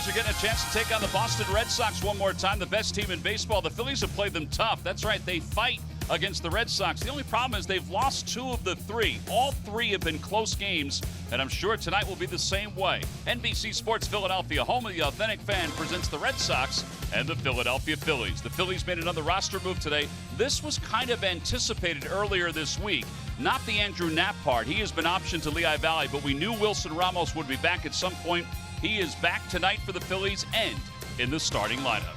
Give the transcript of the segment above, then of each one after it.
Phillies are getting a chance to take on the Boston Red Sox one more time, the best team in baseball. The Phillies have played them tough. That's right, they fight against the Red Sox. The only problem is they've lost 2 of the 3. All 3 have been close games, and I'm sure tonight will be the same way. NBC Sports Philadelphia, home of the authentic fan, presents the Red Sox and the Philadelphia Phillies. The Phillies made another roster move today. This was kind of anticipated earlier this week. Not the Andrew Knapp part. He has been optioned to Lehigh Valley, but we knew Wilson Ramos would be back at some point. He is back tonight for the Phillies and in the starting lineup.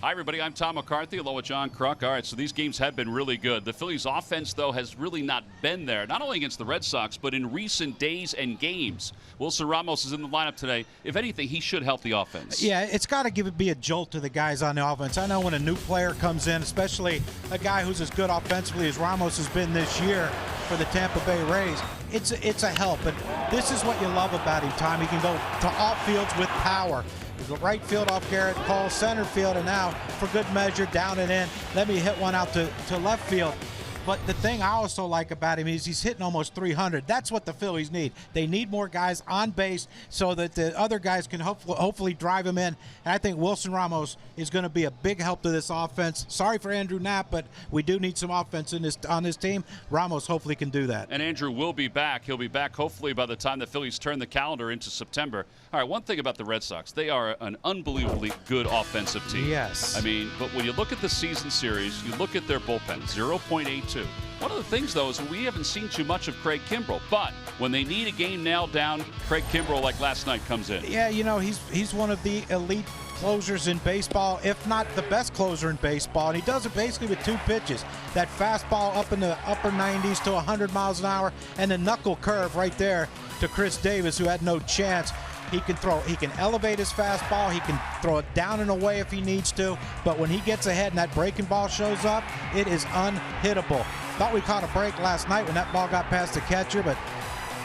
Hi, everybody. I'm Tom McCarthy, along with John Kruk. All right, so these games have been really good. The Phillies' offense, though, has really not been there, not only against the Red Sox, but in recent days and games. Wilson Ramos is in the lineup today. If anything, he should help the offense. Yeah, it's got to be a jolt to the guys on the offense. I know when a new player comes in, especially a guy who's as good offensively as Ramos has been this year for the Tampa Bay Rays, it's a help. But this is what you love about him, Tom. He can go to all fields with power. Right field off Garrett Cole, center field, and now for good measure down and in. Let me hit one out to left field. But the thing I also like about him is he's hitting almost 300. That's what the Phillies need. They need more guys on base so that the other guys can hopefully drive him in. And I think Wilson Ramos is going to be a big help to this offense. Sorry for Andrew Knapp, but we do need some offense on this team. Ramos hopefully can do that. And Andrew will be back. He'll be back hopefully by the time the Phillies turn the calendar into September. All right, one thing about the Red Sox, they are an unbelievably good offensive team. Yes. I mean, but when you look at the season series, you look at their bullpen, 0.82. One of the things, though, is we haven't seen too much of Craig Kimbrell. But when they need a game nailed down, Craig Kimbrell, like last night, comes in. Yeah, you know, he's one of the elite closers in baseball, if not the best closer in baseball. And he does it basically with 2 pitches. That fastball up in the upper 90s to 100 miles an hour, and the knuckle curve right there to Chris Davis, who had no chance. He can elevate his fastball. He can throw it down and away if he needs to. But when he gets ahead and that breaking ball shows up, it is unhittable. Thought we caught a break last night when that ball got past the catcher, but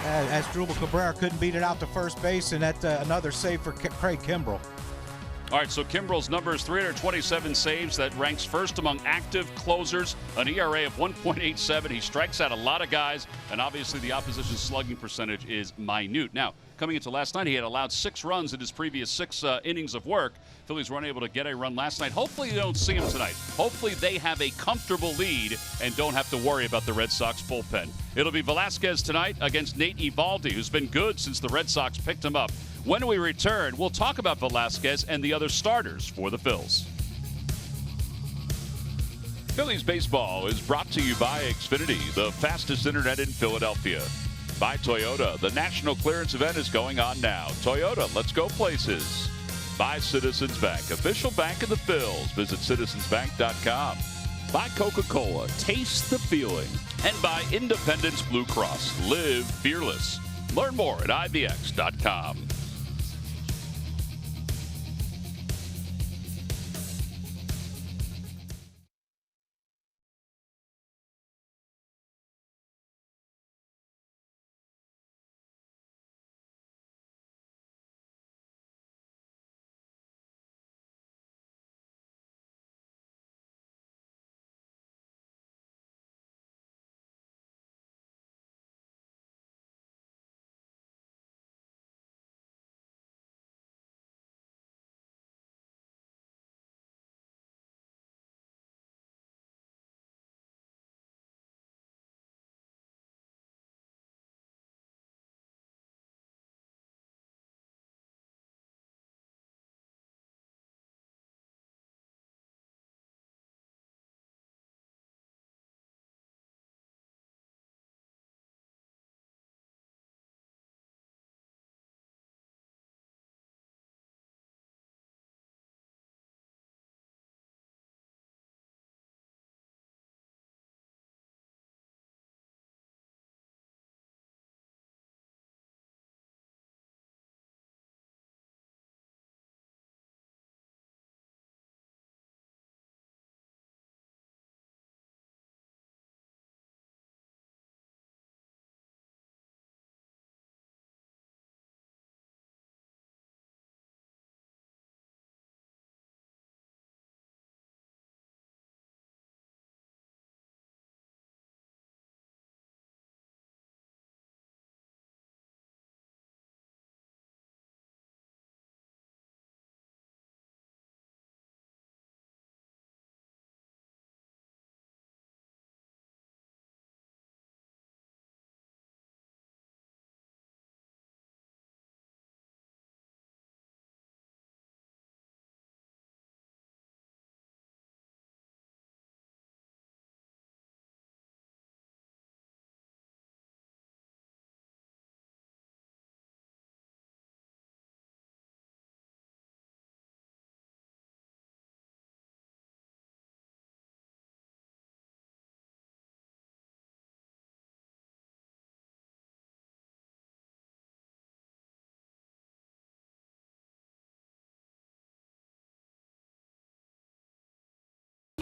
as Drupal Cabrera couldn't beat it out to first base, and that's another save for Craig Kimbrell. All right, so Kimbrell's number is 327 saves. That ranks first among active closers, an ERA of 1.87. He strikes out a lot of guys, and obviously the opposition's slugging percentage is minute. Now, coming into last night, he had allowed 6 runs in his previous 6 innings of work. Phillies were unable to get a run last night. Hopefully you don't see him tonight. Hopefully they have a comfortable lead and don't have to worry about the Red Sox bullpen. It'll be Velasquez tonight against Nate Eovaldi, who's been good since the Red Sox picked him up. When we return, we'll talk about Velasquez and the other starters for the Phils. Phillies baseball is brought to you by Xfinity, the fastest internet in Philadelphia. By Toyota, the national clearance event is going on now. Toyota, let's go places. By Citizens Bank, official bank of the Phils. Visit citizensbank.com. By Coca-Cola, taste the feeling. And by Independence Blue Cross, live fearless. Learn more at ibx.com.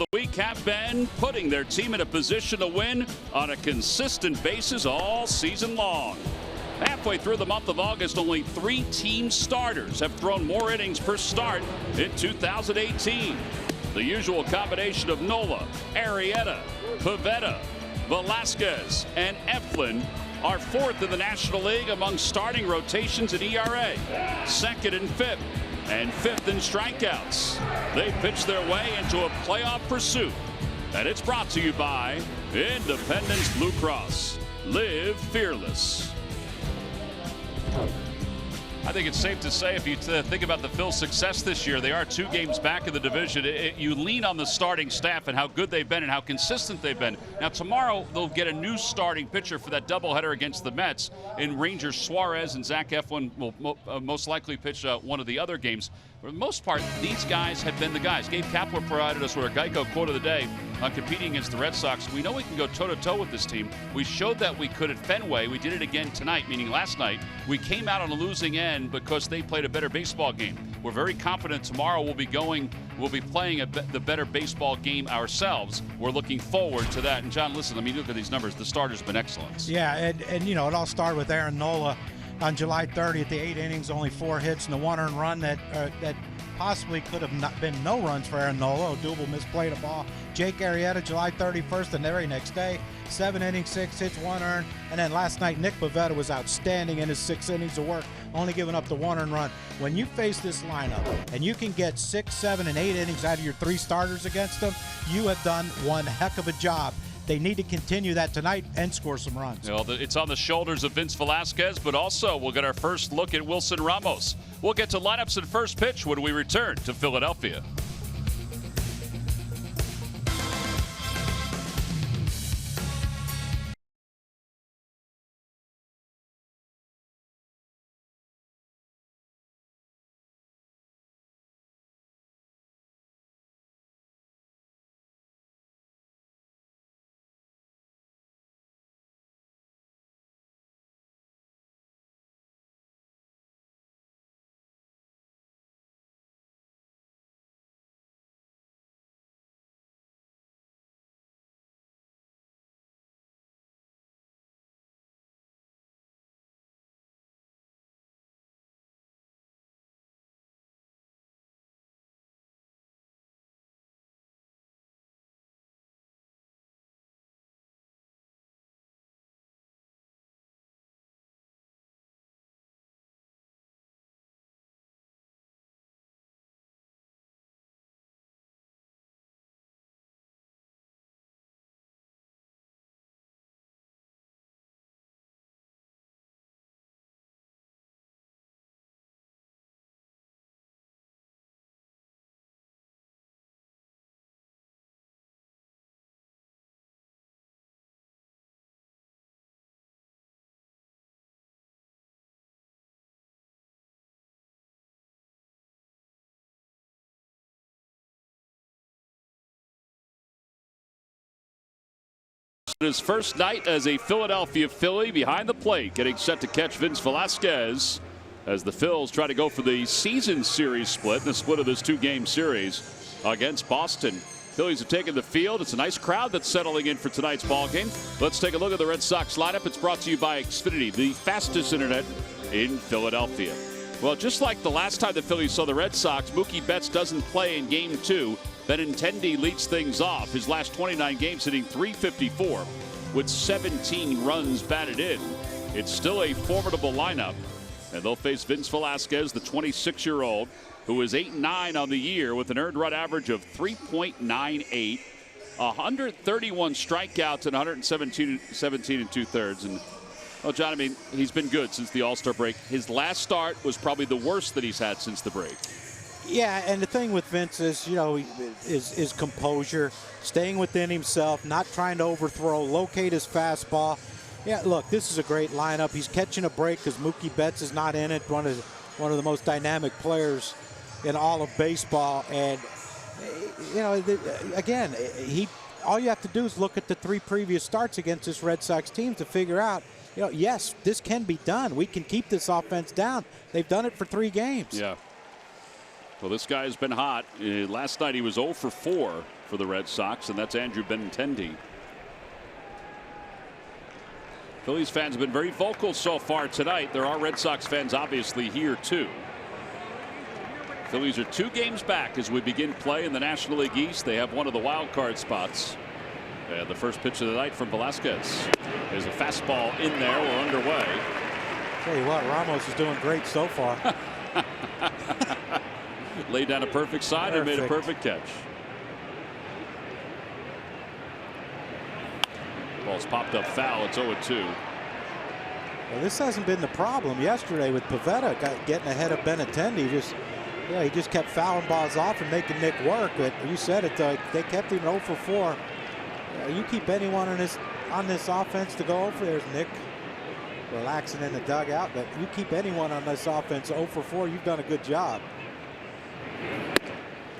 the week have been putting their team in a position to win on a consistent basis all season long. Halfway through the month of August, only 3 team starters have thrown more innings per start in 2018. The usual combination of Nola, Arrieta, Pivetta, Velasquez, and Eflin are 4th in the National League among starting rotations in ERA, 2nd and 5th, and 5th in strikeouts. They pitch their way into a playoff pursuit, and it's brought to you by Independence Blue Cross. Live fearless. I think it's safe to say, if you think about the Phil's success this year, they are 2 games back in the division. You lean on the starting staff and how good they've been and how consistent they've been. Now, tomorrow, they'll get a new starting pitcher for that doubleheader against the Mets in Ranger Suarez, and Zach Eflin will most likely pitch one of the other games. For the most part, these guys have been the guys. Gabe Kapler provided us with our Geico quote of the day on competing against the Red Sox. We know we can go toe-to-toe with this team. We showed that we could at Fenway. We did it again tonight, meaning last night. We came out on a losing end because they played a better baseball game. We're very confident tomorrow we'll be playing the better baseball game ourselves. We're looking forward to that. And John, listen, I mean, look at these numbers. The starters have been excellent. Yeah, and you know, it all started with Aaron Nola. On July 30th, the 8 innings, only 4 hits and a 1 earned run that possibly could have not been no runs for Aaron Nola. Odubel misplayed a ball. Jake Arrieta, July 31st, the very next day, 7 innings, 6 hits, 1 earned. And then last night, Nick Pivetta was outstanding in his 6 innings of work, only giving up the 1 earned run. When you face this lineup and you can get 6, 7, and 8 innings out of your 3 starters against them, you have done one heck of a job. They need to continue that tonight and score some runs. Well, it's on the shoulders of Vince Velasquez, but also we'll get our first look at Wilson Ramos. We'll get to lineups and first pitch when we return to Philadelphia. His first night as a Philadelphia Philly behind the plate, getting set to catch Vince Velasquez as the Phils try to go for the season series split, the split of this 2-game series against Boston. Phillies have taken the field. It's a nice crowd that's settling in for tonight's ball game. Let's take a look at the Red Sox lineup. It's brought to you by Xfinity, the fastest internet in Philadelphia. Well, just like the last time the Phillies saw the Red Sox, Mookie Betts doesn't play in Game 2. Benintendi leads things off. His last 29 games hitting .354 with 17 runs batted in. It's still a formidable lineup, and they'll face Vince Velasquez, the 26-year-old, who is 8-9 on the year with an earned run average of 3.98, 131 strikeouts and 117 and 2/3. And well, John, I mean, he's been good since the All-Star break. His last start was probably the worst that he's had since the break. Yeah, and the thing with Vince is, you know, is composure, staying within himself, not trying to overthrow, locate his fastball. Yeah, look, this is a great lineup. He's catching a break because Mookie Betts is not in it. One of the most dynamic players in all of baseball. And, you know, again, all you have to do is look at the 3 previous starts against this Red Sox team to figure out, you know, yes, this can be done. We can keep this offense down. They've done it for 3 games. Yeah. Well, this guy has been hot. Last night he was 0 for 4 for the Red Sox, and that's Andrew Benintendi. Phillies fans have been very vocal so far tonight. There are Red Sox fans obviously here too. Phillies are 2 games back as we begin play in the National League East. They have one of the wild card spots. And the first pitch of the night from Velasquez is a fastball in there. We're underway. Tell you what, Ramos is doing great so far. Laid down a perfect side and made a perfect catch. Ball's popped up foul. It's 0-2. Well, this hasn't been the problem yesterday with Pivetta getting ahead of Benintendi. He just kept fouling balls off and making Nick work. But you said it, they kept him 0 for 4. You keep anyone on this offense to go over. There's Nick relaxing in the dugout. But you keep anyone on this offense 0 for 4, you've done a good job.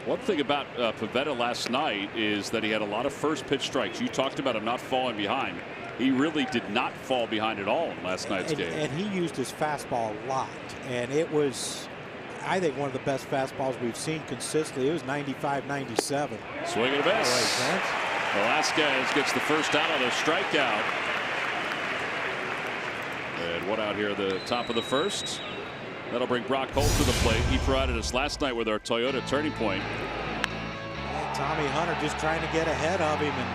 One thing about Pivetta last night is that he had a lot of first pitch strikes. You talked about him not falling behind. He really did not fall behind at all in last night's game. And he used his fastball a lot. And it was, I think, one of the best fastballs we've seen consistently. It was 95, 97. Swing and a miss. Velasquez gets the first out on a strikeout. And one out here at the top of the first. That'll bring Brock Holt to the plate. He provided us last night with our Toyota turning point. Yeah, Tommy Hunter just trying to get ahead of him, and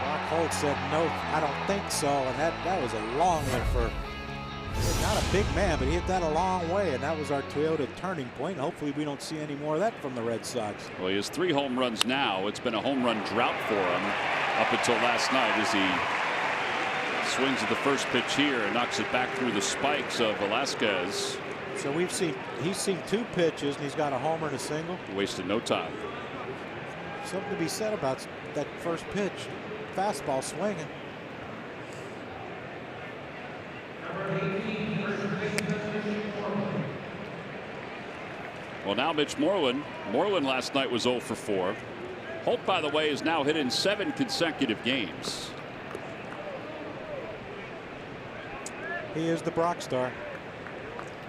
Brock Holt said, no, I don't think so. And that was a long one for, not a big man, but he hit that a long way, and that was our Toyota turning point. Hopefully we don't see any more of that from the Red Sox. Well, he has 3 home runs now. It's been a home run drought for him up until last night as he swings at the first pitch here and knocks it back through the spikes of Velasquez. So he's seen 2 pitches, and he's got a homer and a single. He wasted no time. Something to be said about that first pitch. Fastball swinging. Well, now Mitch Moreland. Moreland last night was 0 for 4. Holt, by the way, is now hit in 7 consecutive games. He is the Brock star.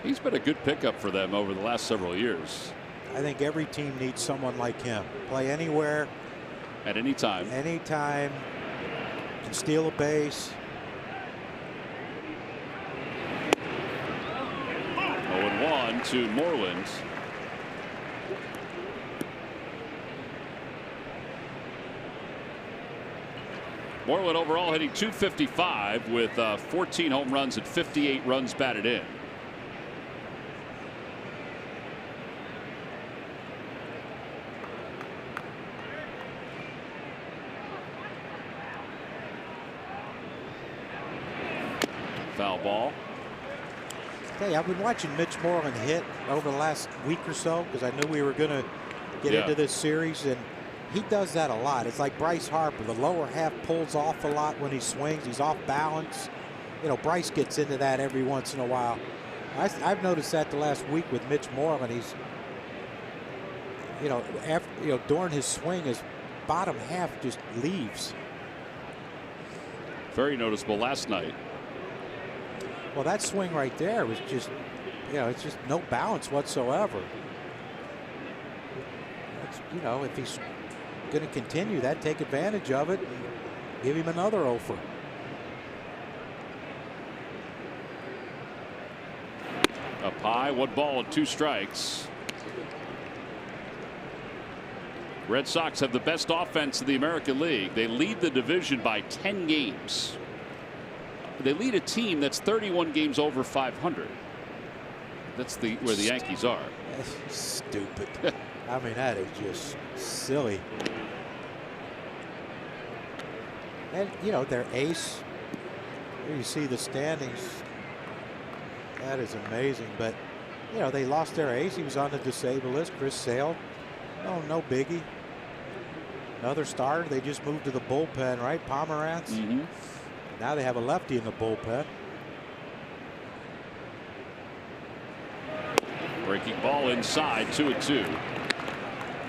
He's been a good pickup for them over the last several years. I think every team needs someone like him. Play anywhere. At any time. Anytime. Can steal a base. 0-1 to Moreland. Moreland overall hitting .255 with 14 home runs and 58 runs batted in. Foul ball. Hey, I've been watching Mitch Moreland hit over the last week or so because I knew we were going to get into this series, and he does that a lot. It's like Bryce Harper. The lower half pulls off a lot when he swings. He's off balance. You know, Bryce gets into that every once in a while. I've noticed that the last week with Mitch Moreland. He's, during his swing, his bottom half just leaves. Very noticeable last night. Well, that swing right there was just, it's just no balance whatsoever. If he's going to continue that, take advantage of it, and give him another offer. Up high, 1 ball and 2 strikes. Red Sox have the best offense in the American League. They lead the division by 10 games. They lead a team that's 31 games over 500. That's where the Yankees are. That's stupid. I mean, that is just silly. And, their ace, here you see the standings. That is amazing. But, they lost their ace. He was on the disabled list. Chris Sale. No biggie. Another starter. They just moved to the bullpen, right? Pomerantz. Mm-hmm. Now they have a lefty in the bullpen. Breaking ball inside, 2-2.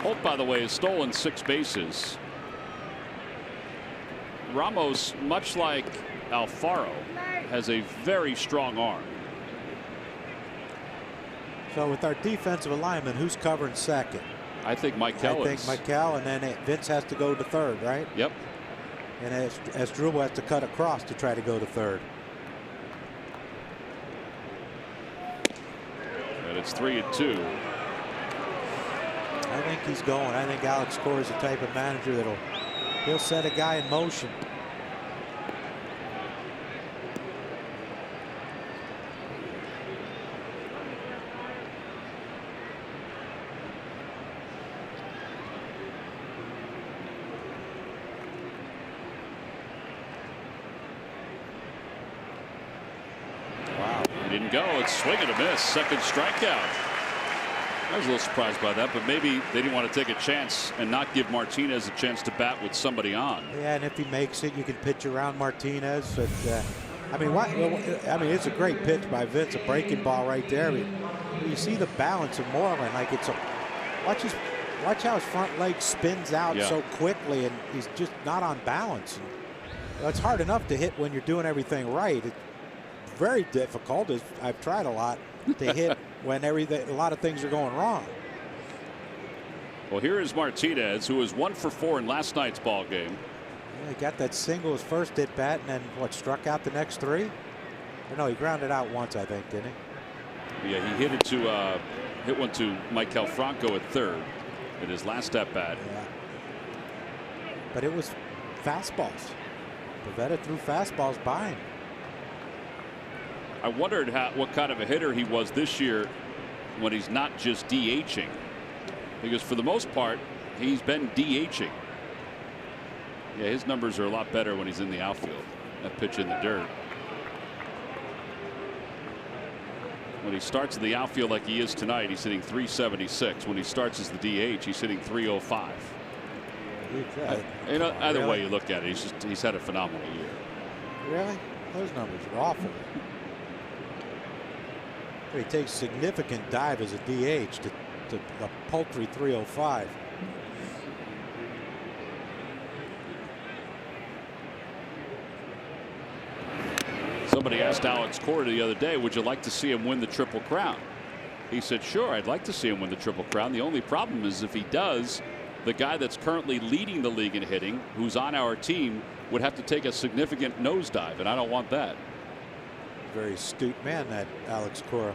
Holt, by the way, has stolen 6 bases. Ramos, much like Alfaro, has a very strong arm. So with our defensive alignment, who's covering second? I think Michael I think Michael, and then Vince has to go to third, right? Yep. And as Drupal has to cut across to try to go to third. And it's 3-2. I think he's going. I think Alex Cora is the type of manager he'll set a guy in motion. Didn't go. It's swing and a miss. Second strikeout. I was a little surprised by that, but maybe they didn't want to take a chance and not give Martinez a chance to bat with somebody on. Yeah, and if he makes it, you can pitch around Martinez. I mean, it's a great pitch by Vince, a breaking ball right there. I mean, you see the balance of Moreland. Like watch how his front leg spins out so quickly, and he's just not on balance. It's hard enough to hit when you're doing everything right. Very difficult. I've tried a lot to hit when a lot of things are going wrong. Well, here is Martinez, who was 1 for 4 in last night's ball game. Yeah, he got that single his first at bat, and then struck out the next 3? Or no, he grounded out once, I think, didn't he? Yeah, he hit one to Michael Franco at third in his last at bat. Yeah. But it was fastballs. Pivetta threw fastballs by him. I wondered what kind of a hitter he was this year when he's not just DHing, because for the most part he's been DHing. Yeah, his numbers are a lot better when he's in the outfield. That pitch in the dirt. When he starts in the outfield like he is tonight, he's hitting .376. When he starts as the DH, he's hitting .305. Either way you look at it, he's had a phenomenal year. Really? Those numbers are awful. He takes significant dive as a DH to a paltry .305. Somebody asked Alex Cora the other day, would you like to see him win the Triple Crown? He said, sure, I'd like to see him win the Triple Crown. The only problem is if he does, the guy that's currently leading the league in hitting, who's on our team, would have to take a significant nosedive, and I don't want that. Very astute man, that Alex Cora.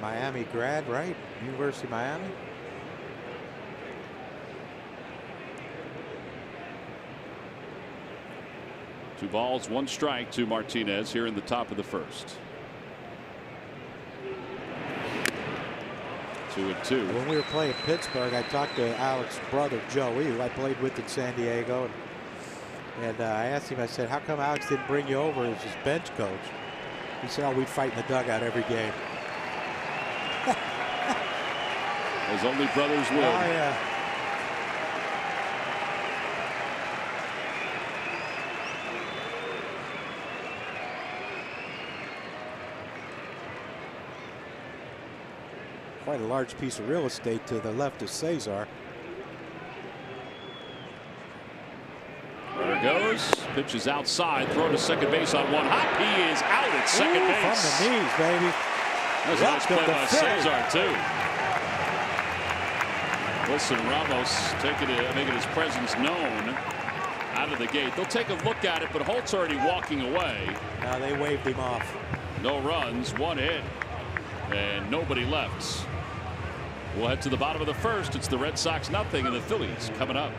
Miami grad, right? University of Miami. Two balls, one strike to Martinez here in the top of the first. 2-2. When we were playing Pittsburgh, I talked to Alex's brother Joey, who I played with in San Diego, and I asked him, I said, how come Alex didn't bring you over as his bench coach? He said, oh, we'd fight in the dugout every game. As only brothers will. Oh, yeah. Quite a large piece of real estate to the left of Cesar. There it goes. Pitch is outside. Throw to second base on one hop. He is out at second base. From the knees, baby. That was a nice play by Cesar, too. Wilson Ramos making his presence known out of the gate. They'll take a look at it, but Holt's already walking away. Now they waved him off. No runs, one hit, and nobody left. We'll head to the bottom of the first. It's the Red Sox nothing and the Phillies coming up.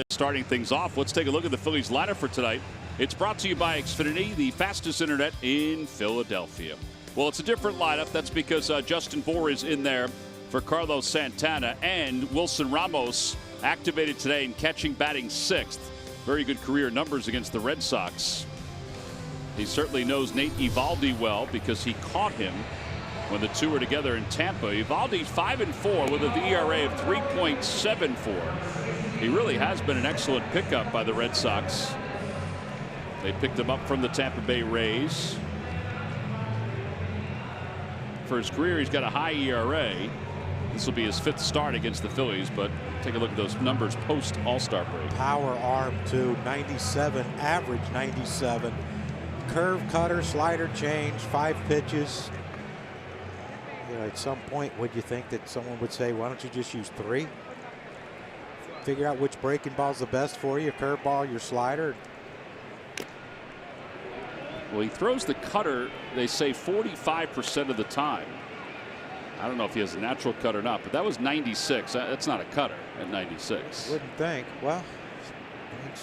Starting things off, let's take a look at the Phillies lineup for tonight. It's brought to you by Xfinity, the fastest internet in Philadelphia. Well, it's a different lineup. That's because Justin Bour is in there for Carlos Santana, and Wilson Ramos activated today and catching, batting sixth. Very good career numbers against the Red Sox. He certainly knows Nate Eovaldi well because he caught him when the two were together in Tampa. Eovaldi's 5-4 with an ERA of 3.74. He really has been an excellent pickup by the Red Sox. They picked him up from the Tampa Bay Rays. For his career, he's got a high ERA. This will be his fifth start against the Phillies, but take a look at those numbers post All-Star break. Power arm too, 97, average 97. Curve, cutter, slider, change, 5 pitches. You know, at some point, would you think that someone would say, why don't you just use 3? Figure out which breaking ball's the best for you, curveball, your slider. Well, he throws the cutter, they say 45% of the time. I don't know if he has a natural cut or not, but that was 96. That's not a cutter at 96. Wouldn't think. Well,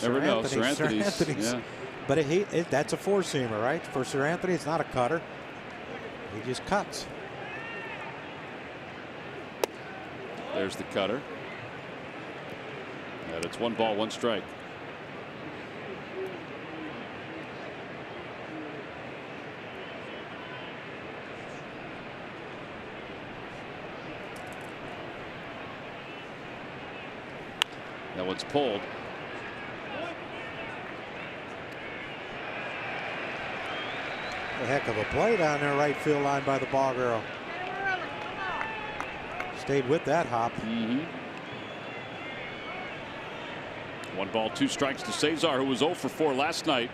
never know. Sir Anthony's. Yeah. But that's a 4-seamer, right? For Sir Anthony, it's not a cutter. He just cuts. There's the cutter. And it's 1 ball, 1 strike. That one's pulled. A heck of a play down there right field line by the ball girl. Stayed with that hop. 1 ball, 2 strikes to Cesar, who was 0 for 4 last night.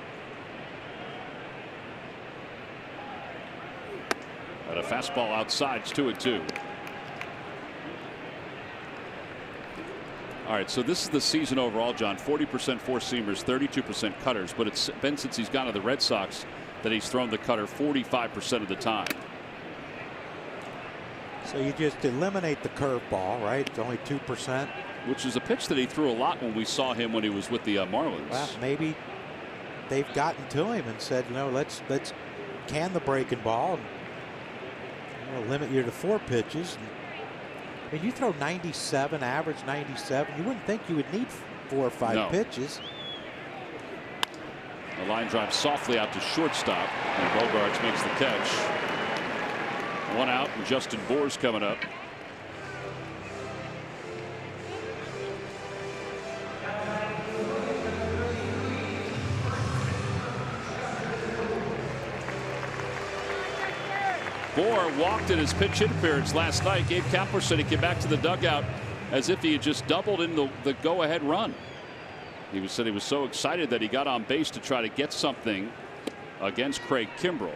And a fastball outside. It's 2-2. All right, so this is the season overall, John. 40% 4-seamers, 32% cutters, but it's been since he's gone to the Red Sox that he's thrown the cutter 45% of the time. So you just eliminate the curveball, right? It's only 2%. Which is a pitch that he threw a lot when we saw him when he was with the Marlins. Well, maybe they've gotten to him and said, you know, let's can the breaking ball and we'll limit you to 4 pitches. I mean, you throw 97, average 97. You wouldn't think you would need 4 or 5 pitches. The line drive softly out to shortstop, and Bogarts makes the catch. 1 out, and Justin Bour's coming up. Bour walked in his pinch hit appearance last night. Gabe Kapler said he came back to the dugout as if he had just doubled in the go-ahead run. He said he was so excited that he got on base to try to get something against Craig Kimbrell.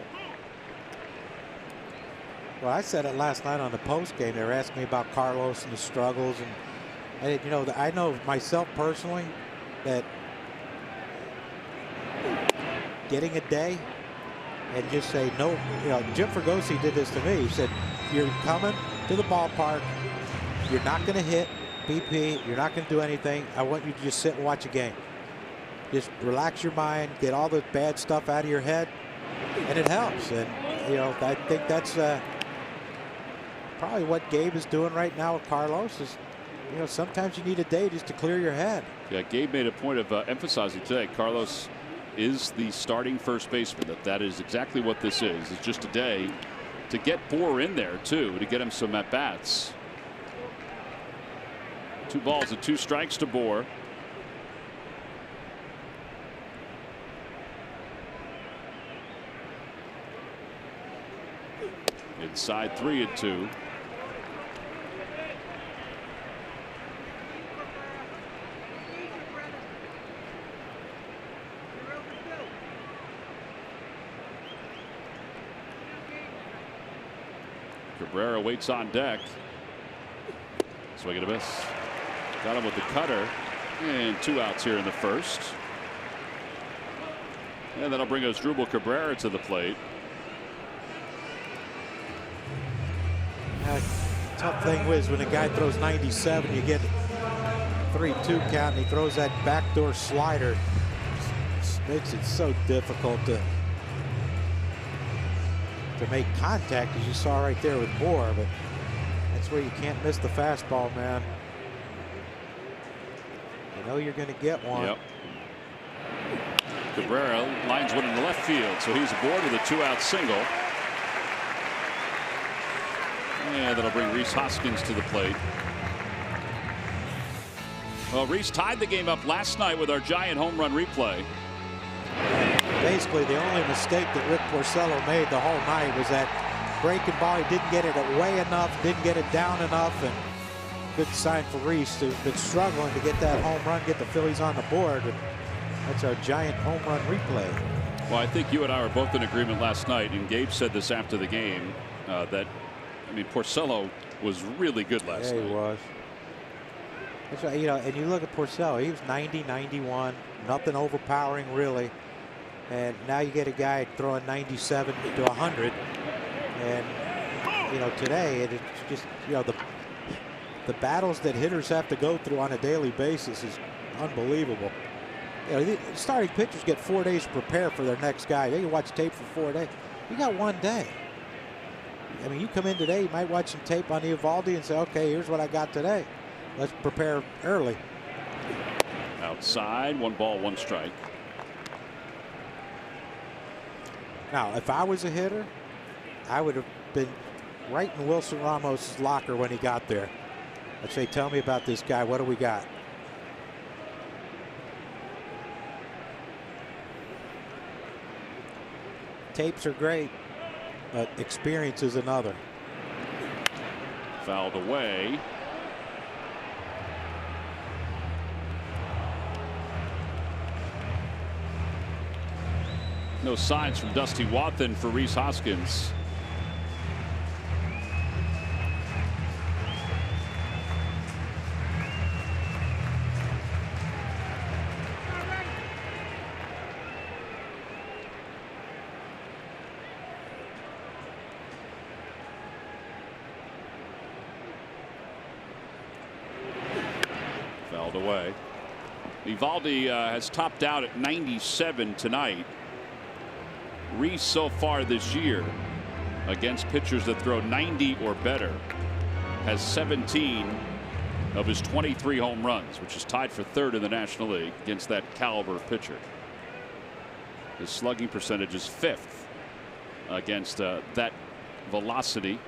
Well, I said it last night on the post game. They were asking me about Carlos and the struggles, and you know, I know myself personally that getting a day and just say no. You know, Jim Fregosi did this to me. He said, "You're coming to the ballpark. You're not going to hit BP. You're not going to do anything. I want you to just sit and watch a game. Just relax your mind, get all the bad stuff out of your head, and it helps." And you know, I think that's probably what Gabe is doing right now with Carlos. Is, you know, sometimes you need a day just to clear your head. Yeah, Gabe made a point of emphasizing today, Carlos is the starting first baseman. That is exactly what this is. It's just a day to get Bour in there too, to get him some at bats. 2 balls and 2 strikes to Bour. Inside 3-2. Cabrera waits on deck. Swing and a miss. Got him with the cutter. And 2 outs here in the first. And that'll bring Asdrubal Cabrera to the plate. Tough thing is when a guy throws 97, you get 3-2 count, and he throws that backdoor slider. Just makes it so difficult to make contact, as you saw right there with Moore, but that's where you can't miss the fastball, man. You know you're going to get one. Yep. Cabrera lines one in the left field, so he's aboard with a 2-out single. And that'll bring Rhys Hoskins to the plate. Well, Rhys tied the game up last night with our giant home run replay. Basically, the only mistake that Rick Porcello made the whole night was that breaking ball. He didn't get it away enough, didn't get it down enough, and good sign for Rhys, who's been struggling to get that home run, get the Phillies on the board. And that's our giant home run replay. Well, I think you and I were both in agreement last night, and Gabe said this after the game, that, I mean, Porcello was really good last night. Yeah, he was. That's right, you know, and you look at Porcello, he was 90, 91, nothing overpowering really. And now you get a guy throwing 97 to 100. And, you know, today it's just, you know, the battles that hitters have to go through on a daily basis is unbelievable. You know, the starting pitchers get 4 days to prepare for their next guy. They can watch tape for 4 days. You got 1 day. I mean, you come in today, you might watch some tape on Eovaldi and say, okay, here's what I got today. Let's prepare early. Outside, 1 ball, 1 strike. Now, if I was a hitter, I would have been right in Wilson Ramos' locker when he got there. I'd say, tell me about this guy. What do we got? Tapes are great, but experience is another. Fouled away. No signs from Dusty Wathan for Rhys Hoskins. Fouled away. Eovaldi has topped out at 97 tonight. Rhys so far this year against pitchers that throw 90 or better has 17 of his 23 home runs, which is tied for 3rd in the National League against that caliber of pitcher. His slugging percentage is 5th against that velocity.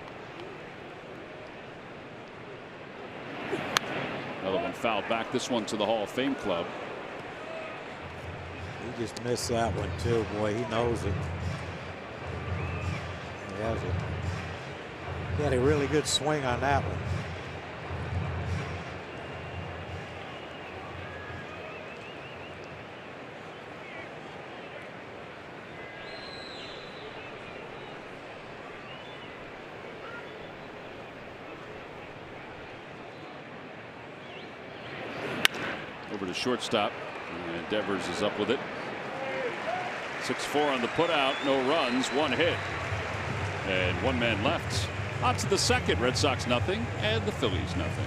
Another one fouled back, this one to the Hall of Fame club. He just missed that one too, boy. He knows it. He has it. He had a really good swing on that one. Over to shortstop. And Devers is up with it. 6-4 on the putout. No runs, 1 hit. And 1 man left. On to the second. Red Sox nothing and the Phillies nothing.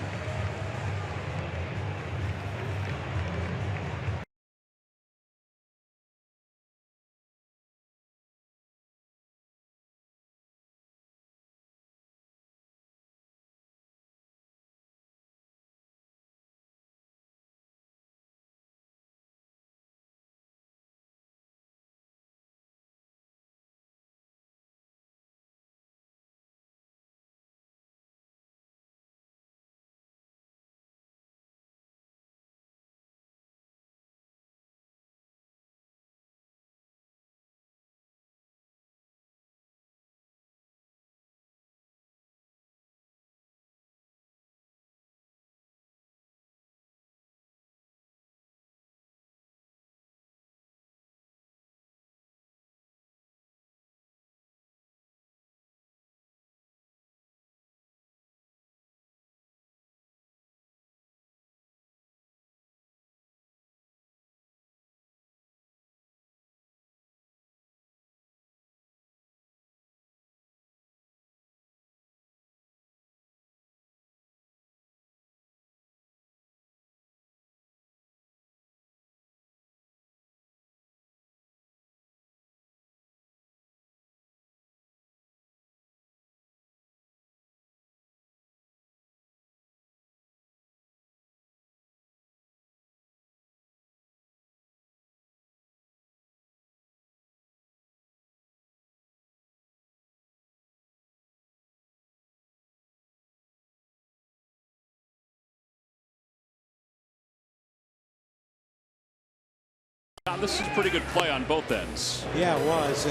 John, this is pretty good play on both ends. Yeah, it was.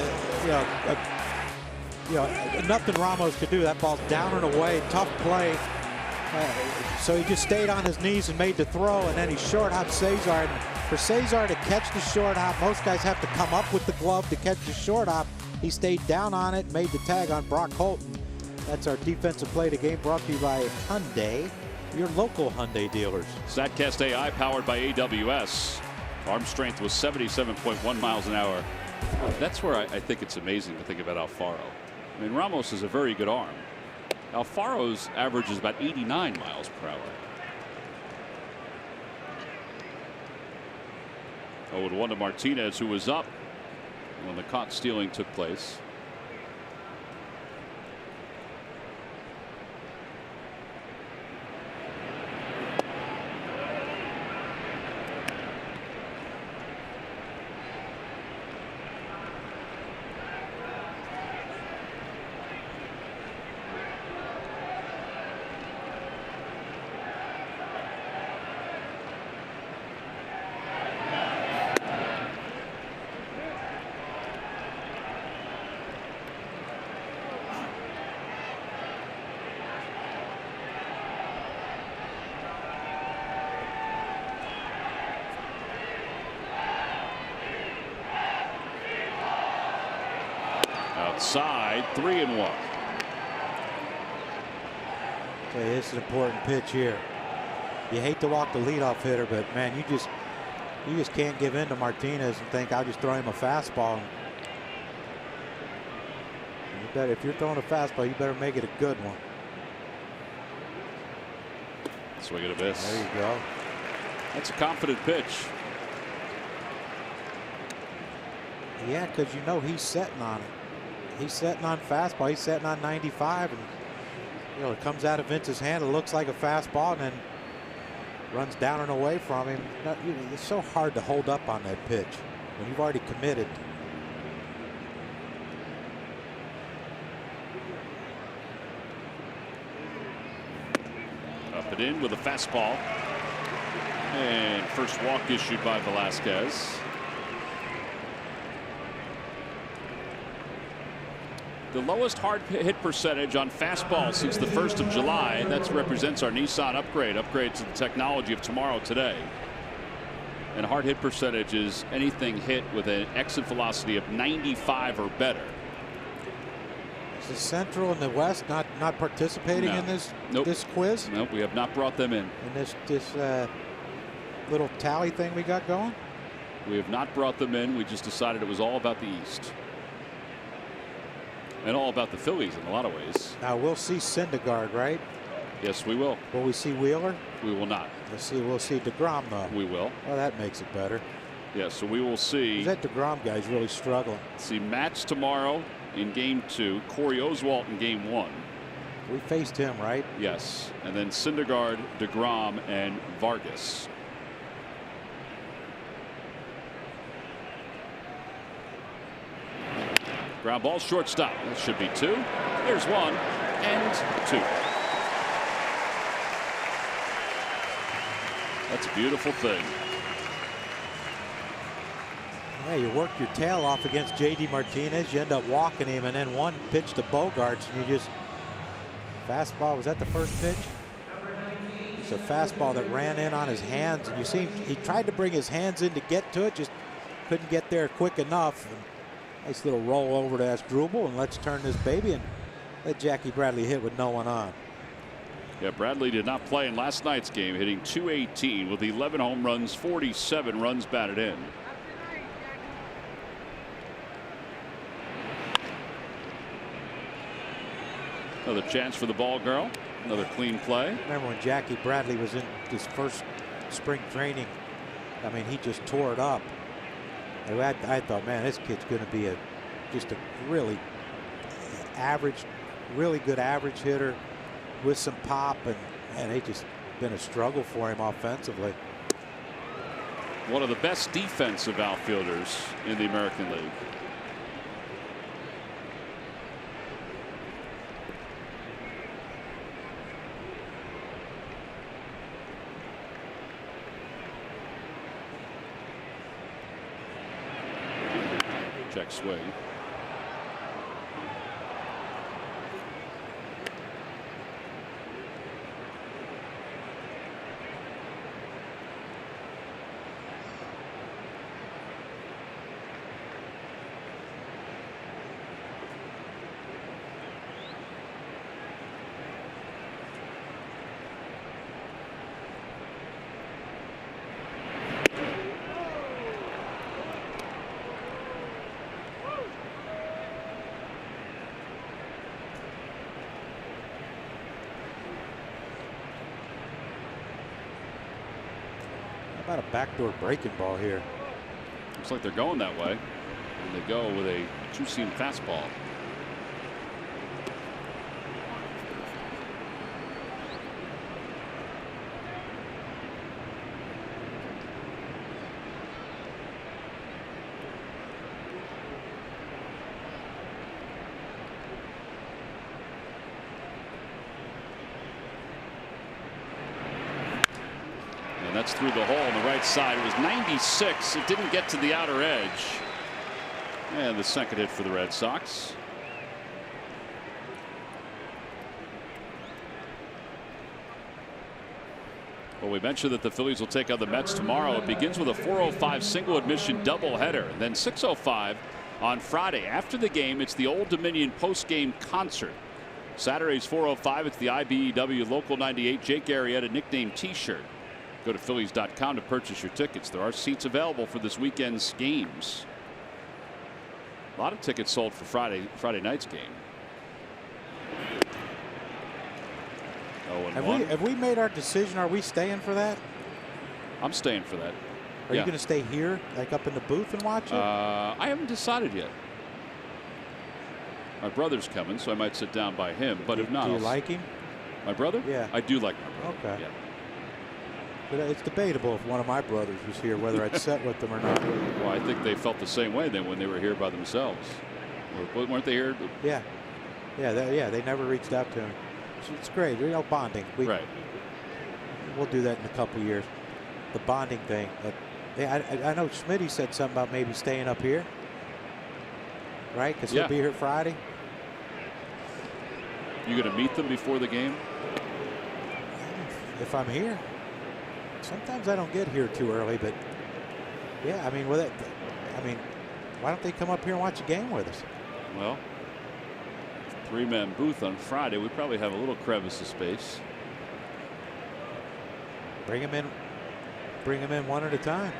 Nothing Ramos could do. That ball's down and away. Tough play. So he just stayed on his knees and made the throw, and then he short hopped Cesar. And for Cesar to catch the short hop, most guys have to come up with the glove to catch the short hop. He stayed down on it and made the tag on Brock Holton. That's our defensive play of the game, brought to you by Hyundai, your local Hyundai dealers. StatCast AI powered by AWS. Arm strength was 77.1 miles an hour. That's where I think it's amazing to think about Alfaro. I mean, Ramos is a very good arm. Alfaro's average is about 89 miles per hour. 0-1 to Martinez, who was up when the caught stealing took place. Outside, 3-1. Okay, this is an important pitch here. You hate to walk the leadoff hitter, but man, you just can't give in to Martinez and think I'll just throw him a fastball. You better, if you're throwing a fastball, you better make it a good one. Swing and a miss. There you go. That's a confident pitch. Yeah, because you know he's setting on it. He's setting on fastball. He's setting on 95, and it comes out of Vince's hand. It looks like a fastball, and then runs down and away from him. It's so hard to hold up on that pitch when you've already committed. Up and in with a fastball, and first walk issued by Velasquez. The lowest hard hit percentage on fastball since the 1st of July. That represents our Nissan upgrade to the technology of tomorrow today. And hard hit percentage is anything hit with an exit velocity of 95 or better. Is the Central and the West not participating in this this quiz? Nope, we have not brought them in. In this little tally thing we got going? We have not brought them in. We just decided it was all about the East. And all about the Phillies in a lot of ways. Now we'll see Syndergaard, right? Yes, we will. Will we see Wheeler? We will not. We'll see DeGrom though. We will. Well, that makes it better. Yeah, so we will see. That DeGrom guy's really struggling. See Matz tomorrow in Game 2. Corey Oswalt in Game 1. We faced him, right? Yes, and then Syndergaard, DeGrom, and Vargas. Ground ball, shortstop. That should be 2. There's 1 and 2. That's a beautiful thing. Yeah, you work your tail off against J.D. Martinez. You end up walking him, and then one pitch to Bogarts, and you just fastball. Was that the first pitch? It's a fastball that ran in on his hands, and you see he tried to bring his hands in to get to it, just couldn't get there quick enough. And nice little roll over to Asdrubal, and let's turn this baby and let Jackie Bradley hit with no one on. Yeah, Bradley did not play in last night's game, hitting .218 with 11 home runs, 47 runs batted in. Another chance for the ball girl. Another clean play. Remember when Jackie Bradley was in his first spring training? I mean, he just tore it up. I thought, man, this kid's going to be just a really average, really good average hitter with some pop, and it's just been a struggle for him offensively. One of the best defensive outfielders in the American League. check swing. How about a backdoor breaking ball here? Looks like they're going that way. And they go with a two-seam fastball. That's through the hole on the right side. It was 96. It didn't get to the outer edge. And the second hit for the Red Sox. Well, we mentioned that the Phillies will take on the Mets tomorrow. It begins with a 4:05 single admission doubleheader, and then 6:05 on Friday. After the game, it's the Old Dominion post-game concert. Saturday's 4:05. It's the IBEW Local 98 Jake Arrieta nickname T-shirt. Go to Phillies.com to purchase your tickets. There are seats available for this weekend's games. A lot of tickets sold for Friday night's game. Have we made our decision? Are we staying for that? I'm staying for that. Are you going to stay here, like up in the booth, and watch it? I haven't decided yet. My brother's coming, so I might sit down by him. But if not, do you like him? My brother? Yeah, I do like my brother. Okay. Yeah. But it's debatable if one of my brothers was here whether I'd sit with them or not. Well, I think they felt the same way then when they were here by themselves. Weren't they here? Yeah. They never reached out to him. It's great. Bonding. Right. We'll do that in a couple of years. The bonding thing. I know Schmitty said something about maybe staying up here. Right? Because he'll be here Friday. You going to meet them before the game? If I'm here. Sometimes I don't get here too early, but yeah, I mean, why don't they come up here and watch a game with us? Well, three-man booth on Friday. We probably have a little crevice of space. Bring them in. Bring them in one at a time.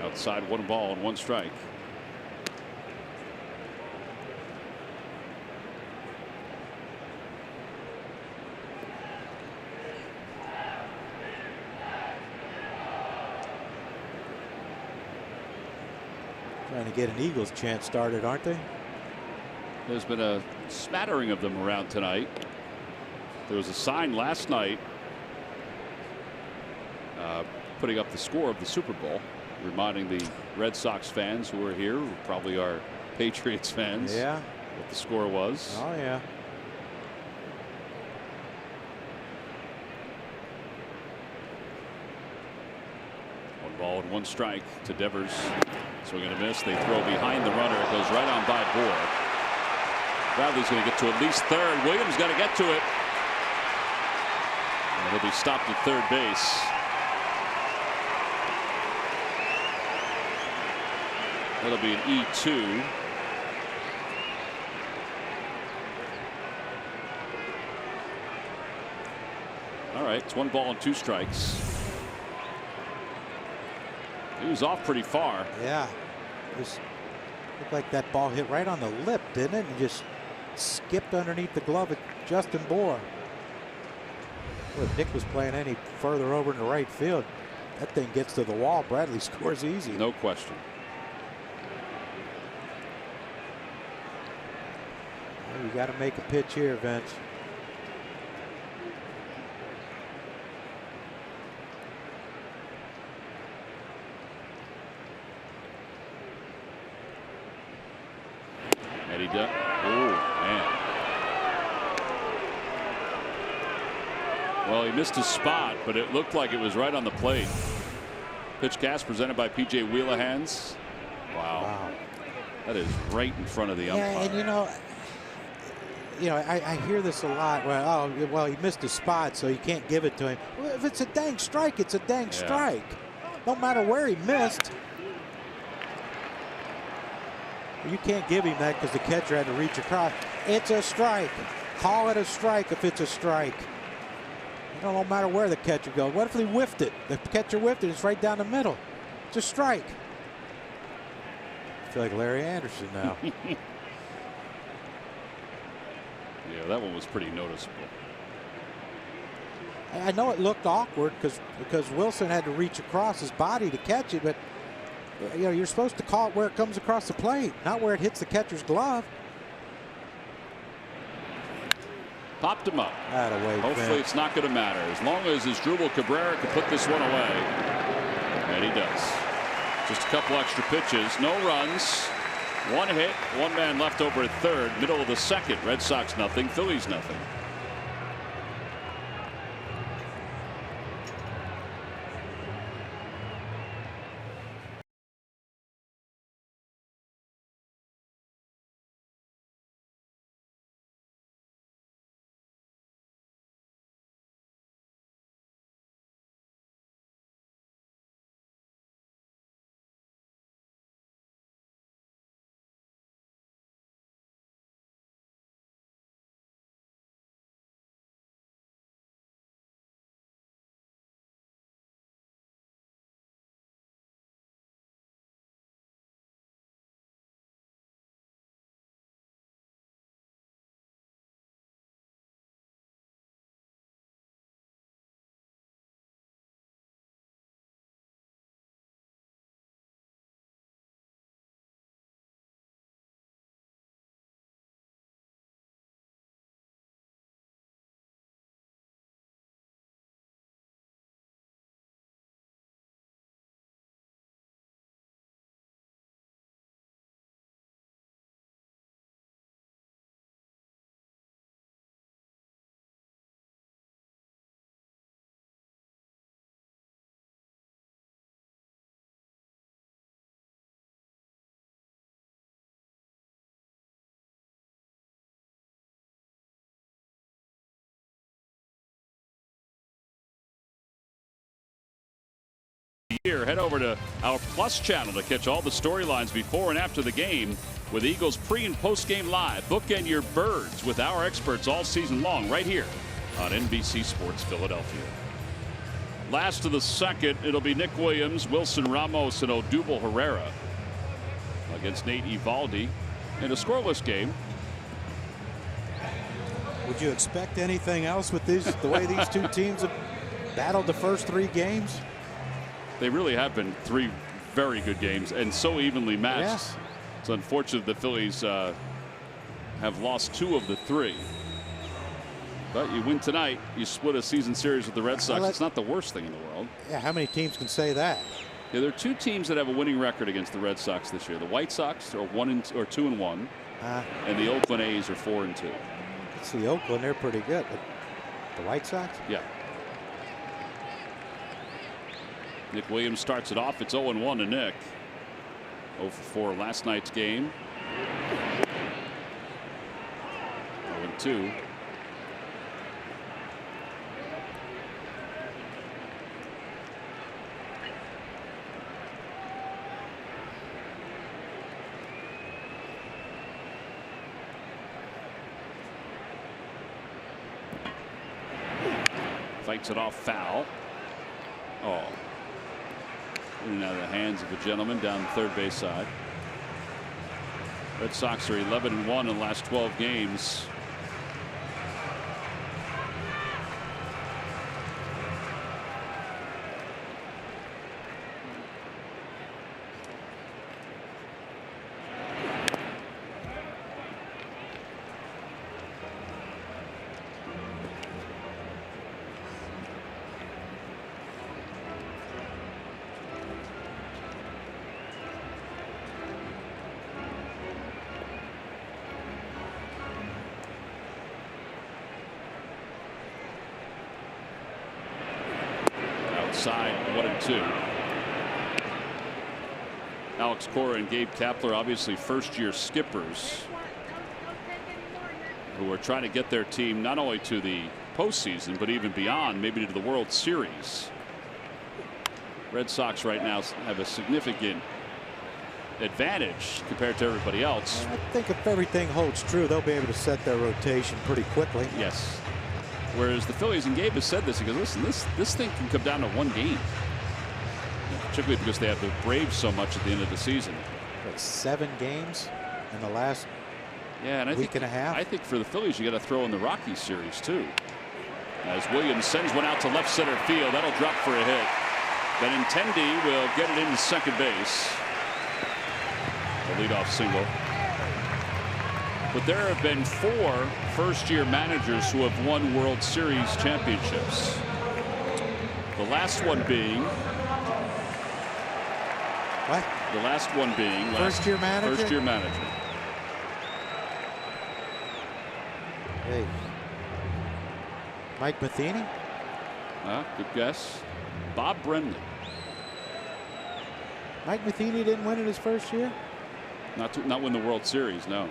Outside, 1 ball and 1 strike. Trying to get an Eagles chant started, aren't they? There's been a smattering of them around tonight. There was a sign last night putting up the score of the Super Bowl, reminding the Red Sox fans who are here, who probably are Patriots fans, what the score was. Oh, yeah. Ball and 1 strike to Devers. Swing and a miss. They throw behind the runner. It goes right on by Bohr. Bradley's going to get to at least third. Williams got to get to it. And he'll be stopped at third base. That'll be an E2. All right, it's 1 ball and 2 strikes. He was off pretty far. Yeah. Just looked like that ball hit right on the lip, didn't it? And just skipped underneath the glove of Justin Bohr. Well, if Nick was playing any further over in the right field, that thing gets to the wall. Bradley scores easy. No question. Well, you got to make a pitch here, Vince. And he does. Oh, man. Well, he missed his spot, but it looked like it was right on the plate. Pitch cast presented by P.J. Wheelahands. Wow. That is right in front of the umpire. Yeah, and I hear this a lot. Well, he missed a spot, so you can't give it to him. Well, if it's a dang strike, it's a dang strike. No matter where he missed. You can't give him that because the catcher had to reach across. It's a strike. Call it a strike if it's a strike. No matter where the catcher goes. What if he whiffed it? The catcher whiffed it. It's right down the middle. It's a strike. I feel like Larry Anderson now. Yeah, that one was pretty noticeable. I know it looked awkward because Wilson had to reach across his body to catch it, but you're supposed to call it where it comes across the plate, not where it hits the catcher's glove. Popped him up. Hopefully it's not going to matter as long as Asdrubal Cabrera can put this one away. And he does. Just a couple extra pitches, no runs, one hit, one man left over at third, middle of the second. Red Sox nothing, Phillies nothing. Head over to our Plus channel to catch all the storylines before and after the game with Eagles pre and post game live. Bookend your birds with our experts all season long right here on NBC Sports Philadelphia. Last of the second, it'll be Nick Williams, Wilson Ramos, and Odubel Herrera against Nate Eovaldi in a scoreless game. Would you expect anything else with the way these two teams have battled the first three games? They really have been three very good games and so evenly matched. Yes. It's unfortunate the Phillies have lost two of the three. But you win tonight, you split a season series with the Red Sox. It's not the worst thing in the world. Yeah, how many teams can say that? Yeah, there are two teams that have a winning record against the Red Sox this year. The White Sox are 2-1, and the Oakland A's are 4-2. Let's see, Oakland, they're pretty good. But the White Sox? Yeah. Nick Williams starts it off. It's 0-1 to Nick. 0 for 4 last night's game. 0-2. Fights it off foul. Oh. In and out of the hands of a gentleman down the third base side. Red Sox are 11-1 in the last 12 games. Outside 1-2. Alex Cora and Gabe Kapler, obviously first-year skippers who are trying to get their team not only to the postseason but even beyond, maybe to the World Series. Red Sox right now have a significant advantage compared to everybody else. I think if everything holds true, they'll be able to set their rotation pretty quickly. Yes. Whereas the Phillies, and Gabe has said this, he goes, listen, this thing can come down to one game. Particularly because they have the Braves so much at the end of the season. What, 7 games in the last and week and a half? I think for the Phillies, you got to throw in the Rockies series too. As Williams sends one out to left center field, that'll drop for a hit. Then Intendi will get it into second base. A leadoff single. But there have been 4 first-year managers who have won World Series championships. The last one being. What? The last one being. First-year manager? First-year manager. Hey. Mike Matheny? Good guess. Bob Brennan. Mike Matheny didn't win it his first year? Not win the World Series, no.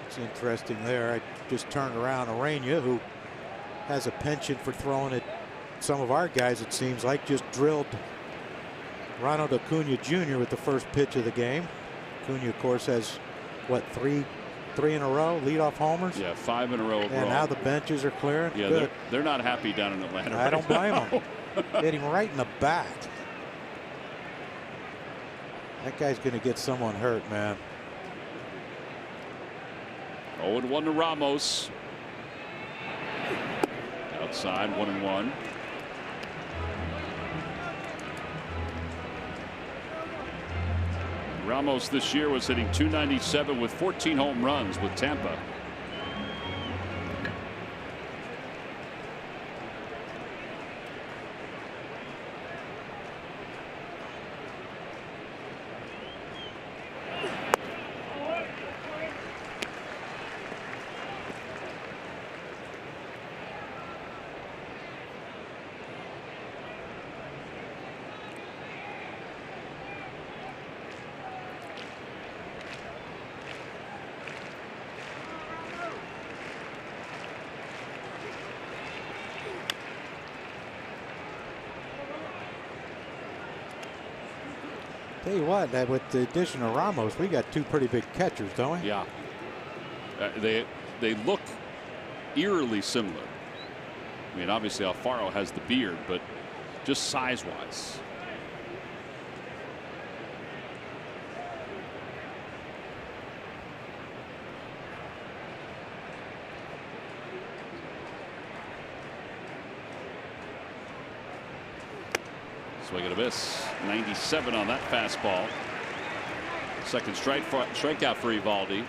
It's interesting there. I just turned around Arena, who has a penchant for throwing at some of our guys, it seems like, just drilled Ronald Acuna Jr. with the first pitch of the game. Acuna, of course, has, what, three in a row, leadoff homers? Yeah, 5 in a row. And now the benches are clearing. Yeah, good. They're not happy down in Atlanta. I don't blame them. Hit him right in the back. That guy's going to get someone hurt, man. 0-1 to Ramos. Outside, 1-1. Ramos this year was hitting .297 with 14 home runs with Tampa. Tell you what, that with the addition of Ramos, we got 2 pretty big catchers, don't we? Yeah. They look eerily similar. I mean, obviously Alfaro has the beard, but just size-wise. Swing and a miss. 97 on that fastball. Second strikeout for Eovaldi.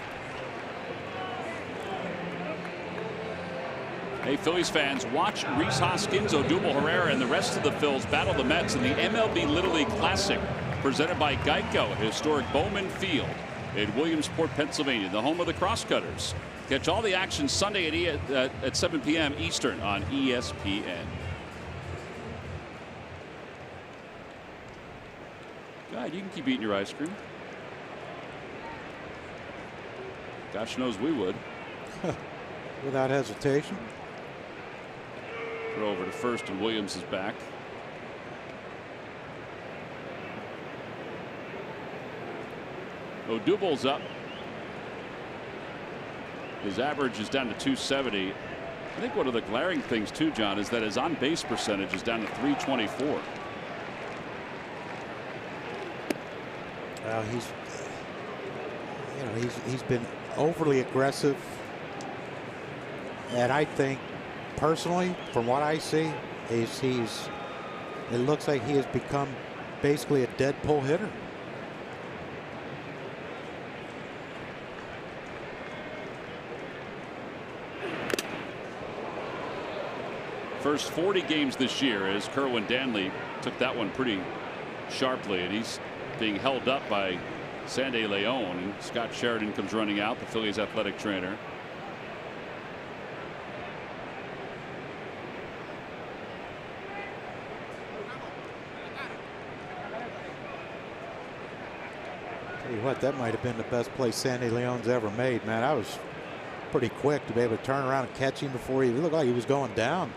Hey, Phillies fans, watch Rhys Hoskins, Odubel Herrera, and the rest of the Phils battle the Mets in the MLB Little League Classic, presented by Geico at historic Bowman Field in Williamsport, Pennsylvania, the home of the Crosscutters. Catch all the action Sunday at 7 p.m. Eastern on ESPN. God, you can keep eating your ice cream. Gosh knows we would. Without hesitation. Throw over to first, and Williams is back. Odubel's up. His average is down to .270. I think one of the glaring things too, John, is that his on-base percentage is down to .324. Well, he's been overly aggressive, and I think personally, from what I see, it looks like he has become basically a dead pull hitter. First 40 games this year, as Kerwin Danley took that one pretty sharply, and he's being held up by Sandy Leon, and Scott Sheridan comes running out, the Phillies athletic trainer. you what, that might have been the best play Sandy Leon's ever made, man. I was pretty quick to be able to turn around and catch him before he looked like he was going down.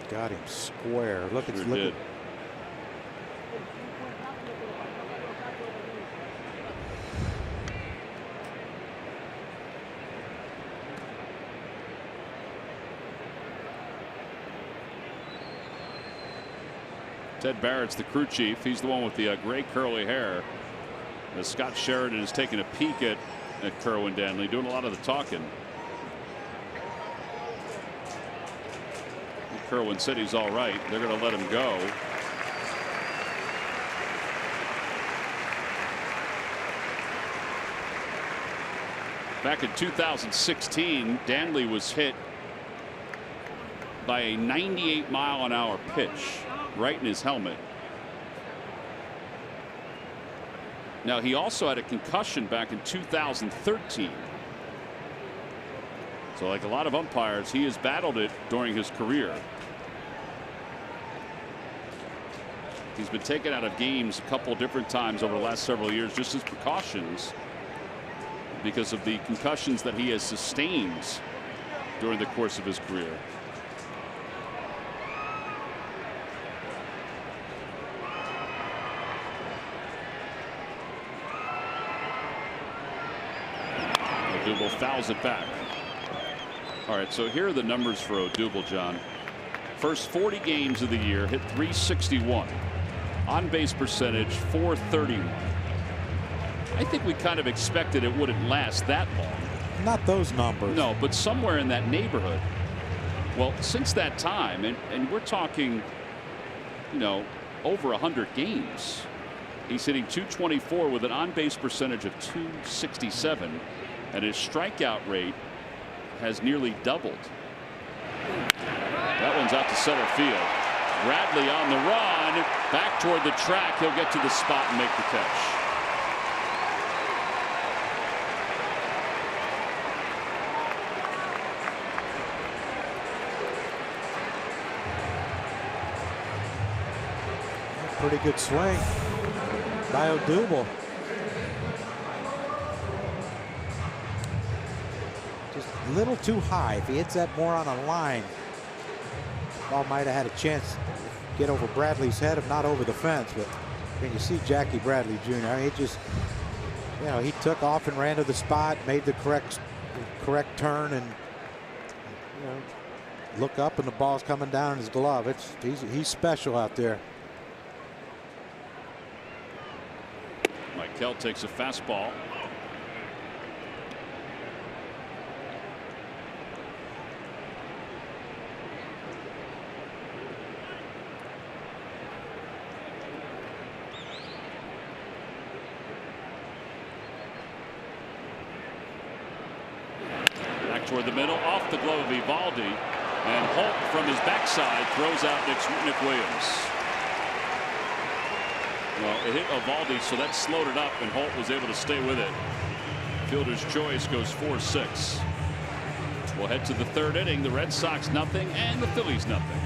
Got him square. Look at look. Ted Barrett's the crew chief. He's the one with the gray curly hair. As Scott Sheridan is taking a peek at Kerwin Danley, doing a lot of the talking. Kerwin said he's all right. They're going to let him go. Back in 2016, Danley was hit by a 98-mile-an-hour pitch right in his helmet. Now, he also had a concussion back in 2013. So like a lot of umpires, he has battled it during his career. He's been taken out of games a couple different times over the last several years just as precautions because of the concussions that he has sustained during the course of his career. Odubel fouls it back. All right, so here are the numbers for Odubel, John. First 40 games of the year, hit .361. On base percentage, .431. I think we kind of expected it wouldn't last that long. Not those numbers. No, but somewhere in that neighborhood. Well, since that time, and we're talking, you know, over 100 games. He's hitting .224 with an on-base percentage of .267, and his strikeout rate has nearly doubled. That one's out to center field. Bradley on the run, back toward the track. He'll get to the spot and make the catch. Pretty good swing by Odubel. Just a little too high. If he hits that more on a line, ball might have had a chance to get over Bradley's head, if not over the fence. But when you see Jackie Bradley Jr., he just, you know, he took off and ran to the spot, made the correct turn, and you know, look up and the ball's coming down in his glove. He's special out there. Kell takes a fastball. Back toward the middle, off the glove of Evaldi, and Holt from his backside throws out Nick Williams. Well, it hit Evaldi, so that slowed it up, and Holt was able to stay with it. Fielder's choice goes 4-6. We'll head to the third inning. The Red Sox nothing, and the Phillies nothing.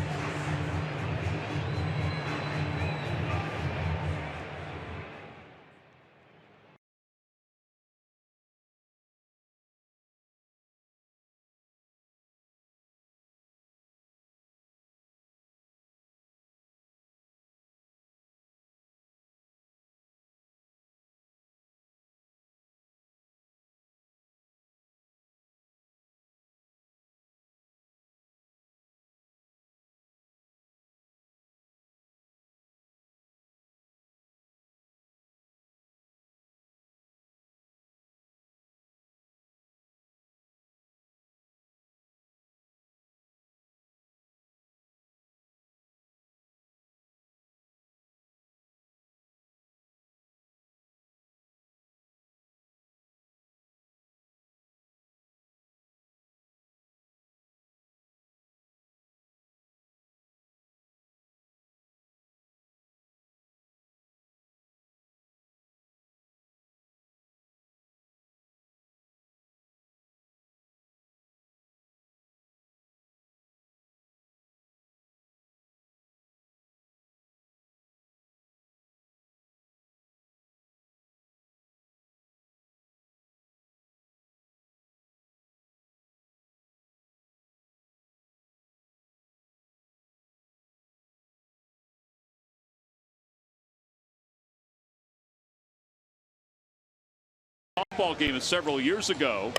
softball game several years ago.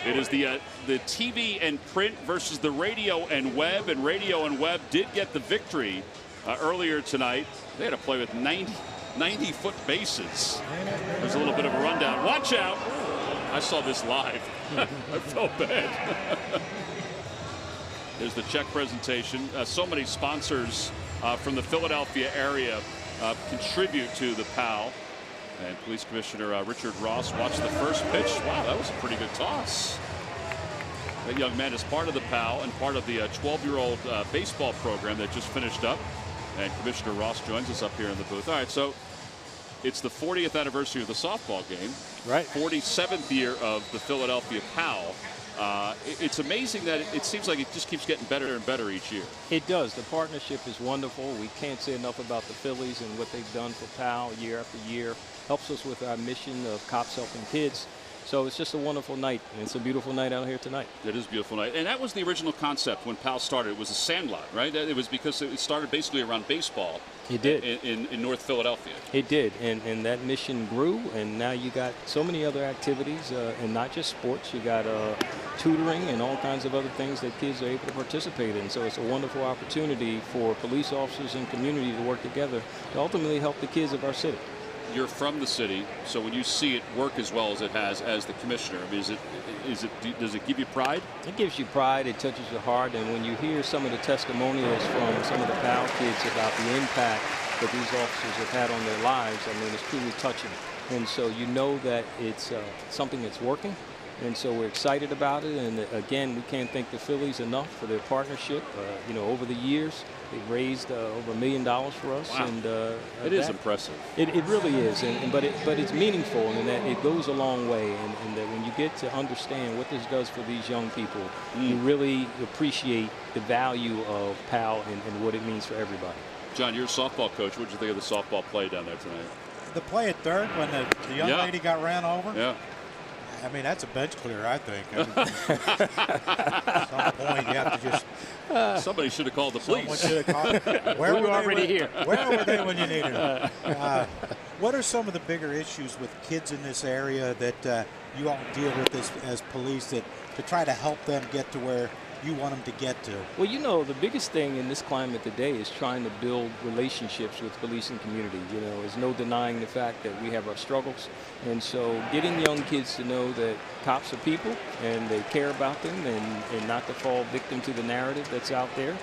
It is the TV and print versus the radio and web, and radio and web did get the victory earlier tonight. They had to play with 90-foot bases. There's a little bit of a rundown. Watch out! I saw this live. I felt bad. There's the check presentation. So many sponsors from the Philadelphia area contribute to the PAL. And Police Commissioner Richard Ross watched the first pitch. Wow, that was a pretty good toss. That young man is part of the PAL and part of the 12-year-old baseball program that just finished up. And Commissioner Ross joins us up here in the booth. All right, so it's the 40th anniversary of the softball game. Right. 47th year of the Philadelphia PAL. It's amazing that it seems like it just keeps getting better and better each year. It does. The partnership is wonderful. We can't say enough about the Phillies and what they've done for PAL year after year. Helps us with our mission of cops helping kids. So it's just a wonderful night, and it's a beautiful night out here tonight. It is a beautiful night. And that was the original concept when PAL started. It was a sandlot, right? It was because it started basically around baseball. It did. In North Philadelphia. It did, and that mission grew, and now you got so many other activities, and not just sports. You got tutoring and all kinds of other things that kids are able to participate in. So it's a wonderful opportunity for police officers and community to work together to ultimately help the kids of our city. You're from the city, so when you see it work as well as it has as the commissioner, I mean, does it give you pride? It gives you pride. It touches your heart. And when you hear some of the testimonials from some of the PAL kids about the impact that these officers have had on their lives, I mean, it's truly touching. And so you know that it's something that's working. And so we're excited about it. And again, we can't thank the Phillies enough for their partnership. Over the years, they've raised over $1 million for us. Wow. And it is impressive. It really is. But it's meaningful in that it goes a long way. And that when you get to understand what this does for these young people, you really appreciate the value of PAL and what it means for everybody. John, you're a softball coach. What did you think of the softball play down there tonight? The play at third when the young lady got ran over? Yeah. I mean, that's a bench clear, I think. At some point, you have to just... Somebody should have called the police. Someone should have called. Where were already here. Where were they when you needed them? What are some of the bigger issues with kids in this area that you all deal with as police to try to help them get to where you want them to get to? Well, the biggest thing in this climate today is trying to build relationships with police and community. There's no denying the fact that we have our struggles. And so getting young kids to know that cops are people and they care about them and not to fall victim to the narrative that's out there.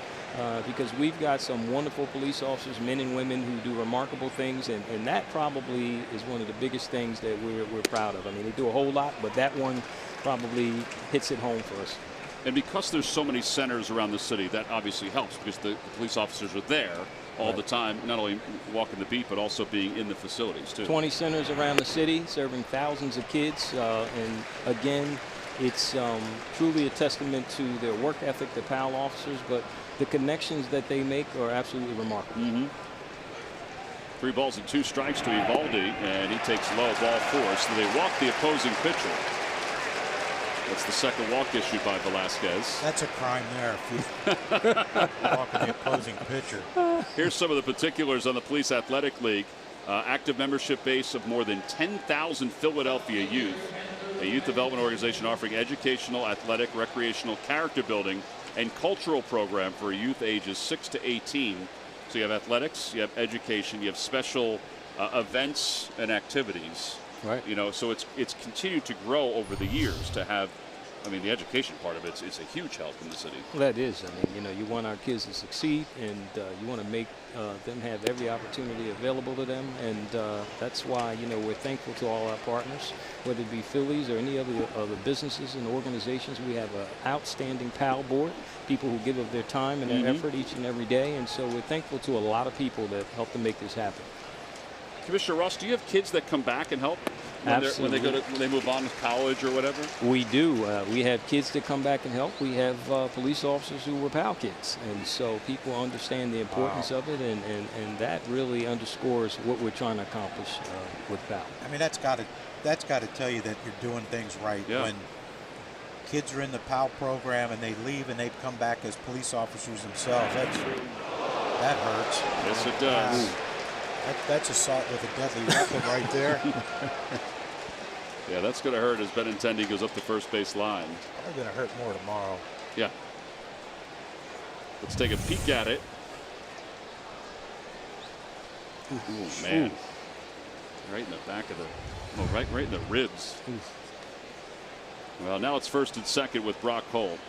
Because we've got some wonderful police officers, men and women, who do remarkable things, and that probably is one of the biggest things that we're proud of. I mean, they do a whole lot, but that one probably hits it home for us. And because there's so many centers around the city, that obviously helps because the police officers are there all the time, not only walking the beat, but also being in the facilities, too. 20 centers around the city, serving thousands of kids. And again, it's truly a testament to their work ethic, the PAL officers, but the connections that they make are absolutely remarkable. 3 balls and 2 strikes to Evaldi, and he takes low, ball 4. So they walk the opposing pitcher. That's the second walk issued by Velasquez. That's a crime there. If you walking the opposing pitcher. Here's some of the particulars on the Police Athletic League. Active membership base of more than 10,000 Philadelphia youth. A youth development organization offering educational, athletic, recreational, character building, and cultural program for youth ages 6 to 18. So you have athletics, you have education, you have special events and activities. Right. So it's continued to grow over the years to have, I mean, the education part of it's a huge help in the city. Well, that is. I mean, you want our kids to succeed, and you want to make them have every opportunity available to them. And that's why, we're thankful to all our partners, whether it be Phillies or any other businesses and organizations. We have an outstanding PAL board, people who give of their time and their effort each and every day. And so we're thankful to a lot of people that help to make this happen. Commissioner Ross, do you have kids that come back and help when they move on to college or whatever? We do. We have kids that come back and help. We have police officers who were PAL kids, and so people understand the importance of it, and that really underscores what we're trying to accomplish with PAL. I mean, that's got to tell you that you're doing things right. Yeah. When kids are in the PAL program and they leave and they come back as police officers themselves, that hurts. Yes, it does. That's assault with a deadly weapon right there. Yeah, that's going to hurt as Benintendi goes up the first base line. Probably going to hurt more tomorrow. Yeah. Let's take a peek at it. Oh man. Right in the back of the, oh, right in the ribs. Well, now it's first and second with Brock Holt.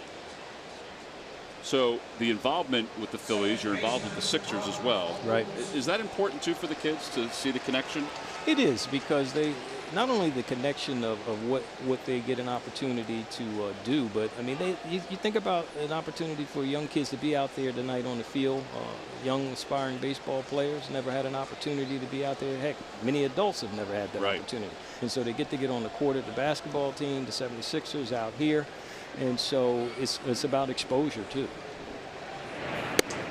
So the involvement with the Phillies, you're involved with the Sixers as well. Right. Is that important too for the kids to see the connection? It is, because they not only the connection of what they get an opportunity to do, but I mean, you think about an opportunity for young kids to be out there tonight on the field. Young aspiring baseball players never had an opportunity to be out there. Heck, many adults have never had that opportunity. And so they get on the court at the basketball team, the 76ers out here. And so it's about exposure too.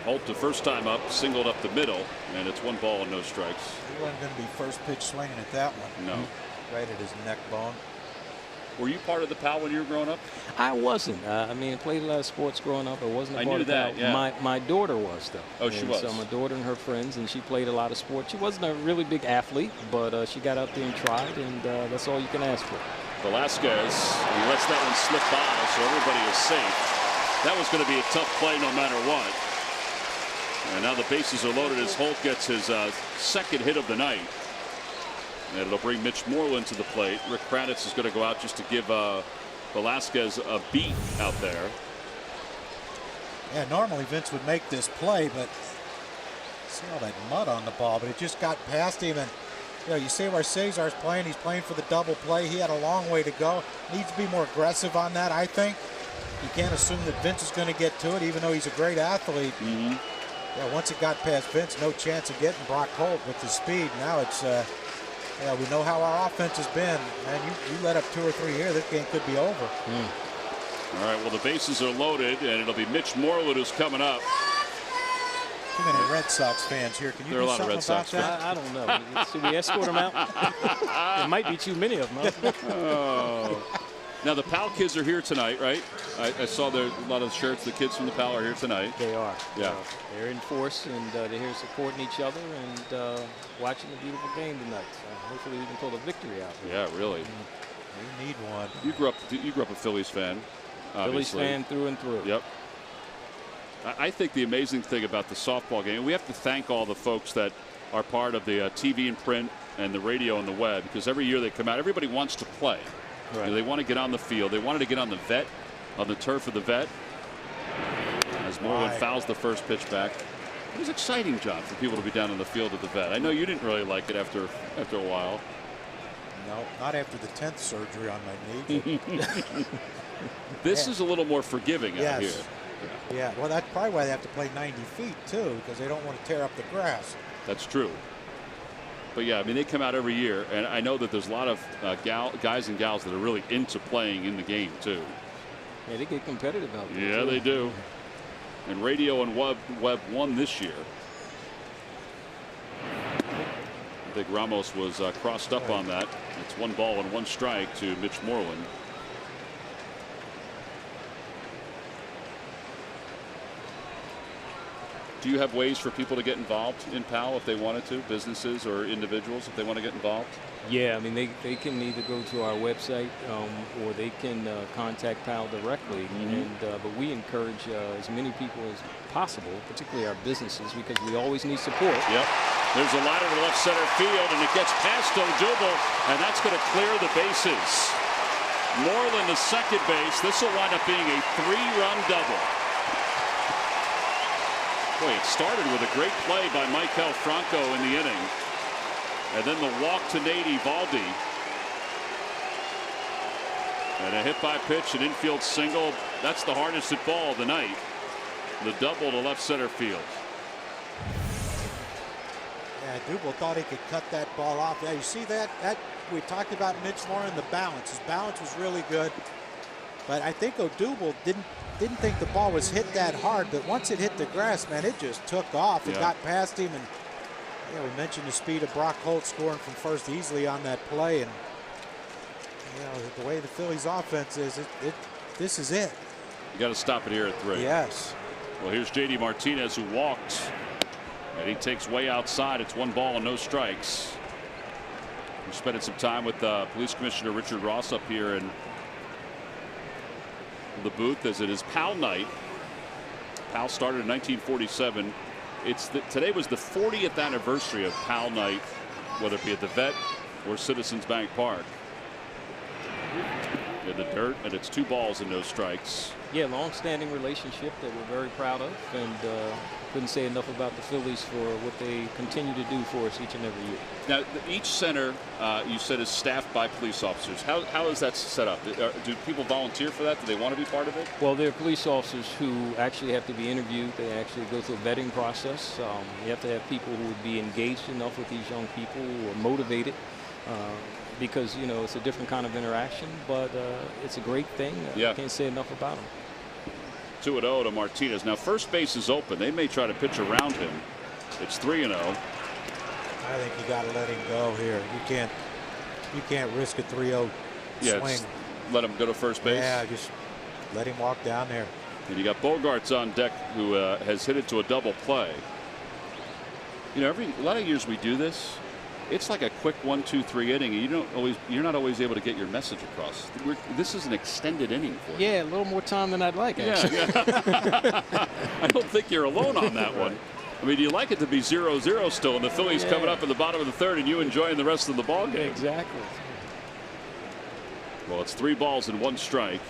Holt the first time up, singled up the middle, and it's 1 ball and no strikes. He wasn't going to be first pitch swinging at that one. No. Right at his neck bone. Were you part of the PAL when you were growing up? I wasn't. I mean, I played a lot of sports growing up. I wasn't a part of that. Yeah. My daughter was, though. Oh, she was. So my daughter and her friends, and she played a lot of sports. She wasn't a really big athlete, but she got out there and tried, and that's all you can ask for. Velasquez, he lets that one slip by, so everybody is safe. That was going to be a tough play no matter what. And now the bases are loaded as Holt gets his second hit of the night. And it'll bring Mitch Moreland to the plate. Rick Kratitz is going to go out just to give Velasquez a beat out there. Yeah, normally Vince would make this play, but see all that mud on the ball, but it just got past him. And you know, you see where Cesar's playing. He's playing for the double play. He had a long way to go. Needs to be more aggressive on that, I think. You can't assume that Vince is going to get to it, even though he's a great athlete. Mm-hmm. Yeah, once it got past Vince, no chance of getting Brock Holt with the speed. Now it's, yeah, we know how our offense has been. Man, you let up 2 or 3 here, this game could be over. All right, well, the bases are loaded, and it'll be Mitch Moreland who's coming up. Too many Red Sox fans here. Can you do something about that? I don't know. Should we escort them out? There might be too many of them. Huh? Oh. Now, the PAL kids are here tonight, right? I saw there a lot of shirts. The kids from the PAL are here tonight. They are. Yeah. They're in force, and they're here supporting each other and watching a beautiful game tonight. So hopefully we can pull a victory out. Yeah, really. We need one. You grew up a Phillies fan, obviously. Phillies fan through and through. Yep. I think the amazing thing about the softball game, we have to thank all the folks that are part of the TV and print and the radio and the web, because every year they come out, everybody wants to play. Right. You know, they want to get on the field. They wanted to get on the vet, on the turf of the vet. As Moreland fouls the first pitch back. It was exciting, John, for people to be down on the field at the vet. I know you didn't really like it after a while. No, not after the 10th surgery on my knee. This is a little more forgiving out here. Yeah, well, that's probably why they have to play 90 feet, too, because they don't want to tear up the grass. That's true. But, yeah, I mean, they come out every year, and I know that there's a lot of guys and gals that are really into playing in the game, too. Yeah, they get competitive out there. Yeah, too. they do. And radio and web won this year. I think Ramos was crossed up on that. It's 1 ball and 1 strike to Mitch Moreland. Do you have ways for people to get involved in PAL if they wanted to, businesses or individuals if they want to get involved? Yeah, I mean, they can either go to our website or they can contact PAL directly. But we encourage as many people as possible, particularly our businesses, because we always need support. Yep. There's a liner to left center field, and it gets past Odubel, and that's going to clear the bases. Moreland to second base. This will wind up being a 3-run double. Boy, it started with a great play by Michael Franco in the inning. And then the walk to Nate Eovaldi. And a hit by pitch, an infield single. That's the hardest hit ball of the night. The double to left center field. Yeah, Odubel thought he could cut that ball off. Yeah, you see that? We talked about Mitch Moreland, the balance. His balance was really good. But I think Odubel didn't think the ball was hit that hard, but once it hit the grass, man, it just took off. It got past him, and yeah, we mentioned the speed of Brock Holt scoring from first easily on that play, and you know the way the Phillies offense is, this is it. You got to stop it here at 3. Yes. Well, here's J.D. Martinez, who walked, and he takes way outside. It's 1 ball and no strikes. We're spending some time with Police Commissioner Richard Ross up here in the booth as it is PAL night. PAL started in 1947. Today was the 40th anniversary of PAL night, whether it be at the Vet or Citizens Bank Park. In the dirt, and it's 2 balls and no strikes. Yeah, long-standing relationship that we're very proud of, and couldn't say enough about the Phillies for what they continue to do for us each and every year. Now, each center, you said, is staffed by police officers. How is that set up? Do people volunteer for that? Do they want to be part of it? Well, there are police officers who actually have to be interviewed. They actually go through a vetting process. You have to have people who would be engaged enough with these young people, who are motivated. Because, you know, it's a different kind of interaction, but it's a great thing. Yeah. I can't say enough about him. 2-0 to Martinez. Now, first base is open. They may try to pitch around him. It's 3-0. I think you got to let him go here. You can't risk a 3-0 swing. Let him go to first base. Yeah, just let him walk down there. And you got Bogarts on deck, who has hit it to a double play. You know, a lot of years we do this. It's like a quick 1-2-3 inning, and you're not always able to get your message across. This is an extended inning for you. Yeah, a little more time than I'd like, actually. Yeah. I don't think you're alone on that one. I mean, you like it to be 0-0 still, and the Phillies coming up in the bottom of the third, and you enjoying the rest of the ball game. Exactly. Well, it's 3 balls and 1 strike.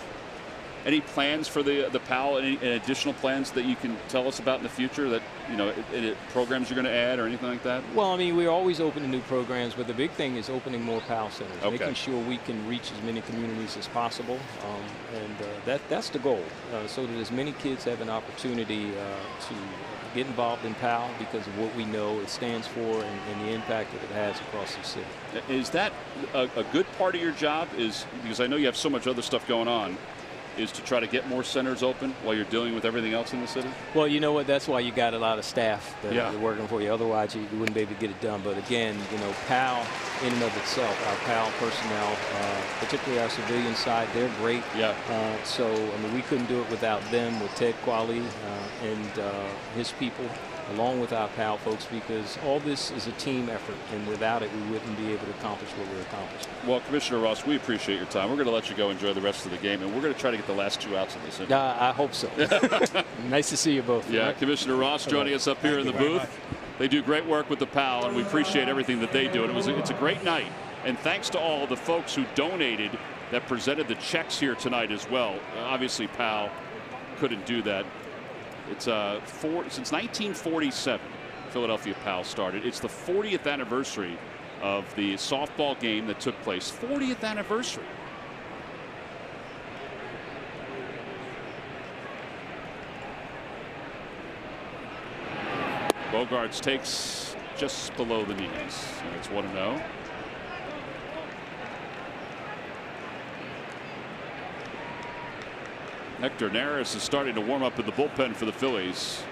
Any plans for the PAL? Any additional plans that you can tell us about in the future that, you know, programs you're going to add or anything like that? Well, I mean, we're always open to new programs, but the big thing is opening more PAL centers, making sure we can reach as many communities as possible, and that's the goal, so that as many kids have an opportunity to get involved in PAL because of what we know it stands for and the impact that it has across the city. Is that a good part of your job? Because I know you have so much other stuff going on. Is to try to get more centers open while you're dealing with everything else in the city? Well, you know what? That's why you got a lot of staff that are working for you. Otherwise, you wouldn't be able to get it done. But again, you know, PAL in and of itself, our PAL personnel, particularly our civilian side, they're great. Yeah. So, I mean, we couldn't do it without them, with Ted Qualley and his people, along with our PAL folks, because all this is a team effort, and without it, we wouldn't be able to accomplish what we're accomplishing. Well, Commissioner Ross, we appreciate your time. We're going to let you go enjoy the rest of the game, and we're going to try to get the last 2 outs in this inning. I hope so. Nice to see you both. Yeah, right? Commissioner Ross joining us up here in the booth. They do great work with the PAL, and we appreciate everything that they do. And it's a great night. And thanks to all the folks who donated that presented the checks here tonight as well. Obviously, PAL couldn't do that. It's since 1947. Philadelphia PAL started. It's the 40th anniversary of the softball game that took place. 40th anniversary. Bogarts takes just below the knees. And it's 1-0. Hector Neris is starting to warm up in the bullpen for the Phillies.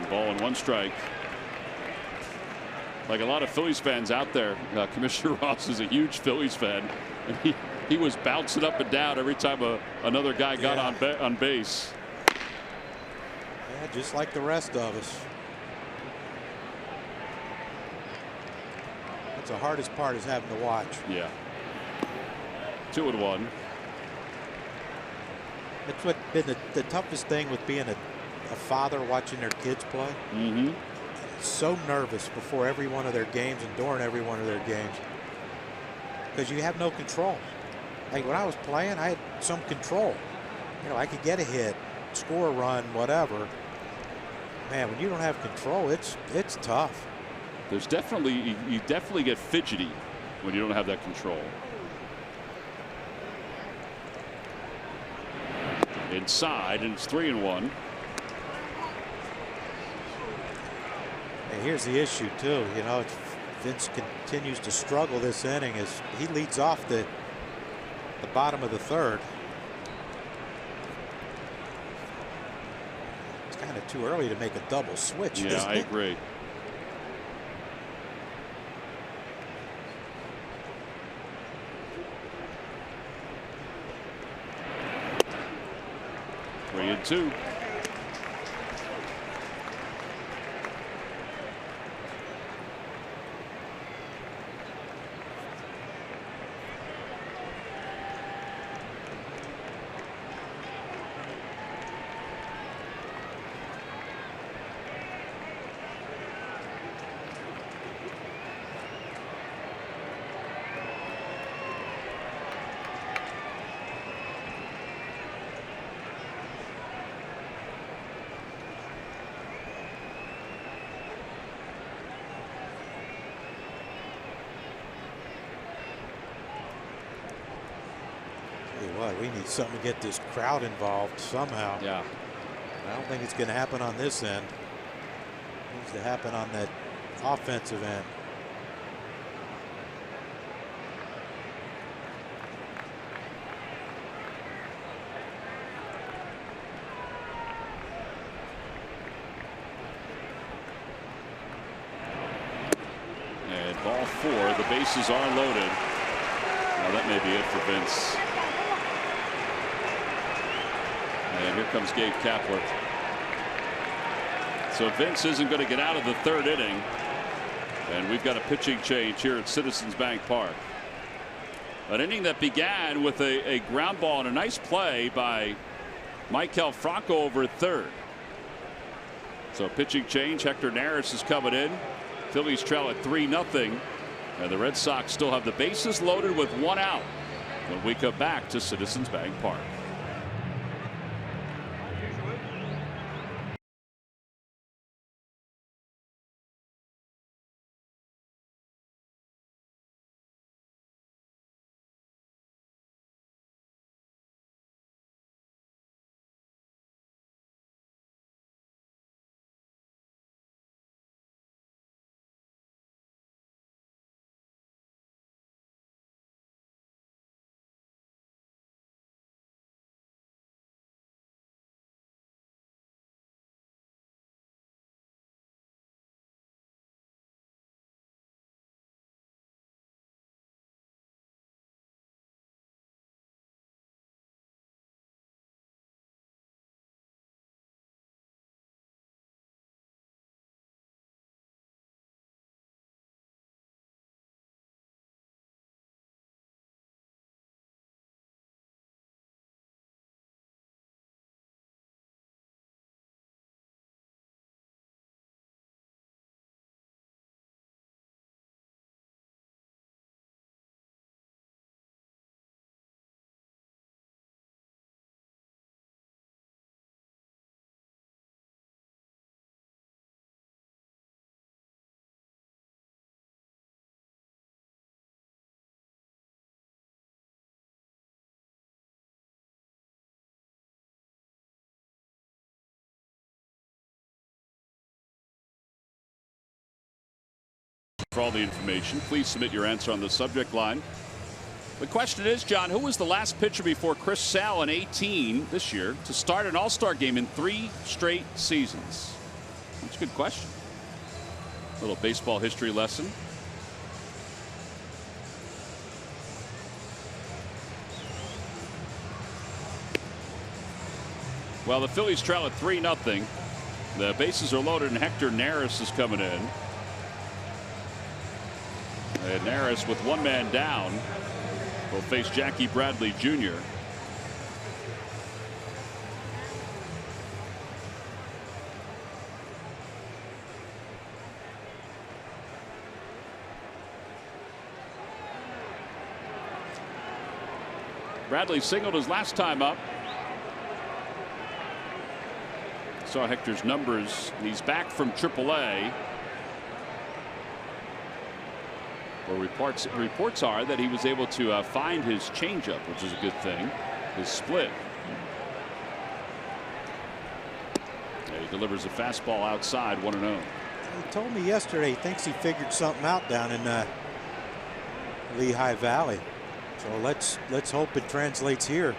Ball and 1 strike. Like a lot of Phillies fans out there, Commissioner Ross is a huge Phillies fan, and he was bouncing up and down every time another guy got on base. Yeah, just like the rest of us. That's the hardest part, is having to watch. Yeah. 2-1. That's what been the toughest thing with being a father watching their kids play. Mm-hmm. So nervous before every one of their games and during every one of their games, because you have no control. Like when I was playing, I had some control. You know, I could get a hit, score a run, whatever. Man, when you don't have control, it's tough. There's definitely, you definitely get fidgety when you don't have that control. Inside, and it's 3-1. And here's the issue too. You know, Vince continues to struggle this inning as he leads off the bottom of the third. It's kind of too early to make a double switch. Yeah, I agree. 3-2. We need something to get this crowd involved somehow. Yeah. I don't think it's going to happen on this end. It needs to happen on that offensive end. And ball 4. The bases are loaded. Well, that may be it for Vince. And here comes Gabe Kapler. So Vince isn't going to get out of the 3rd inning. And we've got a pitching change here at Citizens Bank Park. An inning that began with a ground ball and a nice play by Michael Franco over at 3rd. So a pitching change. Hector Neris is coming in. Phillies trail at 3-0. And the Red Sox still have the bases loaded with 1 out when we come back to Citizens Bank Park. For all the information, please submit your answer on the subject line. The question is, John, who was the last pitcher before Chris Sale in 18 this year to start an All-Star game in 3 straight seasons? That's a good question. A little baseball history lesson. Well, the Phillies trail at 3-0. The bases are loaded, and Hector Neris is coming in. And Neris, with 1 man down, will face Jackie Bradley Jr. Bradley singled his last time up. Saw Hector's numbers. He's back from AAA. Well, reports are that he was able to find his changeup, which is a good thing. His split. Yeah, he delivers a fastball outside, 1-0. He told me yesterday he thinks he figured something out down in Lehigh Valley. So let's hope it translates here.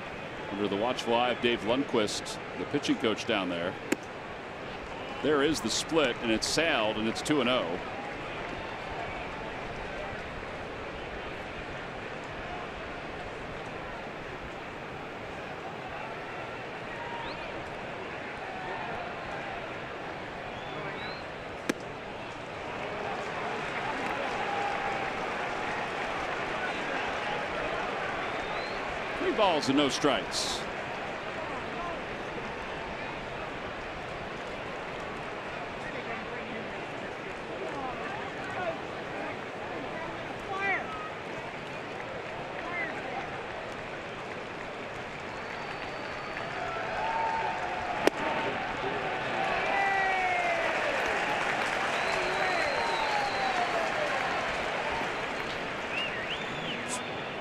Under the watchful eye of Dave Lundquist, the pitching coach down there. There is the split, and it's sailed, and it's 2-0. 3 balls and no strikes.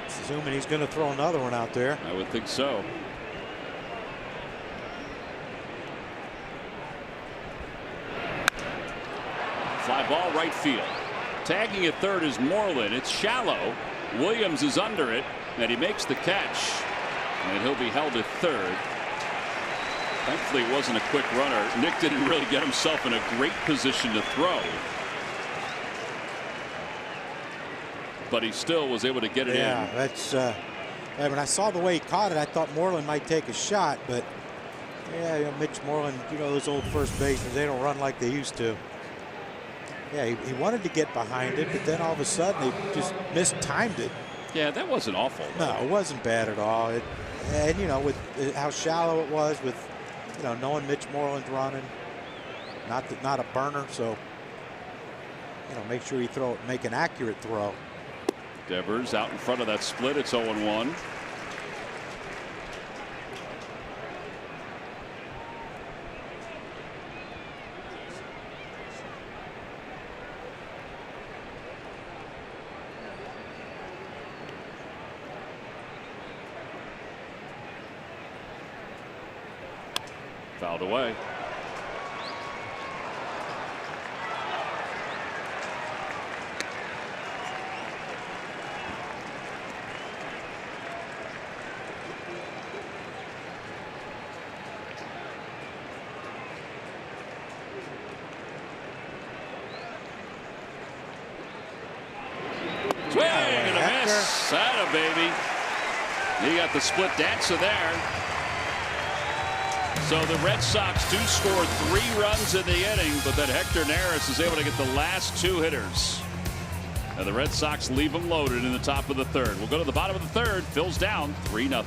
Assuming he's going to throw another one out there. I would think so. Fly ball right field. Tagging at third is Moreland. It's shallow. Williams is under it, and he makes the catch. And he'll be held at third. Thankfully, it wasn't a quick runner. Nick didn't really get himself in a great position to throw. But he still was able to get it in. Yeah, that's when I saw the way he caught it, I thought Moreland might take a shot, but yeah, you know, Mitch Moreland, you know, those old first basemen, they don't run like they used to. Yeah, he wanted to get behind it, but then all of a sudden he just mistimed it. Yeah, that wasn't awful. No, it wasn't bad at all. And you know, with how shallow it was, with you know, knowing Mitch Moreland's running, not a burner, so you know, make sure you make an accurate throw. Devers out in front of that split. It's 0-1. Fouled away. Swing and a miss. Atta baby. He got the split dancer there. So the Red Sox do score 3 runs in the inning, but then Hector Neris is able to get the last 2 hitters. And the Red Sox leave them loaded in the top of the third. We'll go to the bottom of the third. Phil's down 3-0.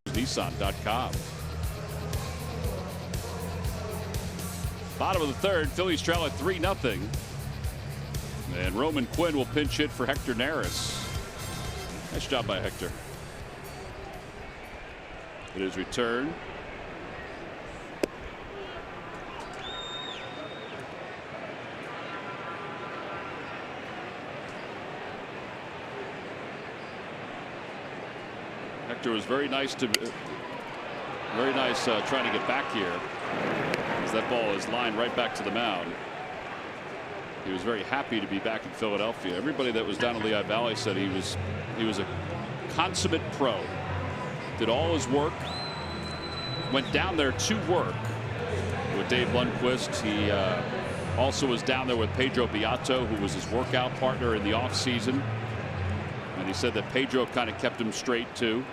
Nissan.com. Bottom of the third, Phillies trail at 3-0. And Roman Quinn will pinch hit for Hector Neris. Nice job by Hector. It is return. Hector was very nice trying to get back here, as that ball is lined right back to the mound. He was very happy to be back in Philadelphia. Everybody that was down in Lehigh Valley said he was a consummate pro. Did all his work, went down there to work, with Dave Lundquist. He also was down there with Pedro Beato, who was his workout partner in the offseason. And he said that Pedro kind of kept him straight, too.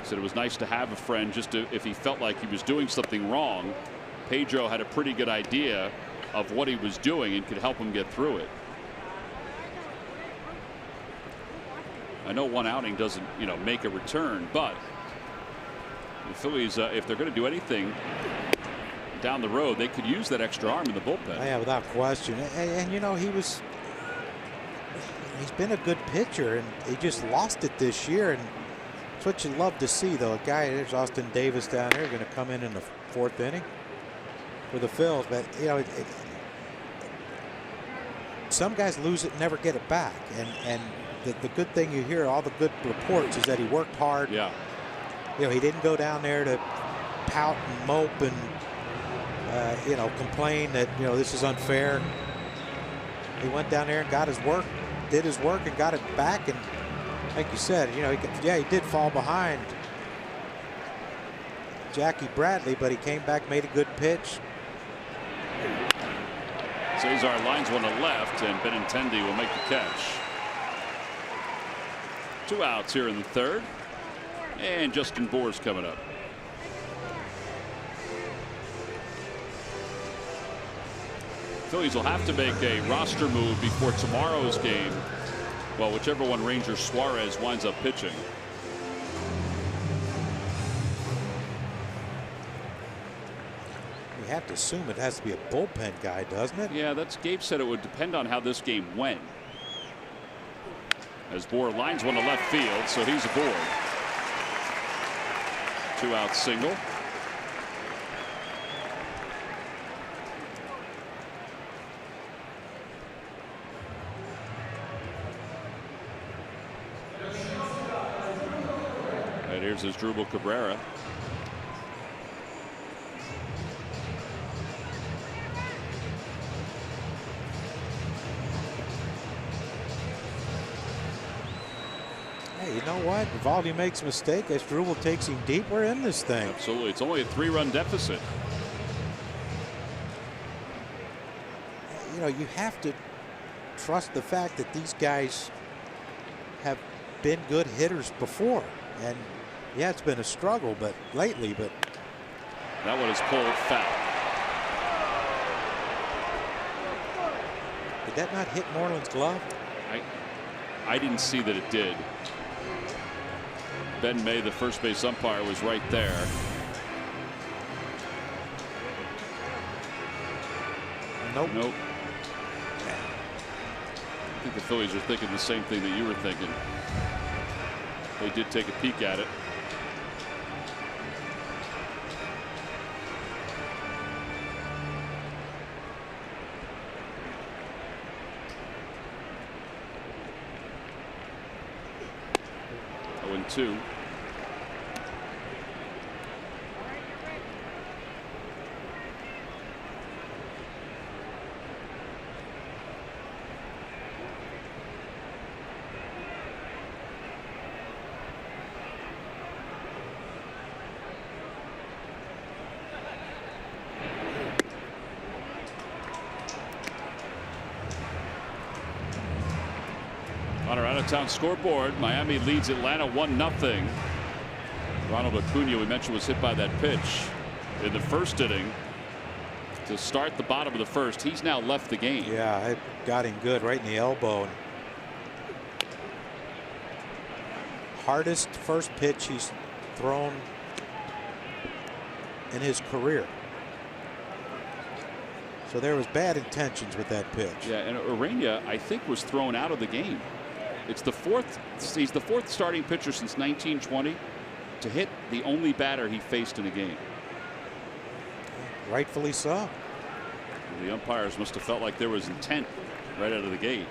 He said it was nice to have a friend just to, if he felt like he was doing something wrong, Pedro had a pretty good idea of what he was doing and could help him get through it. I know one outing doesn't, make a return, but the Phillies, if they're going to do anything down the road, they could use that extra arm in the bullpen. Yeah, without question. And he's been a good pitcher, and he just lost it this year. And it's what you love to see, though. There's Austin Davis down there, going to come in the 4th inning for the Phils. But some guys lose it and never get it back. And the good thing you hear, all the good reports, is that he worked hard. Yeah. He didn't go down there to pout and mope and complain that this is unfair. He went down there and got his work, did his work, and got it back. And like you said, he did fall behind Jackie Bradley, but he came back, made a good pitch. Cesar lines one to left, and Benintendi will make the catch. 2 outs here in the 3rd, and Justin Bour's coming up. Phillies will have to make a roster move before tomorrow's game. Well, whichever one Ranger Suarez winds up pitching. You have to assume it has to be a bullpen guy, doesn't it? Yeah, Gabe said it would depend on how this game went. As Bour lines one to left field, so he's aboard. 2-out single. And here's his Drupal Cabrera. Hey, you know what? If Valdi makes a mistake, as Drupal takes him deep, we're in this thing. Absolutely. It's only a 3-run deficit. You have to trust the fact that these guys have been good hitters before. And yeah, it's been a struggle, but lately, but that one is pulled foul. Did that not hit Moreland's glove? I didn't see that it did. Ben May, the first base umpire, was right there. Nope. I think the Phillies are thinking the same thing that you were thinking. They did take a peek at it. Oh, 2. On our out-of-town scoreboard, Miami leads Atlanta 1-0. Ronald Acuna, we mentioned, was hit by that pitch in the first inning to start the bottom of the first. He's now left the game. Yeah, it got him good right in the elbow. Hardest first pitch he's thrown in his career. So there was bad intentions with that pitch. Yeah, and Urania, I think, was thrown out of the game. It's the fourth. He's the 4th starting pitcher since 1920 to hit the only batter he faced in a game. Rightfully so. The umpires must have felt like there was intent right out of the gate.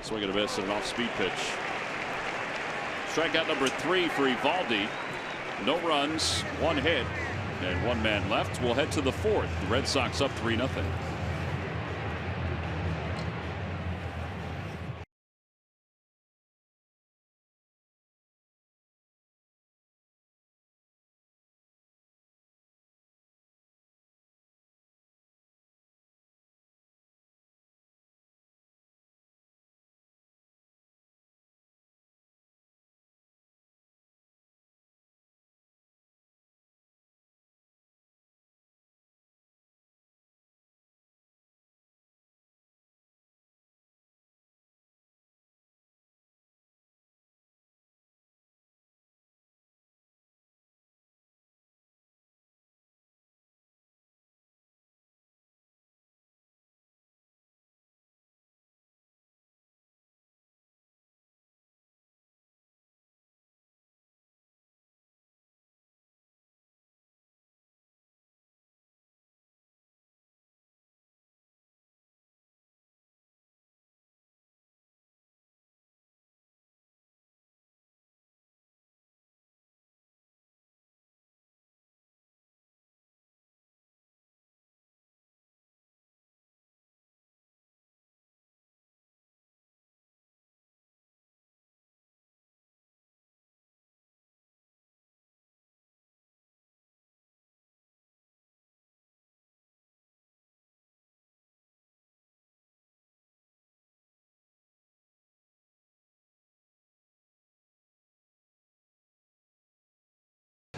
Swing and a miss and an off-speed pitch. Strikeout number 3 for Eovaldi. No runs, 1 hit, and 1 man left. We'll head to the 4th. The Red Sox up 3-0.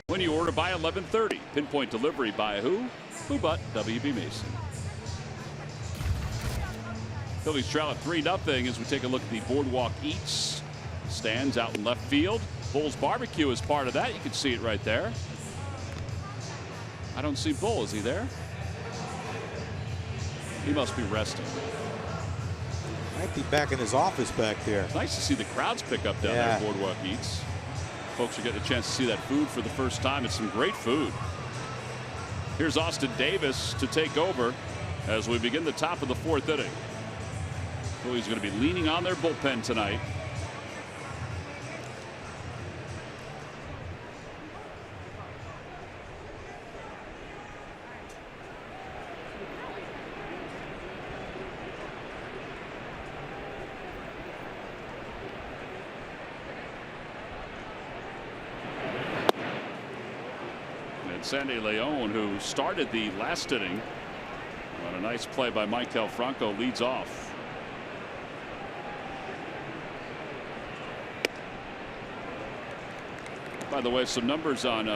When you order by 11:30. Pinpoint delivery by who? Who but WB Mason. Phillies trail at 3-0 as we take a look at the Boardwalk Eats. Stands out in left field. Bull's Barbecue is part of that. You can see it right there. I don't see Bull. Is he there? He must be resting. Might be back in his office back there. It's nice to see the crowds pick up down there at Boardwalk Eats. Folks are getting a chance to see that food for the first time. It's some great food. Here's Austin Davis to take over as we begin the top of the 4th inning. Phillies going to be leaning on their bullpen tonight. Sandy Leon, who started the last inning on a nice play by Maikel Franco, leads off. By the way, some numbers on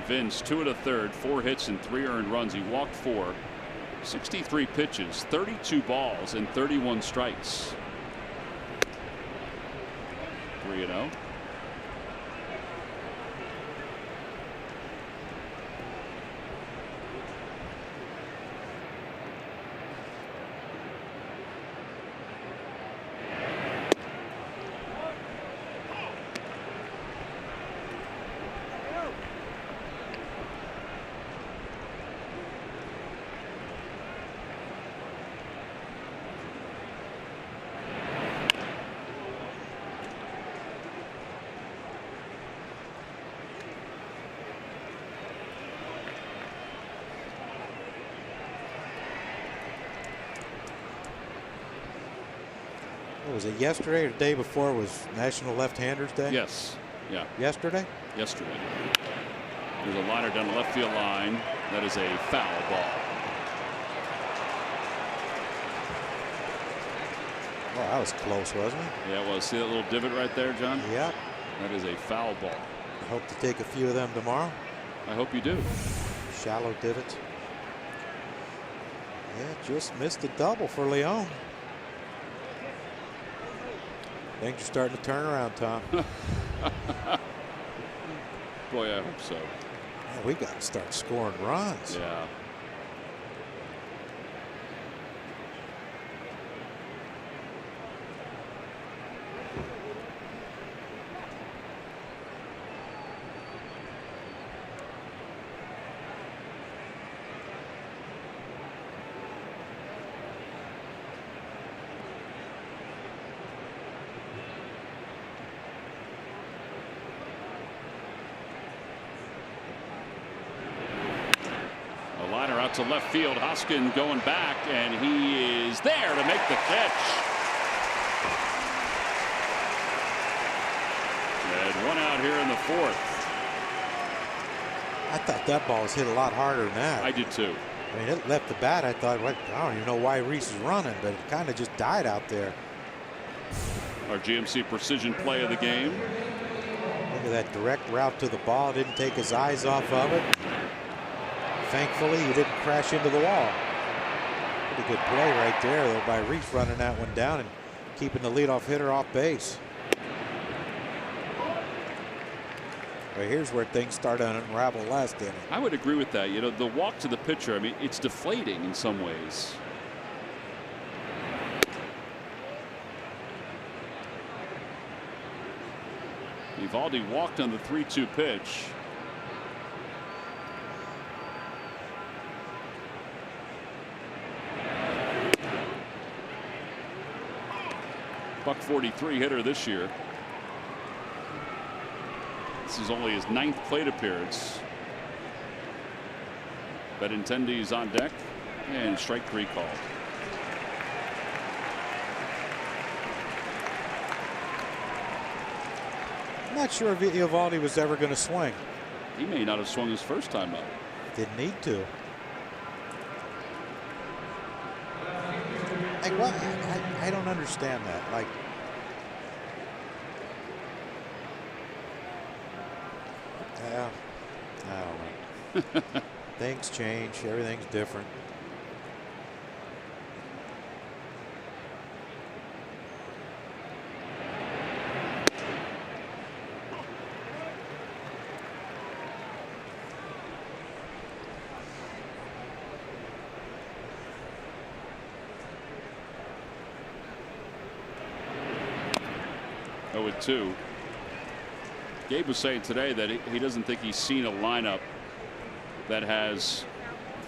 Vince: 2 1/3, 4 hits and 3 earned runs. He walked 4, 63 pitches, 32 balls and 31 strikes. 3-0. Was it yesterday or the day before was National Left-Handers Day? Yes. Yeah. Yesterday? Yesterday. There's a liner down the left field line. That is a foul ball. Well, that was close, wasn't it? Yeah, it was. See that little divot right there, John? Yep. That is a foul ball. I hope to take a few of them tomorrow. I hope you do. Shallow divots. Yeah, just missed a double for Leon. Things are starting to turn around, Tom. Boy, I hope so. Yeah, we got to start scoring runs. Yeah. To left field. Hoskin going back, and he is there to make the catch. And 1 out here in the 4th. I thought that ball was hit a lot harder than that. I did too. I mean, it left the bat. I thought, well, I don't even know why Reese is running, but it kind of just died out there. Our GMC precision play of the game. Look at that direct route to the ball. Didn't take his eyes off of it. Thankfully, he didn't crash into the wall. Pretty good play right there, though, by Reese running that one down and keeping the leadoff hitter off base. But here's where things start to unravel last inning. I would agree with that. You know, the walk to the pitcher, I mean, it's deflating in some ways. Eovaldi walked on the 3-2 pitch. .43 hitter this year. This is only his 9th plate appearance. Benintendi's on deck, and strike 3 called. I'm not sure if Eovaldi was ever going to swing. He may not have swung his first time up. Didn't need to. Like what? I don't understand that. Like, yeah, Things change. Everything's different. With 2. Gabe was saying today that he doesn't think he's seen a lineup that has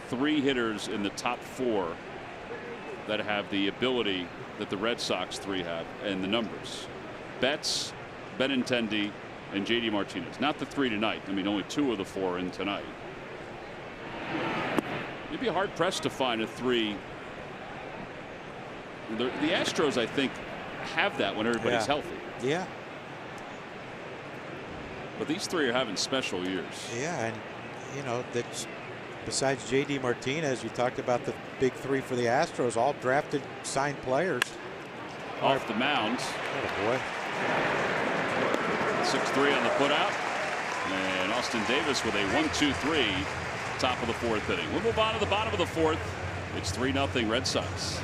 3 hitters in the top 4 that have the ability that the Red Sox 3 have and the numbers. Betts, Benintendi, and JD Martinez. Not the 3 tonight. I mean, only 2 of the 4 in tonight. You'd be hard pressed to find a 3. The Astros, I think, have that when everybody's healthy. Yeah. But these 3 are having special years. Yeah, and you know that's besides JD Martinez, you talked about the big 3 for the Astros, all drafted, signed players. Off the mound. Oh boy. 6-3 on the putout. And Austin Davis with a 1-2-3 top of the 4th inning. We'll move on to the bottom of the 4th. It's 3-0 Red Sox.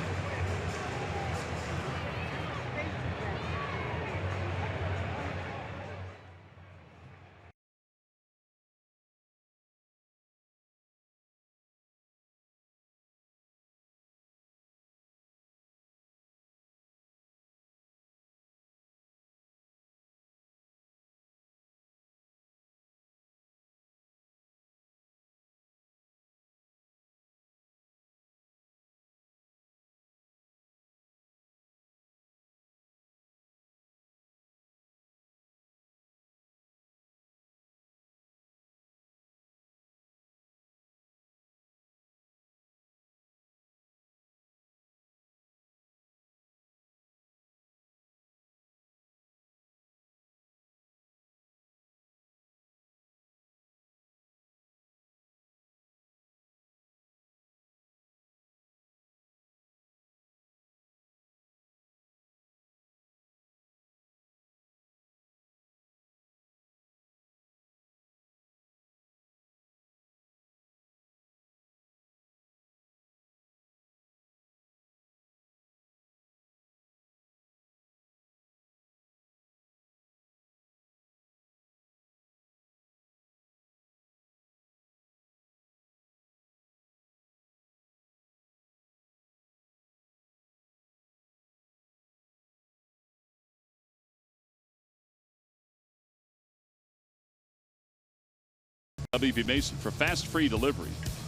WB Mason for fast free delivery.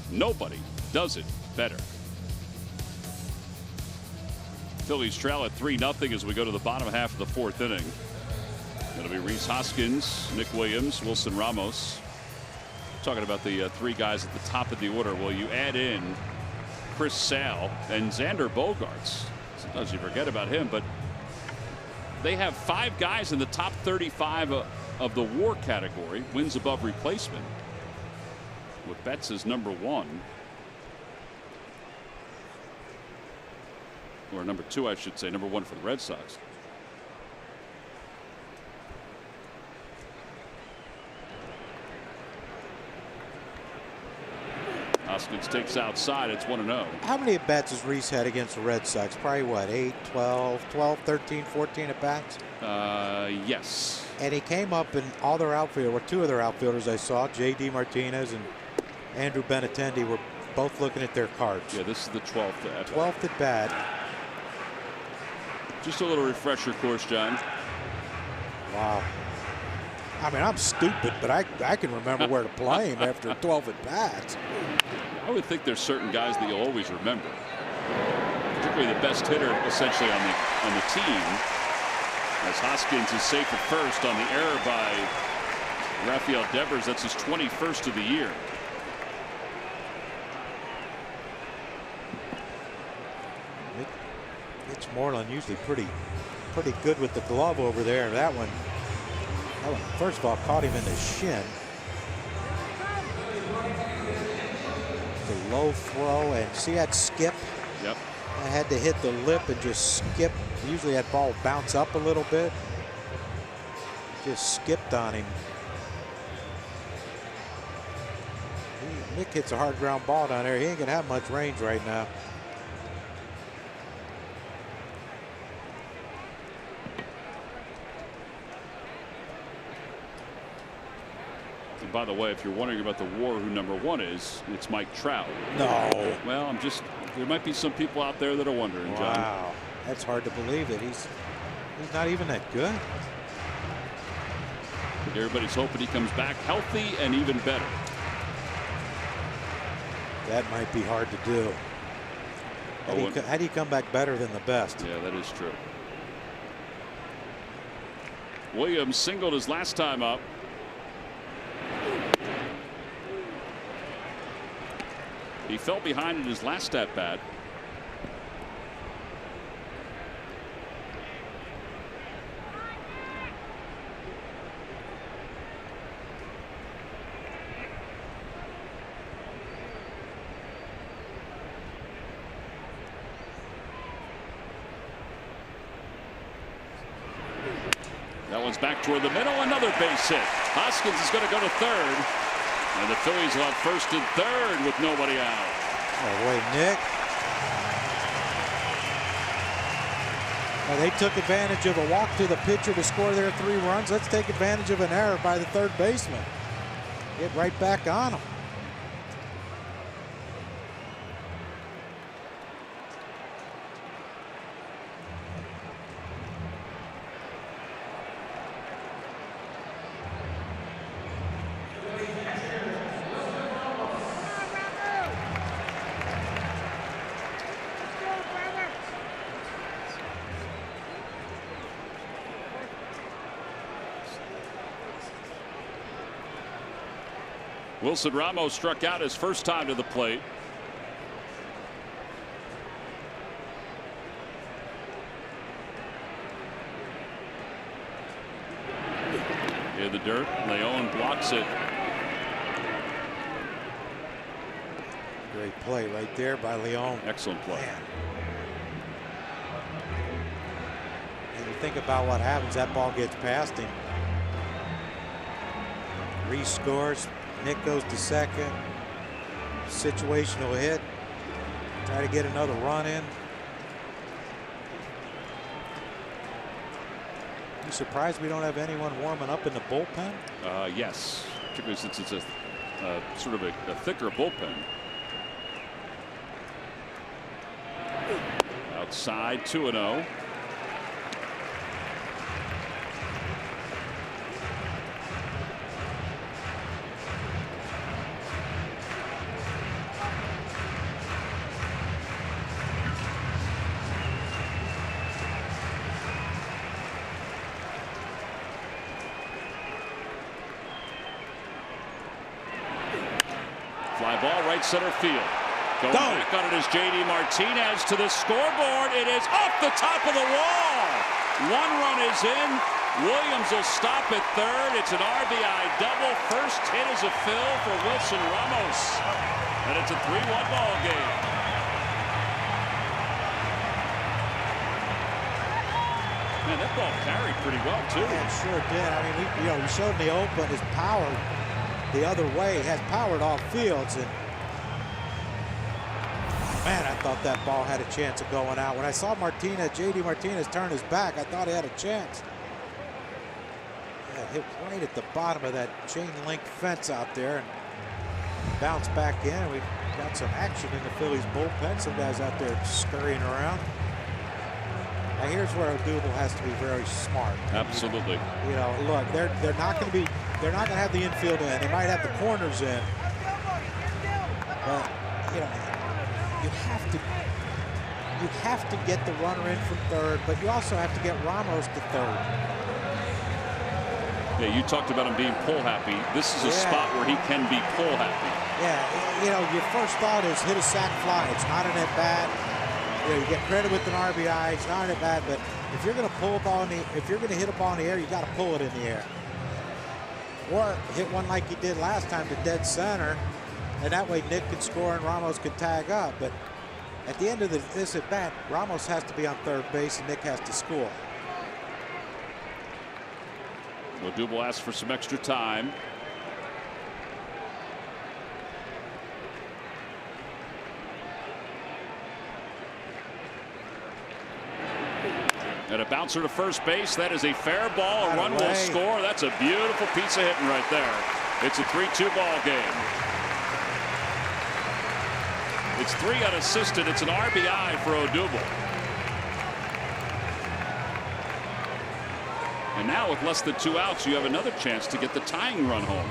Nobody does it better. Phillies trail at 3-0 as we go to the bottom half of the 4th inning. It'll be Rhys Hoskins, Nick Williams, Wilson Ramos. Talking about the 3 guys at the top of the order. Well, you add in Chris Sale and Xander Bogaerts. Sometimes you forget about him, but they have 5 guys in the top 35 of the WAR category, wins above replacement, with Betts as number 1. Or number 2, I should say, number 1 for the Red Sox. Hoskins takes outside. It's 1-0. How many at bats has Rhys had against the Red Sox? Probably what, 8, 12, 13, 14 at bats? Yes. And he came up and all their outfielders, or 2 of their outfielders I saw, JD Martinez and Andrew Benintendi, were both looking at their cards. Yeah, this is the 12th at bat. 12th at bat. Just a little refresher course, John. Wow. I mean, I'm stupid, but I can remember where to play him after 12 at bats. I would think there's certain guys that you'll always remember, particularly the best hitter essentially on the team. As Hoskins is safe at first on the error by Rafael Devers. That's his 21st of the year. Mitch Moreland usually pretty good with the glove over there. That one, first of all, caught him in the shin. The low throw, and see that skip? Yep. I had to hit the lip and just skip. Usually that ball bounce up a little bit. Just skipped on him. Nick hits a hard ground ball down there. He ain't gonna have much range right now. And by the way, if you're wondering about the WAR who #1 is, it's Mike Trout. No. Well, there might be some people out there that are wondering, John. Wow, that's hard to believe that he's not even that good. Everybody's hoping he comes back healthy and even better. That might be hard to do. How do you come back better than the best? Yeah, that is true. Williams singled his last time up. He fell behind in his last at bat. That one's back toward the middle. Another base hit. Hoskins is going to go to third. And the Phillies will have first and third with nobody out. Oh, wait, Nick. Well, they took advantage of a walk to the pitcher to score their 3 runs. Let's take advantage of an error by the third baseman. Get right back on them. Wilson Ramos struck out his first time to the plate. In the dirt. Leon blocks it. Great play right there by Leon. Excellent play. Man. And you think about what happens, that ball gets past him. Reese scores. Nick goes to second. Situational hit. Try to get another run in. You surprised we don't have anyone warming up in the bullpen? Yes, particularly since it's a sort of a thicker bullpen. Outside 2-0. Fly ball right center field. Going back on it is J.D. Martinez to the scoreboard. It is off the top of the wall. 1 run is in. Williams will stop at third. It's an RBI double. First hit is a fill for Wilson Ramos. And it's a 3-1 ball game. Man, that ball carried pretty well, too. Yeah, it sure did. I mean, we showed in the open his power the other way. He has powered off fields, and man, I thought that ball had a chance of going out. When I saw J.D. Martinez turn his back, I thought he had a chance. Yeah, hit right at the bottom of that chain link fence out there and bounced back in. We've got some action in the Phillies bullpen. Some guys out there scurrying around. Now here's where Odubel has to be very smart. Absolutely. You know, look, they're not going to have the infield in. They might have the corners in, but you know, you have to get the runner in from third, but you also have to get Ramos to third. Yeah, you talked about him being pull happy. This is a spot where he can be pull happy. Yeah, you know, your first thought is hit a sac fly. It's not an at bat. You know, you get credit with an RBI. It's not an at bat, but if you're going to pull a ball if you're going to hit a ball in the air, you got to pull it in the air, or hit one like he did last time to dead center, and that way Nick can score and Ramos can tag up. But at the end of this at bat, Ramos has to be on third base and Nick has to score. Odubel asks for some extra time. And a bouncer to first base. That is a fair ball. A run will score. That's a beautiful piece of hitting right there. It's a 3-2 ball game. It's 3 unassisted. It's an RBI for Odubel. And now with less than 2 outs, you have another chance to get the tying run home.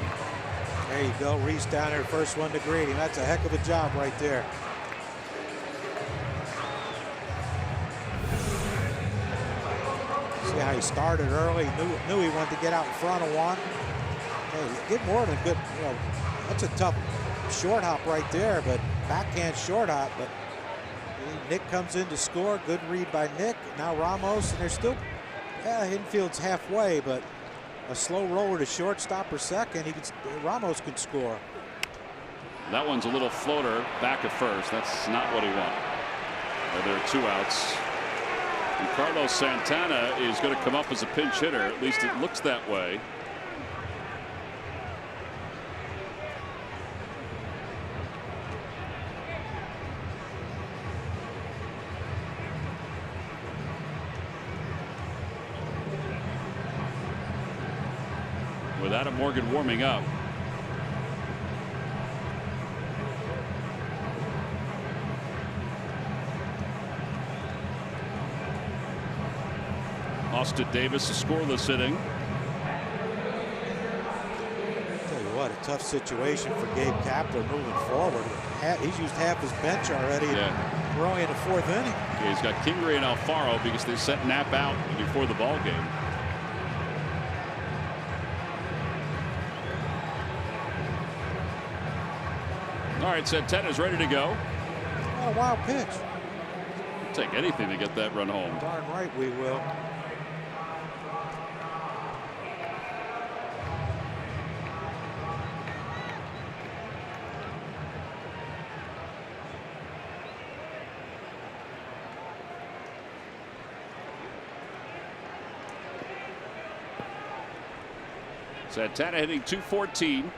There you go. Reese down there, first one to greet him. That's a heck of a job right there. See how he started early. Knew he wanted to get out in front of one. Hey, get more than good. You know, that's a tough short hop right there, but backhand short hop. But Nick comes in to score. Good read by Nick. Now Ramos, and they're still, infield's halfway, but a slow roller to shortstop or second. Ramos could score. That one's a little floater back at first. That's not what he wanted. There are 2 outs. And Carlos Santana is going to come up as a pinch hitter. At least it looks that way. With Adam Morgan warming up. Austin Davis, a scoreless inning. Tell you what, a tough situation for Gabe Kapler moving forward. He's used half his bench already. Yeah. We're only in the 4th inning. Yeah, he's got Kingery and Alfaro because they sent Knapp out before the ball game. All right, Santana's ready to go. What a wild pitch. We'll take anything to get that run home. Darn right we will. Santana hitting .214.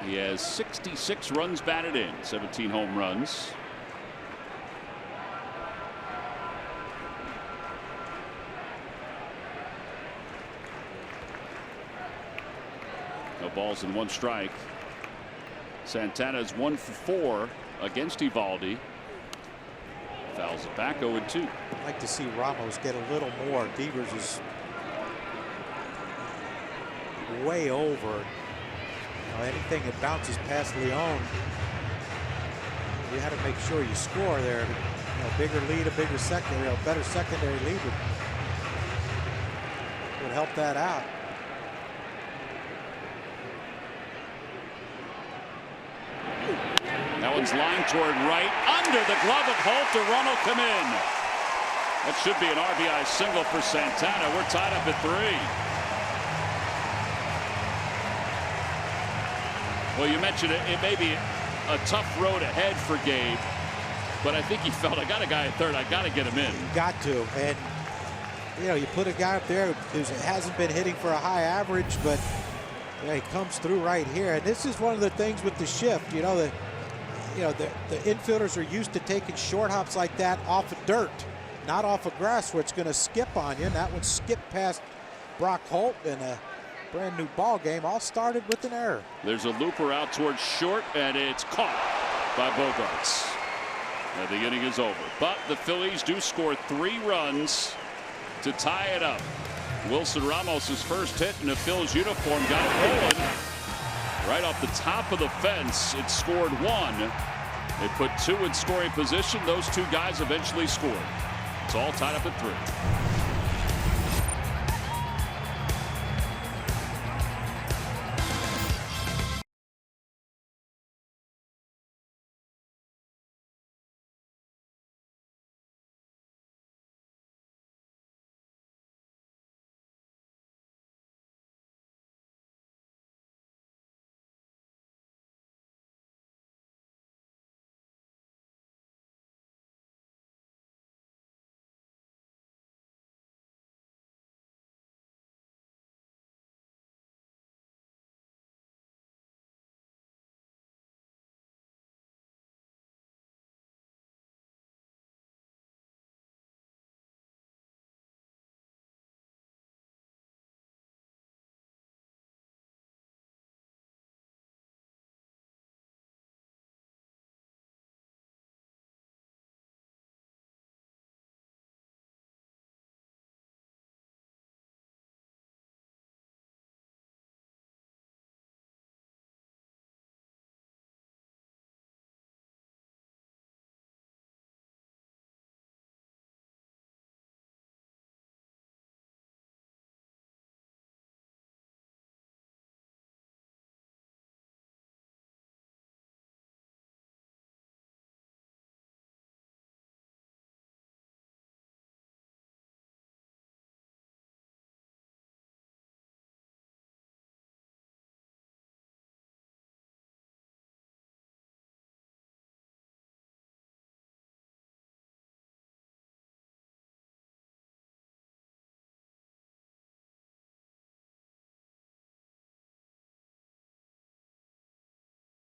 He has 66 runs batted in, 17 home runs. No balls and 1 strike. Santana's 1 for 4 against Eovaldi. Fouls it back 0-2. I'd like to see Ramos get a little more. Devers is way over. Anything that bounces past Leon, you had to make sure you score there. Bigger lead, a bigger secondary, a better secondary lead would help that out. That one's lined toward right, under the glove of Holt. A run will come in. That should be an RBI single for Santana. We're tied up at 3. Well, you mentioned it may be a tough road ahead for Gabe, but I think he felt, I got a guy at third, I got to get him in. You got to, and you put a guy up there who hasn't been hitting for a high average, but he comes through right here. And this is one of the things with the shift. The infielders are used to taking short hops like that off of dirt, not off of grass where it's going to skip on you. And that one skipped past Brock Holt, and brand new ball game, all started with an error. There's a looper out towards short, and it's caught by Bogarts. And the inning is over. But the Phillies do score 3 runs to tie it up. Wilson Ramos' first hit in a Phillies uniform got it rolling right off the top of the fence. It scored 1. They put 2 in scoring position. Those 2 guys eventually scored. It's all tied up at 3.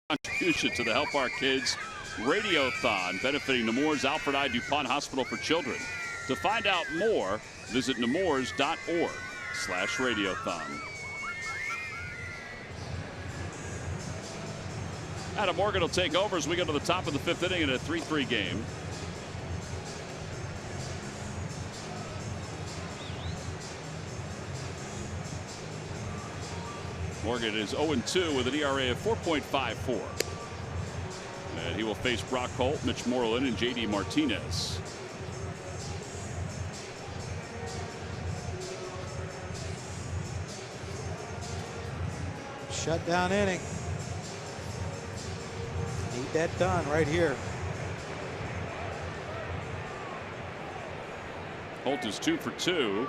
contribution to the Help Our Kids Radiothon, benefiting Nemours Alfred I. DuPont Hospital for Children. To find out more, visit nemours.org/radiothon. Adam Morgan will take over as we go to the top of the 5th inning in a 3-3 game. Morgan is 0-2 with an ERA of 4.54. And he will face Brock Holt, Mitch Moreland, and J.D. Martinez. Shutdown inning. Need that done right here. Holt is 2 for 2.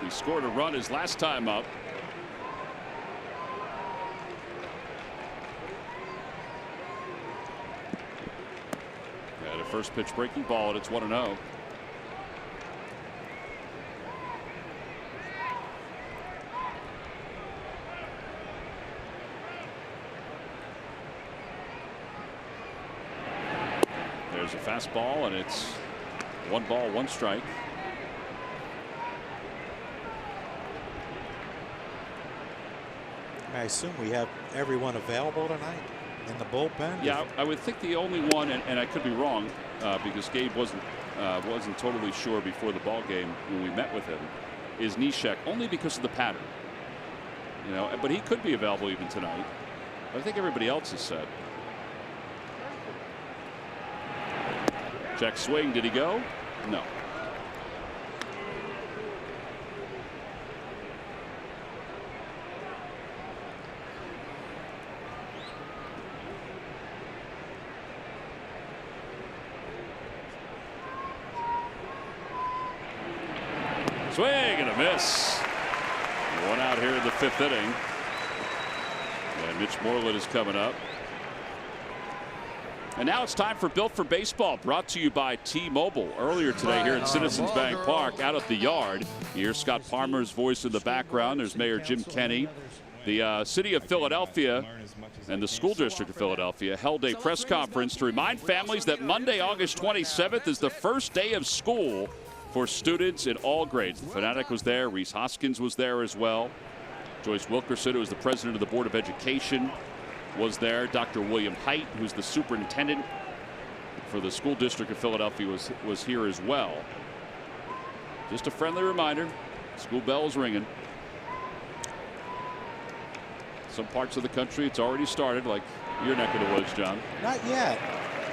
He scored a run his last time up. And a first pitch breaking ball, and it's 1-0. There's a fastball, and it's 1 ball, 1 strike. I assume we have everyone available tonight in the bullpen. Yeah, I would think the only one, and I could be wrong, because Gabe wasn't totally sure before the ball game when we met with him, is Neshek, only because of the pattern. You know, but he could be available even tonight. I think everybody else is set. Check swing. Did he go? No. Swing and a miss. 1 out here in the 5th inning. And Mitch Moreland is coming up. And now it's time for Built for Baseball, brought to you by T-Mobile. Earlier today here at Citizens Bank Park, out at the yard. You hear Scott Palmer's voice in the background. There's Mayor Jim Kenney. The city of Philadelphia and the school district of Philadelphia held a press conference to remind families that Monday, August 27th is the first day of school for students in all grades. The Fanatic was there. Reese Hoskins was there as well. Joyce Wilkerson, who is the president of the Board of Education, was there. Dr. William Height, who's the superintendent for the school district of Philadelphia, was here as well. Just a friendly reminder, school bell is ringing. Some parts of the country it's already started, like your neck of the woods, John. Not yet.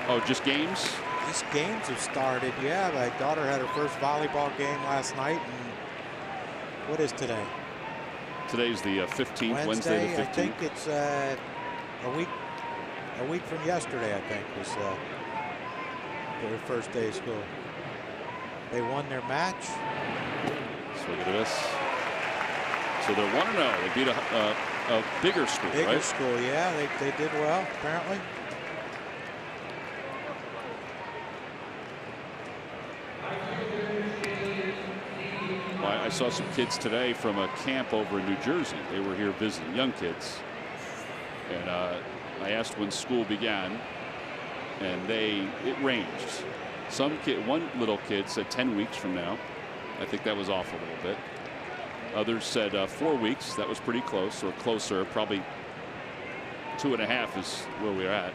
Oh, just games? These games have started. Yeah, my daughter had her first volleyball game last night. And what is today? Today's the 15th, Wednesday the 15th. I think it's a week from yesterday, I think, was their first day of school. They won their match. Swing at this. So they're 1-0. They beat a bigger school, right? Bigger school, yeah. They did well, apparently. I saw some kids today from a camp over in New Jersey. They were here visiting, young kids. And I asked when school began, and it ranged. One little kid said 10 weeks from now. I think that was off a little bit. Others said 4 weeks. That was pretty close, or closer. Probably 2.5 is where we're at.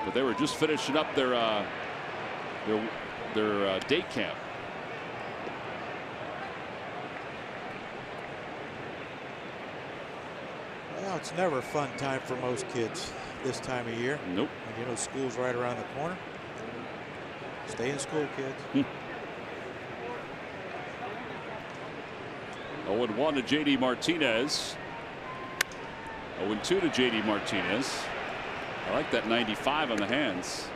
But they were just finishing up their day camp. Well, it's never a fun time for most kids this time of year. Nope. And, you know, school's right around the corner. Stay in school, kids. 0-1 to J.D. Martinez. 0-2 to J.D. Martinez. I like that 95 on the hands.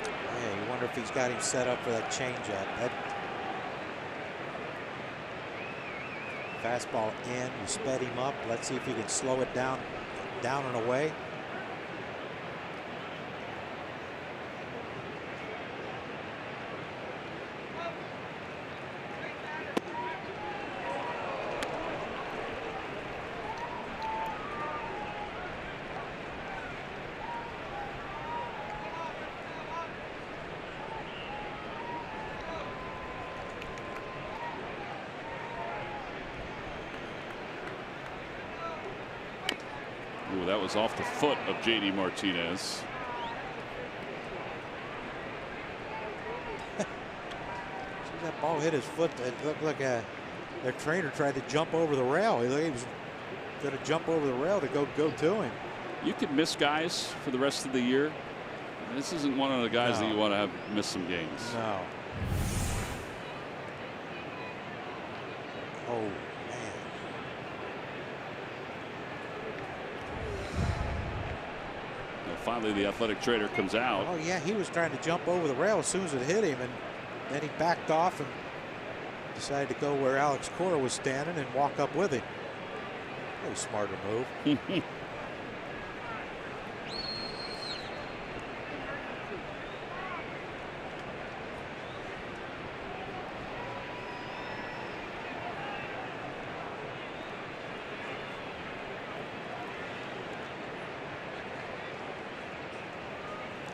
Yeah, you wonder if he's got him set up for that changeup. That fastball in, you sped him up. Let's see if he can slow it down and away. that was off the foot of JD Martinez. That ball hit his foot. It looked like their trainer tried to jump over the rail. He was going to jump over the rail to go to him. You could miss guys for the rest of the year. This isn't one of the guys that you want to have miss some games. No. Oh, man. Well, finally, the athletic trainer comes out. Oh, yeah, he was trying to jump over the rail as soon as it hit him, and then he backed off and decided to go where Alex Cora was standing and walk up with him. Very smarter move.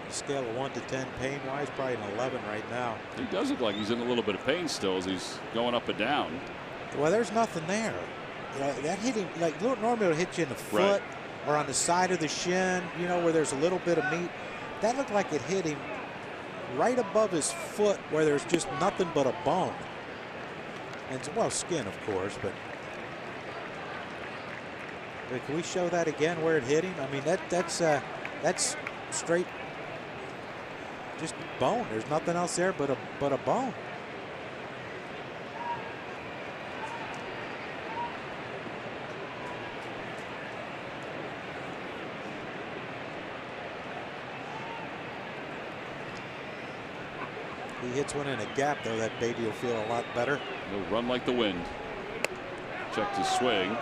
Scale of 1 to 10 pain wise, probably an 11 right now. He does look like he's in a little bit of pain still as he's going up and down. Well, there's nothing there. That hit him, like normally it'll hit you in the foot or on the side of the shin, you know, where there's a little bit of meat. That looked like it hit him right above his foot where there's just nothing but a bone. And, well, skin, of course, but can we show that again where it hit him? I mean, that's straight, just bone. There's nothing else there but a bone. He hits one in a gap, though. That baby will feel a lot better. He'll run like the wind. Checked his swing.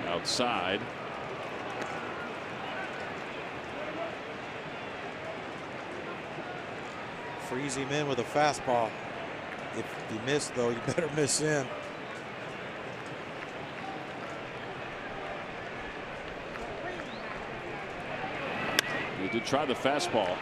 Outside. Freeze him in with a fastball. If you miss, though, you better miss in. He did try the fastball.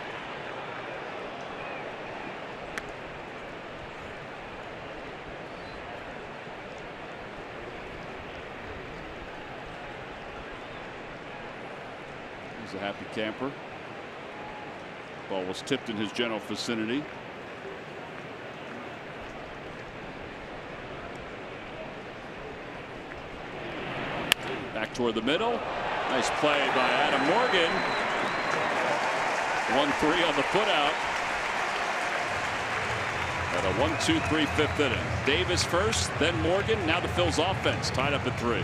He's a happy camper. Ball was tipped in his general vicinity. Back toward the middle. Nice play by Adam Morgan. 1-3 on the putout. At a 1-2-3 fifth inning. Davis first, then Morgan. Now the Phillies offense tied up at 3.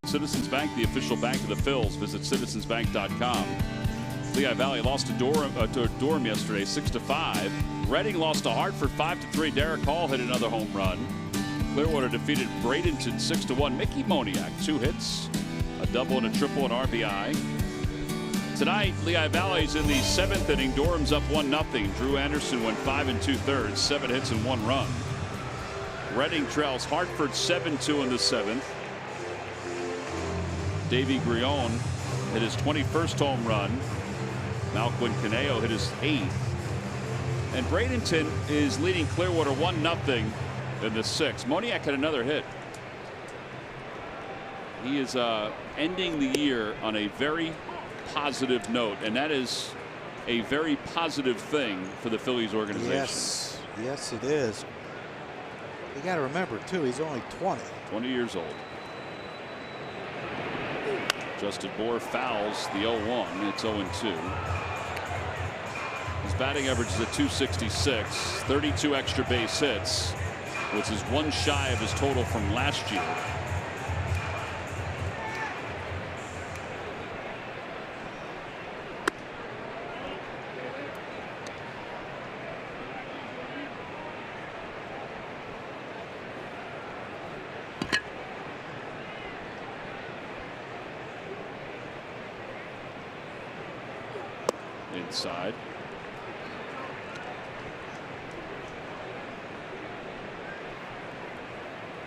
Citizens Bank, the official bank of the Phils. Visit citizensbank.com. Lehigh Valley lost to Durham yesterday, 6-5. Reading lost to Hartford 5-3. Derek Hall hit another home run. Clearwater defeated Bradenton 6-1. Mickey Moniak, 2 hits, a double and a triple, and RBI. Tonight, Lehigh Valley's in the 7th inning. Durham's up 1-0. Drew Anderson went 5 2/3, 7 hits and 1 run. Reading trails Hartford 7-2 in the 7th. Davey Grion hit his 21st home run. Malquin Caneo hit his 8th. And Bradenton is leading Clearwater 1-0 in the 6th. Moniak had another hit. He is ending the year on a very positive note, and that is a very positive thing for the Phillies organization. Yes, it is. You got to remember, too, he's only 20 years old. Justin Bohr fouls the 0-1. It's 0-2. His batting average is at .266, 32 extra base hits, which is 1 shy of his total from last year. Inside.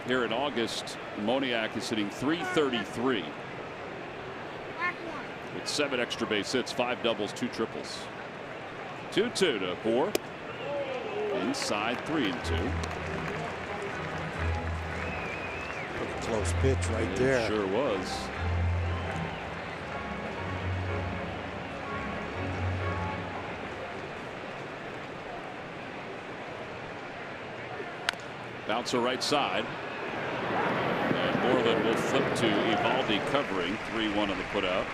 Here in August, Moniak is hitting .333 with 7 extra base hits, 5 doubles, 2 triples. 2-2 to Bohr. Inside, 3-2. Pretty close pitch right there. Sure was. Bouncer right side. And Moreland will flip to Evaldi covering. 3-1 on the putout.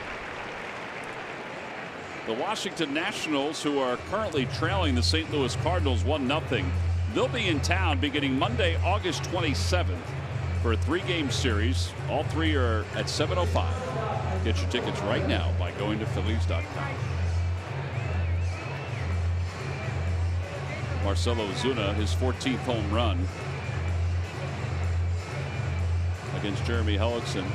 The Washington Nationals, who are currently trailing the St. Louis Cardinals 1-0. They'll be in town beginning Monday, August 27th for a 3-game series. All 3 are at 7:05. Get your tickets right now by going to Phillies.com. Marcelo Ozuna, his 14th home run against Jeremy Hellickson.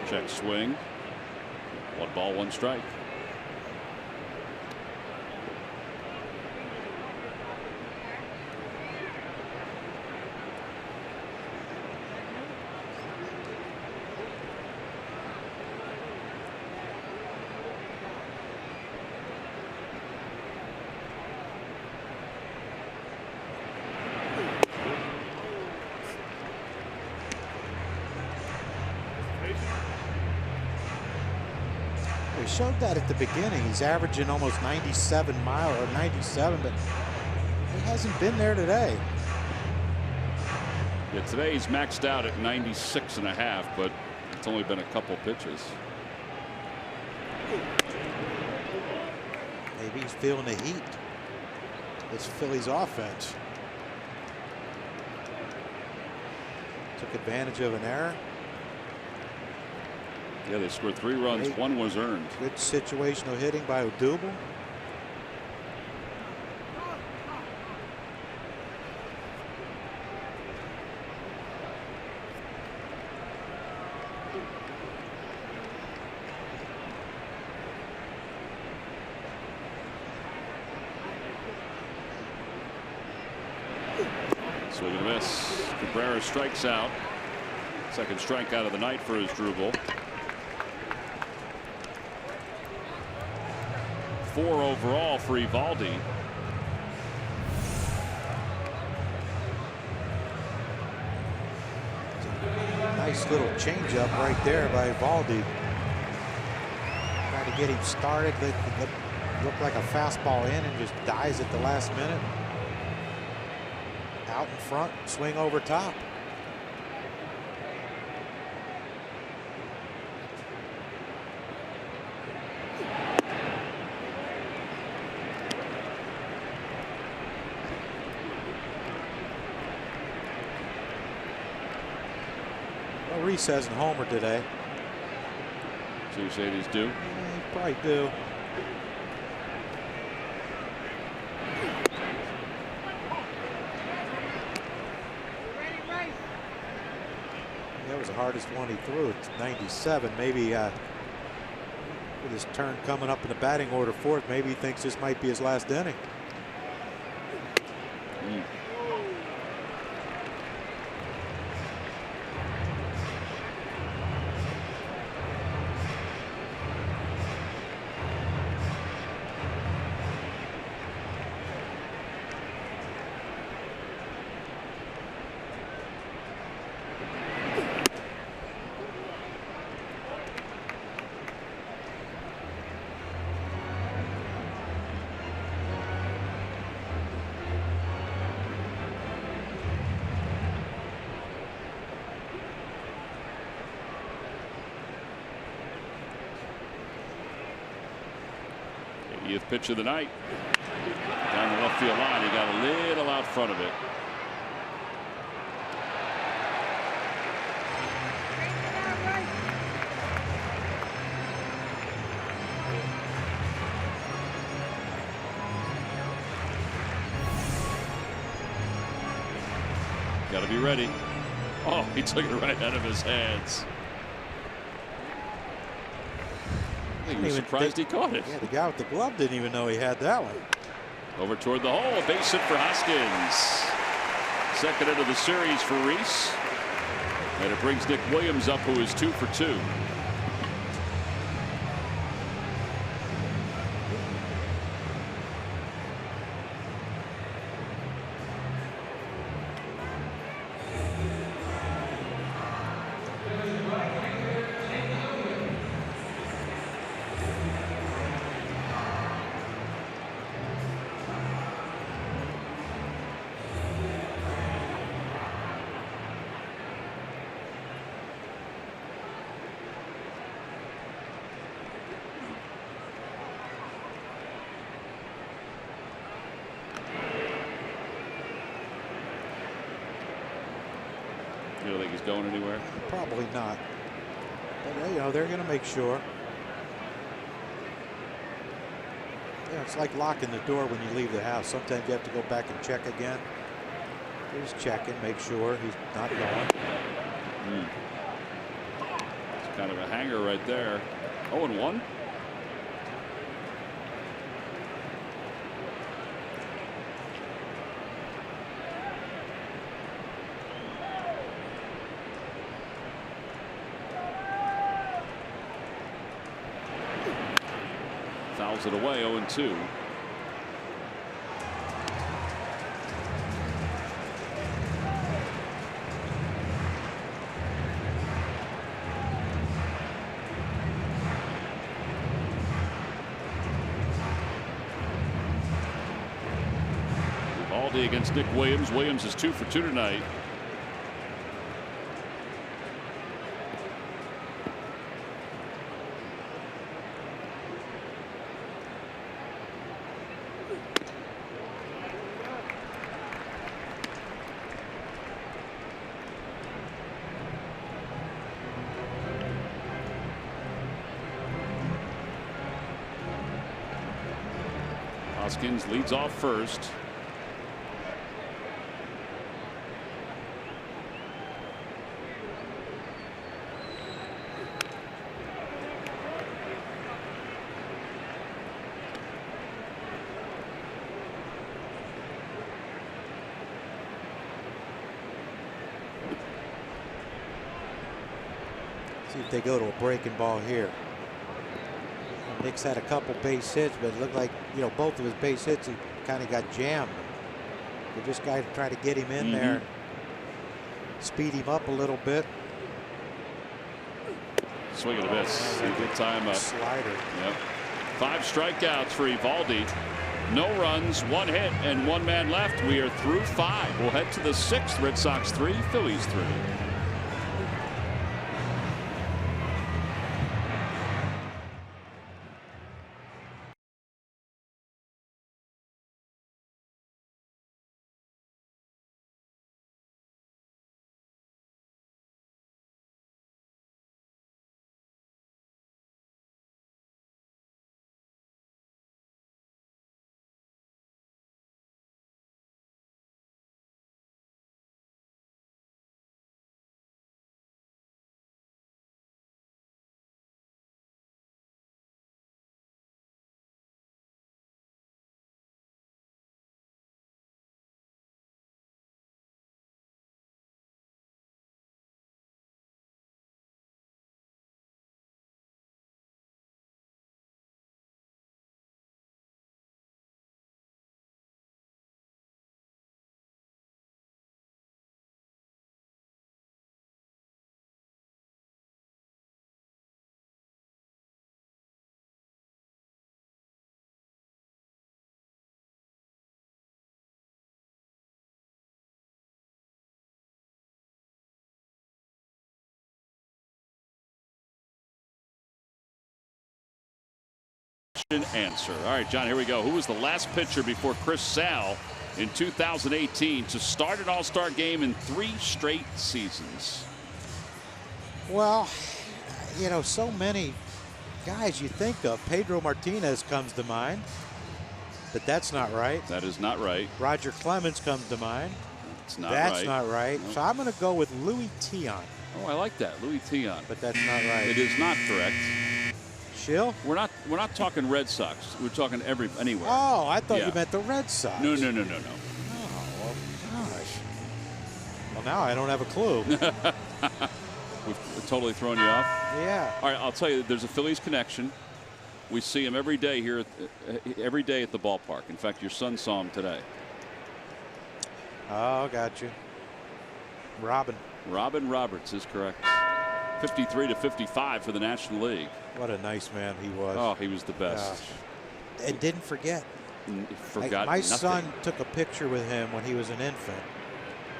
Check swing. 1 ball, 1 strike. He showed that at the beginning. He's averaging almost 97 miles or 97, but he hasn't been there today. Yeah, today he's maxed out at 96.5, but it's only been a couple pitches. Maybe he's feeling the heat. It's Phillies offense. Took advantage of an error. Yeah, they scored 3 runs. 1 was earned. Good situational hitting by Odubel. Swing and a miss. Cabrera strikes out. Second strikeout of the night for Asdrubal. 4 overall for Evaldi. Nice little changeup right there by Evaldi. Trying to get him started. Looked like a fastball in and just dies at the last minute. Out in front, swing over top. Well, Reese hasn't homered today. So you say he's due? Yeah, he probably do. That was the hardest one he threw. It's 97. Maybe with his turn coming up in the batting order fourth, maybe he thinks this might be his last inning. Eighth pitch of the night. Down the left field line. He got a little out front of it. Got to be ready. Oh, he took it right out of his hands. He was surprised he caught it. Yeah, the guy with the glove didn't even know he had that one. Over toward the hole. A base hit for Hoskins. Second hit of the series for Reese. And it brings Nick Williams up, who is 2 for 2. You don't think he's going anywhere? Probably not. But you know, they're going to make sure. Yeah, it's like locking the door when you leave the house. Sometimes you have to go back and check again. Just checking, make sure he's not going. It's kind of a hanger right there. 0-1. Fouls it away. 0-2. Baldy against Nick Williams. Williams is 2 for 2 tonight. Hoskins leads off first. See if they go to a breaking ball here. Nick's had a couple base hits, but it looked like, you know, both of his base hits, he kind of got jammed. They just got to try to get him in there, speed him up a little bit. Swing and a miss. Good time up. Slider. Yep. 5 strikeouts for Evaldi. No runs, 1 hit, and 1 man left. We are through 5. We'll head to the 6th. Red Sox 3, Phillies 3. Answer. All right, John, here we go. Who was the last pitcher before Chris Sale in 2018 to start an All-Star game in 3 straight seasons? Well, you know, so many guys you think of. Pedro Martinez comes to mind, but that's not right. That is not right. Roger Clemens comes to mind. It's not that's right. not right. Nope. So I'm going to go with Louis Tion. Oh, I like that. Louis Tion. But that's not right. It is not correct. Schill? We're not talking Red Sox. We're talking anywhere. Oh, I thought Yeah. you meant the Red Sox. No. Oh, well, gosh. Well, now I don't have a clue. We've totally thrown you off. Yeah. All right, I'll tell you, there's a Phillies connection. We see him every day here, every day at the ballpark. In fact, your son saw him today. Oh, got you. Robin Roberts is correct. 53-55 for the National League. What a nice man he was. Oh, he was the best. Gosh. And didn't forget. Forgot my nothing. son took a picture with him when he was an infant.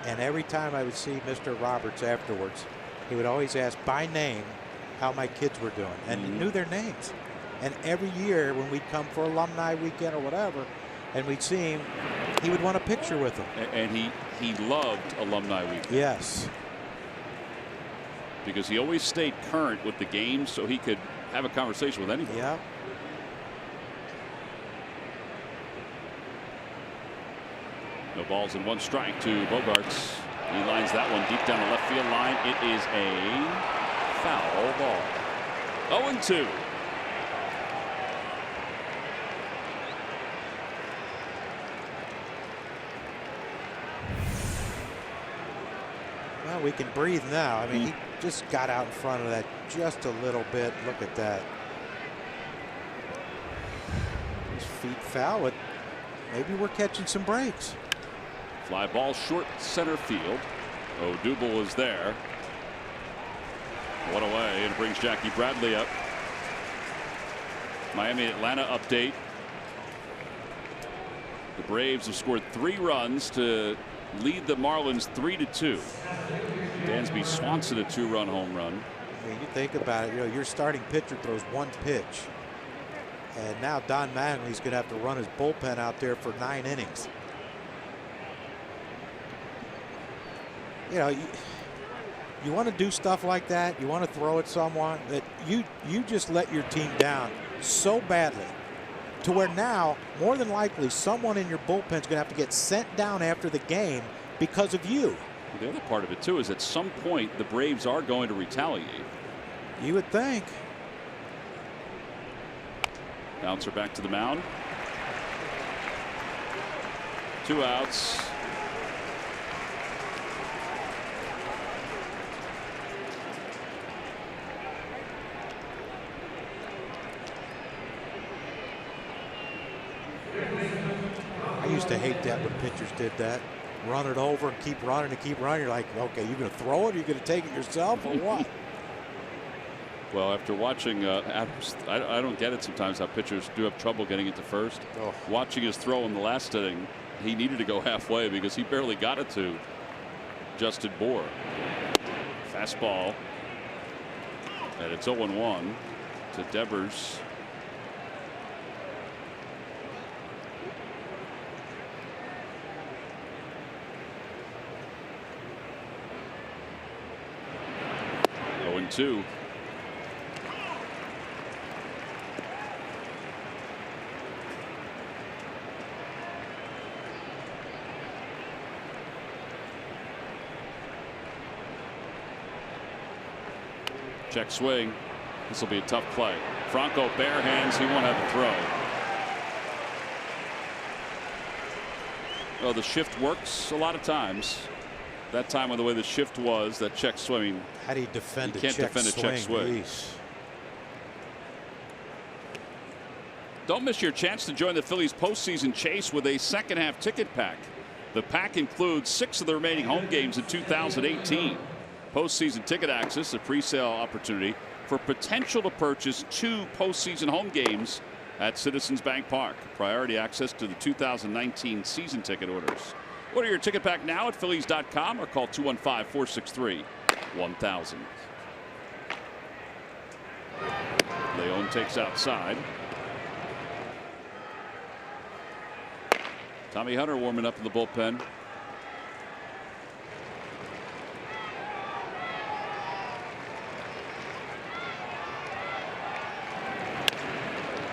And every time I would see Mr. Roberts afterwards, he would always ask by name how my kids were doing. And he knew their names. And every year when we'd come for alumni weekend or whatever, and we'd see him, he would want a picture with them. And he loved alumni weekend. Yes. Because he always stayed current with the game so he could have a conversation with anyone. Yeah. No balls and 1 strike to Bogarts. He lines that one deep down the left field line. It is a foul ball. 0-2. Well, we can breathe now. I mean, he just got out in front of that just a little bit. Look at that. His feet foul. But maybe we're catching some breaks. Fly ball short center field. Odubel is there. One away, and it brings Jackie Bradley up. Miami Atlanta update. The Braves have scored 3 runs to lead the Marlins 3-2. Dansby Swanson a 2-run home run. I mean, you think about it, you know, your starting pitcher throws 1 pitch. And now Don Mattingly's going to have to run his bullpen out there for 9 innings. You know, you want to do stuff like that. You want to throw at someone that you just let your team down so badly to where now, more than likely, someone in your bullpen is going to have to get sent down after the game because of you. The other part of it, too, is at some point the Braves are going to retaliate. You would think. Bouncer back to the mound. 2 outs. I used to hate that when pitchers did that. Run it over and keep running and keep running. You're like, okay, you're going to throw it? Or you're going to take it yourself or what? Well, after watching, I don't get it sometimes how pitchers do have trouble getting it to first. Oh. Watching his throw in the last inning, he needed to go halfway because he barely got it to Justin Bour. Fastball. And it's 0-1 to Devers. Two. Check swing. This will be a tough play. Franco bare hands. He won't have a throw. Well, the shift works a lot of times. That time, with the way the shift was, that check swing. How do you defend you a can't check defend swing? a check swing. Jeez. Don't miss your chance to join the Phillies postseason chase with a second half ticket pack. The pack includes 6 of the remaining home games in 2018. Postseason ticket access, a pre-sale opportunity for potential to purchase 2 postseason home games at Citizens Bank Park. Priority access to the 2019 season ticket orders. Order your ticket pack now at Phillies.com or call 215-463-1000. Leon takes outside. Tommy Hunter warming up in the bullpen.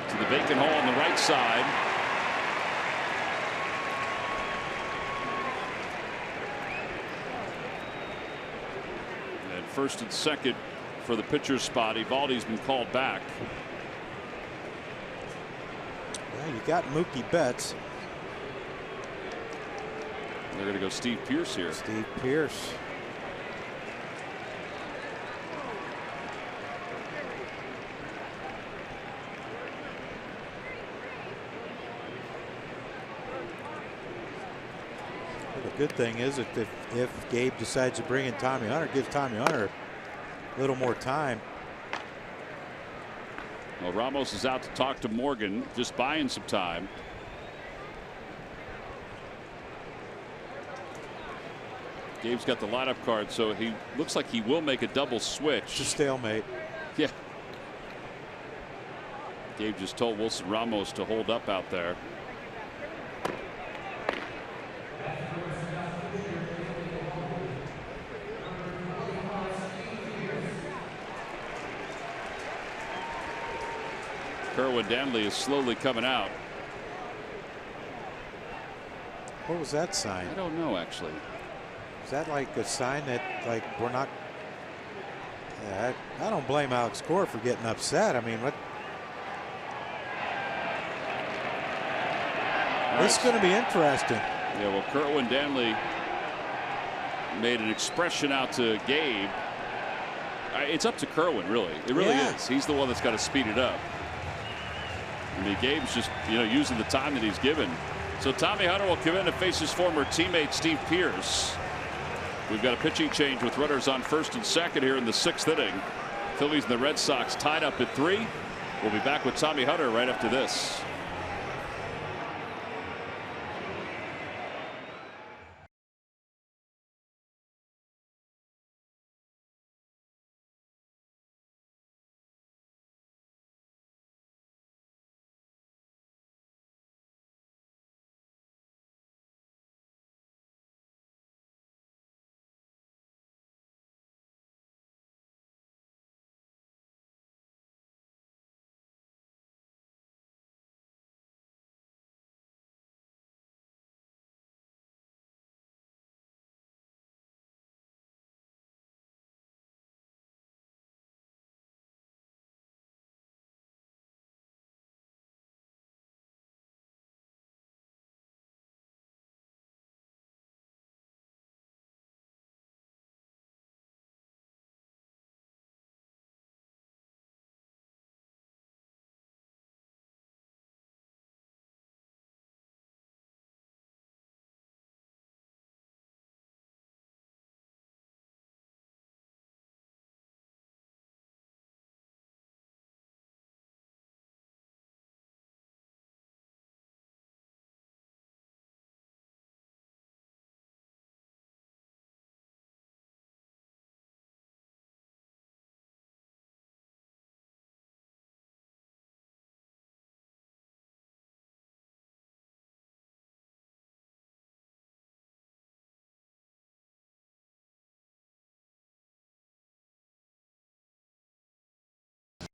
To the vacant hole on the right side. And first and second for the pitcher's spot. Evaldi's been called back. Well, you got Mookie Betts. They're going to go Steve Pearce here. Steve Pearce. Well, the good thing is that if Gabe decides to bring in Tommy Hunter, gives Tommy Hunter a little more time. Well, Ramos is out to talk to Morgan, just buying some time. Gabe's got the lineup card, so he looks like he will make a double switch. It's a stalemate. Yeah. Gabe just told Wilson Ramos to hold up out there. Kerwin Danley is slowly coming out. What was that sign? I don't know, actually. Is that like a sign that like we're not? Yeah, I don't blame Alex Cora for getting upset. I mean, what? This is going to be interesting. Yeah, well, Kerwin Danley made an expression out to Gabe. It's up to Kerwin, really. It really is. He's the one that's got to speed it up. I mean, Gabe's just, using the time that he's given. So Tommy Hunter will come in to face his former teammate Steve Pearce. We've got a pitching change with runners on first and second here in the 6th inning. Phillies and the Red Sox tied up at 3. We'll be back with Tommy Hunter right after this.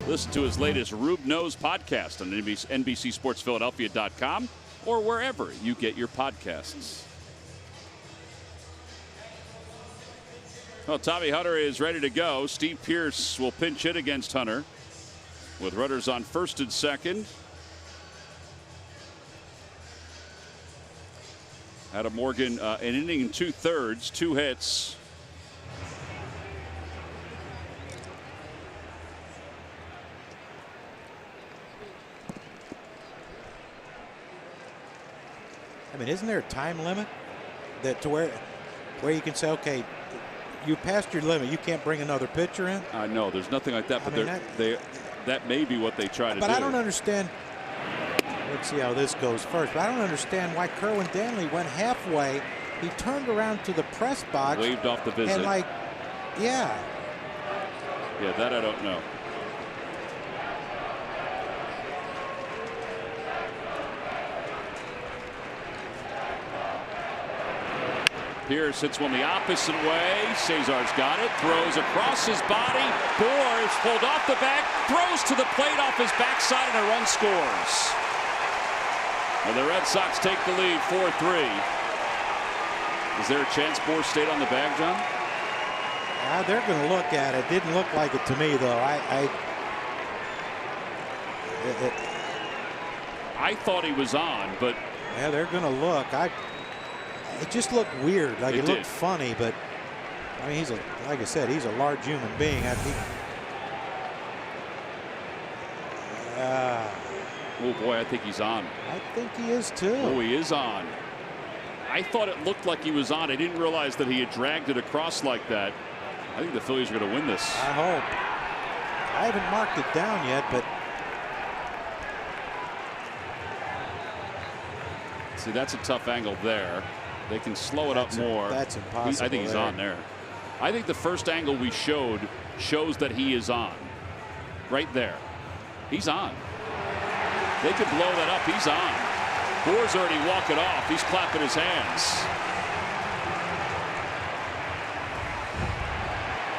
Listen to his latest Rube Knows podcast on NBCSportsPhiladelphia.com or wherever you get your podcasts. Well, Tommy Hunter is ready to go. Steve Pearce will pinch hit against Hunter with runners on first and second. Adam Morgan, an inning and 2/3, 2 hits. I mean, isn't there a time limit that to where you can say, okay, you passed your limit, you can't bring another pitcher in? I know there's nothing like that, but that may be what they try to do. But I don't understand. Let's see how this goes first. But I don't understand why Kerwin Danley went halfway. He turned around to the press box. Waved off the visit. And yeah. Yeah, that I don't know. Pierce hits one the opposite way. Cesar's got it. Throws across his body. Bohr is pulled off the back. Throws to the plate off his backside, and a run scores. And the Red Sox take the lead 4-3. Is there a chance Bohr stayed on the bag, John? They're going to look at it. Didn't look like it to me, though. I thought he was on, but yeah, they're going to look. It just looked weird. Like it looked funny, but I mean, like I said, he's a large human being. Oh boy, I think he's on. I think he is too. Oh, he is on. I thought it looked like he was on. I didn't realize that he had dragged it across like that. I think the Phillies are going to win this. I hope. I haven't marked it down yet, but see, that's a tough angle there. They can slow it up more. That's impossible. I think he's on there. I think the first angle we showed shows that he is on. Right there. He's on. They could blow that up. He's on. Bohr's already walking off. He's clapping his hands.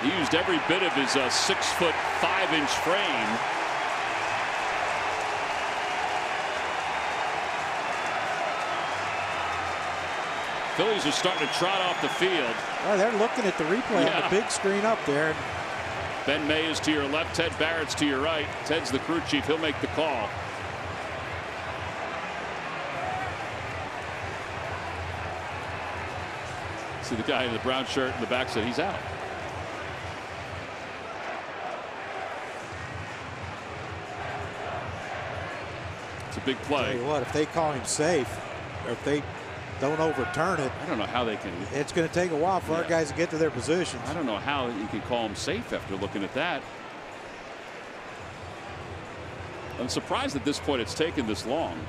He used every bit of his 6'5" frame. Phillies are starting to trot off the field. Oh, they're looking at the replay on the big screen up there. Ben May is to your left. Ted Barrett's to your right. Ted's the crew chief. He'll make the call. See the guy in the brown shirt in the back said he's out. It's a big play. Tell you what, if they call him safe, or if they don't overturn it, I don't know how they can. It's going to take a while for our guys to get to their positions. I don't know how you can call him safe after looking at that. I'm surprised at this point it's taken this long.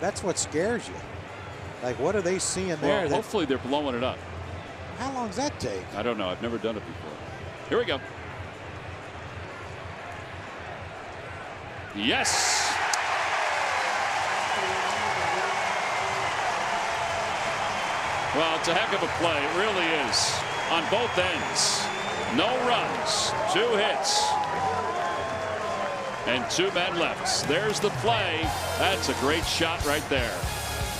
That's what scares you. Like, what are they seeing there? Well, hopefully they're blowing it up. How long does that take? I don't know. I've never done it before. Here we go. Yes. Well, it's a heck of a play. It really is. On both ends. No runs. 2 hits. And 2 men left. There's the play. That's a great shot right there.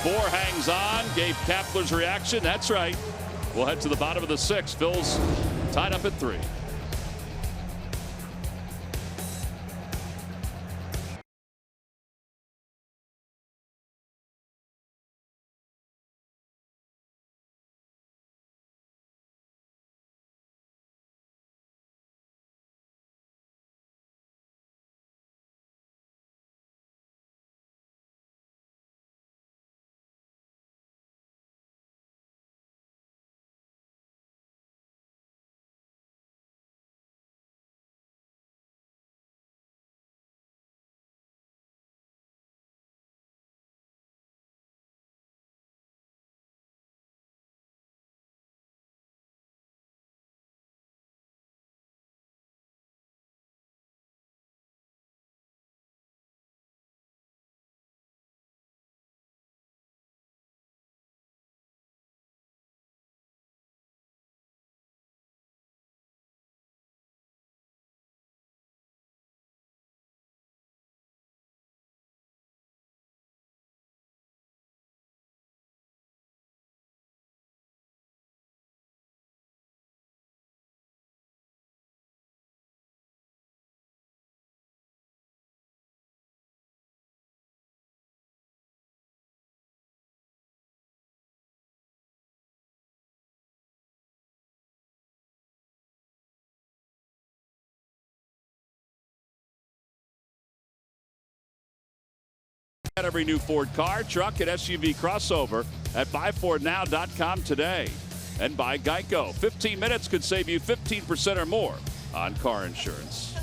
Bohr hangs on. Gave Kapler's reaction. That's right. We'll head to the bottom of the 6th. Phil's tied up at 3. Every new Ford car, truck, and SUV crossover at buyfordnow.com today. And by Geico. 15 minutes could save you 15% or more on car insurance.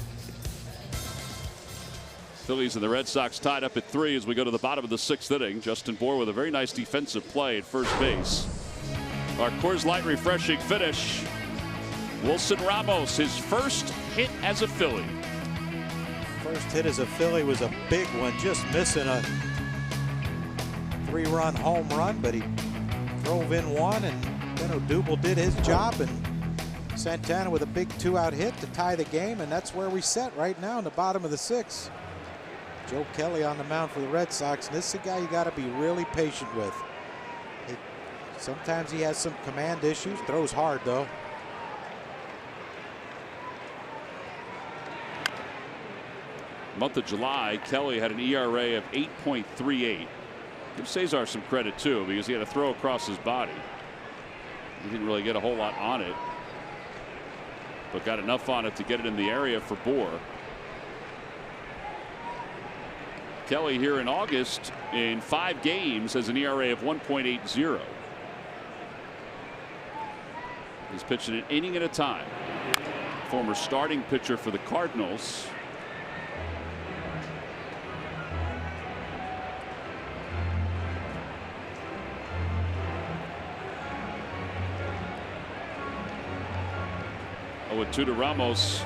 Phillies and the Red Sox tied up at 3 as we go to the bottom of the 6th inning. Justin Bour with a very nice defensive play at first base. Our Coors Light refreshing finish. Wilson Ramos, his first hit as a Philly. First hit as a Philly was a big one, just missing a 3-run home run, but he drove in one, and then Odubel did his job, and Santana with a big 2-out hit to tie the game, and that's where we set right now in the bottom of the 6th. Joe Kelly on the mound for the Red Sox, and this is a guy you got to be really patient with. Sometimes he has some command issues, throws hard though. Month of July, Kelly had an ERA of 8.38. Give Cesar some credit too, because he had a throw across his body. He didn't really get a whole lot on it, but got enough on it to get it in the area for Bour. Kelly here in August in 5 games has an ERA of 1.80. He's pitching an inning at a time. Former starting pitcher for the Cardinals. With 2 to Ramos.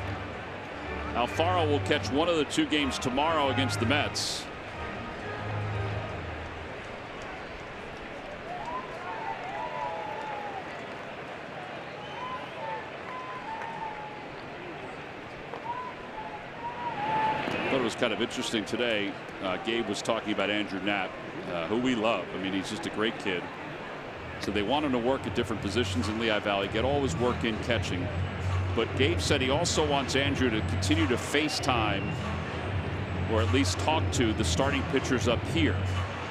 Alfaro will catch one of the 2 games tomorrow against the Mets. I thought it was kind of interesting today. Gabe was talking about Andrew Knapp, who we love. I mean, he's just a great kid. So they want him to work at different positions in Lehigh Valley, get all his work in catching. But Gabe said he also wants Andrew to continue to FaceTime, or at least talk to the starting pitchers up here,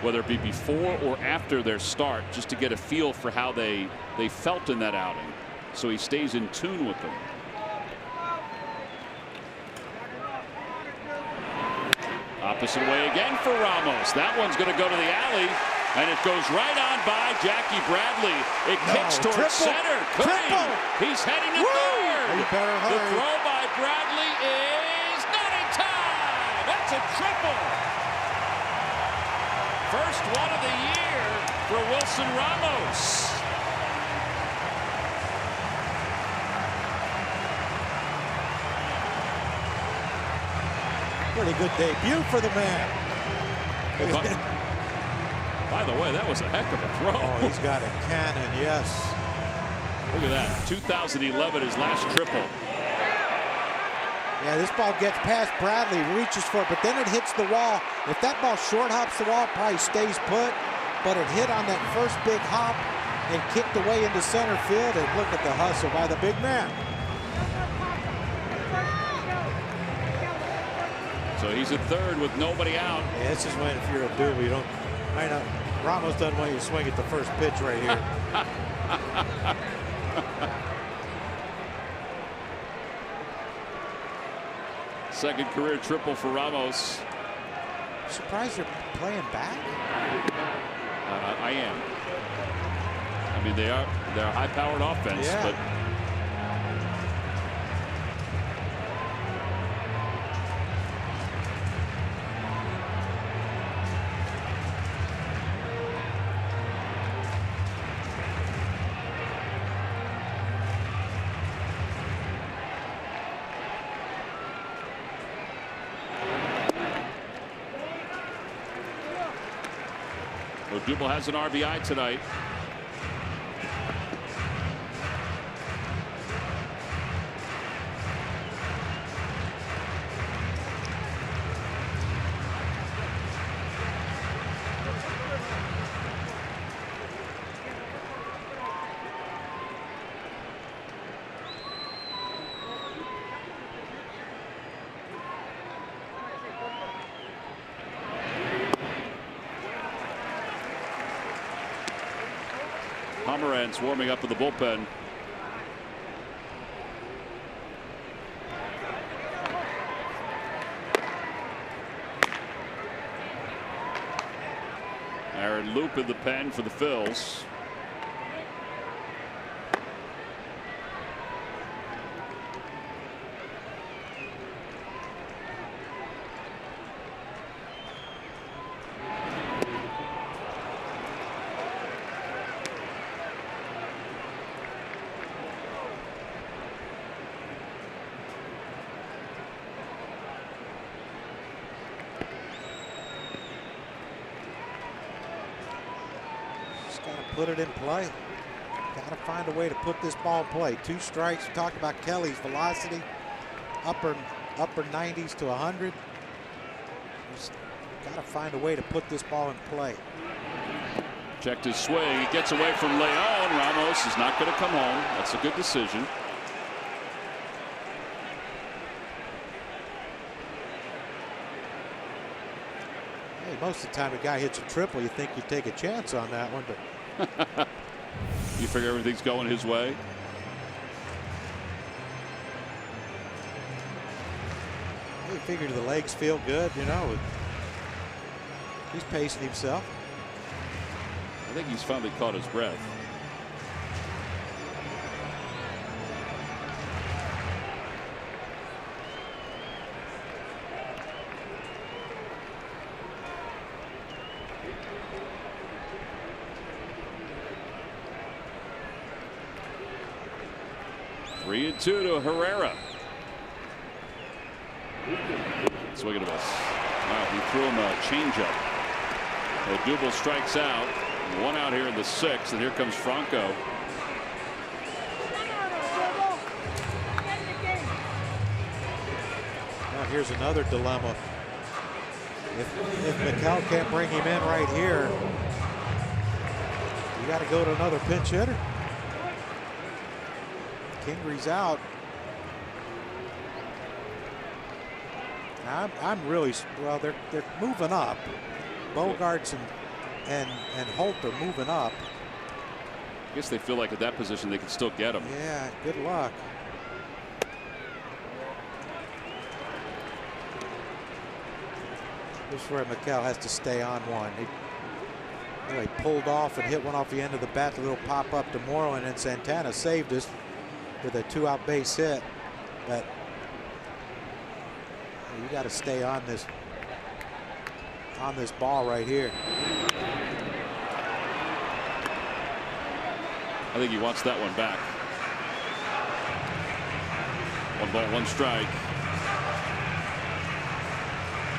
whether it be before or after their start, just to get a feel for how they felt in that outing, so he stays in tune with them. Opposite way again for Ramos. That one's going to go to the alley, and it goes right on by Jackie Bradley. It kicks towards center. Triple. He's heading to third. You better hurry. The throw by Bradley is not in time. That's a triple. First one of the year for Wilson Ramos. Pretty good debut for the man. By the way, that was a heck of a throw. Oh, he's got a cannon, yes. Look at that. 2011, his last triple. Yeah, this ball gets past Bradley, reaches for it, but then it hits the wall. If that ball short hops the wall, it probably stays put. But it hit on that first big hop and kicked away into center field. And look at the hustle by the big man. So he's at third with nobody out. Yeah, this is when, if you're a dude, you don't. Ramos doesn't want you to swing at the first pitch right here. Second career triple for Ramos. Surprised they're playing back? I am. I mean, they're a high-powered offense, yeah. But Odubel has an RBI tonight. Pomeranz warming up in the bullpen. Aaron Loop in the pen for the Phils. Put it in play. Got to find a way to put this ball in play. 2 strikes. We talked about Kelly's velocity, upper 90s to 100. Just got to find a way to put this ball in play. Checked his swing. He gets away from Leon. Ramos is not going to come home. That's a good decision. Hey, most of the time a guy hits a triple, you think you take a chance on that one, but you figure everything's going his way. you figure the legs feel good, you know. He's pacing himself. I think he's finally caught his breath. Three and 2 to Herrera. Swing and a miss. Wow, he threw him a changeup. Odubel strikes out. 1 out here in the 6th, and here comes Franco. Now here's another dilemma. If McCall can't bring him in right here, you got to go to another pinch hitter. Kingry's out. I'm really well. They're moving up. Bogarts and Holt are moving up. I guess they feel like at that position they can still get him. Yeah. Good luck. This is where McCall has to stay on one. He pulled off and hit one off the end of the bat. A little pop up to Moreland, and Santana saved us with a 2-out base hit. But you got to stay on this ball right here. I think he wants that one back. 1 ball, 1 strike.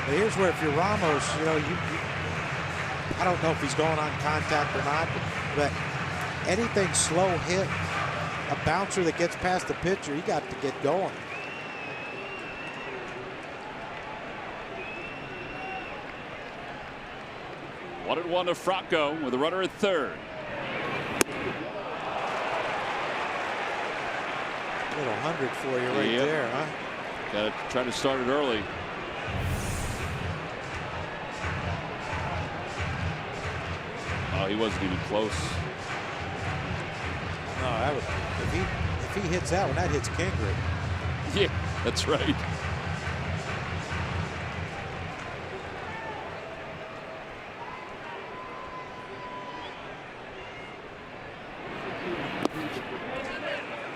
But here's where, if you're Ramos, you know, I don't know if he's going on contact or not, but anything slow hit, a bouncer that gets past the pitcher, you got to get going. One and 1 to Franco with a runner at third. A little 100 for you right there, huh? Got to try to start it early. Oh, he wasn't even close. No, that would, if he hits that one, that hits Kingry. Yeah, that's right.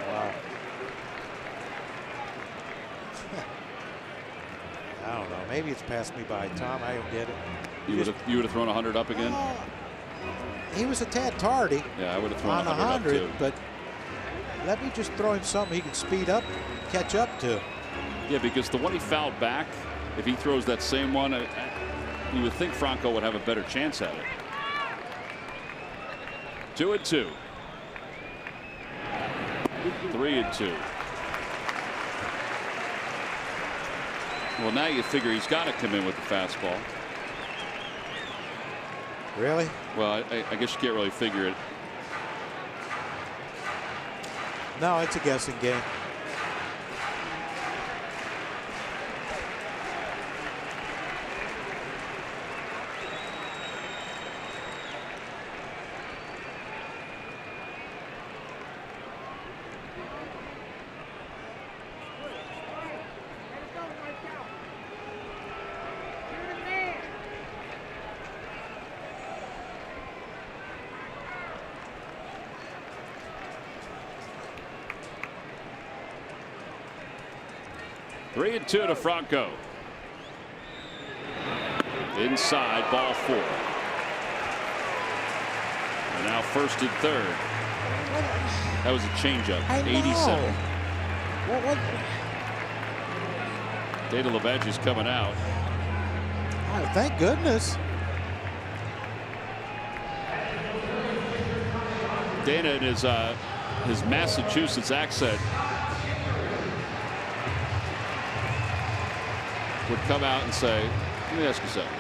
Wow. I don't know. Maybe it's passed me by, Tom. I don't get it. You would have thrown 100 up again? He was a tad tardy. Yeah, I would have thrown on 100 up too. But let me just throw him something he can speed up, catch up to. Yeah, because the one he fouled back, if he throws that same one, you would think Franco would have a better chance at it. 2 and 2. 3 and 2. Well, now you figure he's got to come in with the fastball. Really? Well, I guess you can't really figure it. No, it's a guessing game. 3-2 to Franco. Inside, ball 4. And now first and third. That was a changeup. 87. What? Dana LeVaggie's coming out. Oh, thank goodness. Dana in his Massachusetts accent would come out and say, "Let me ask you something.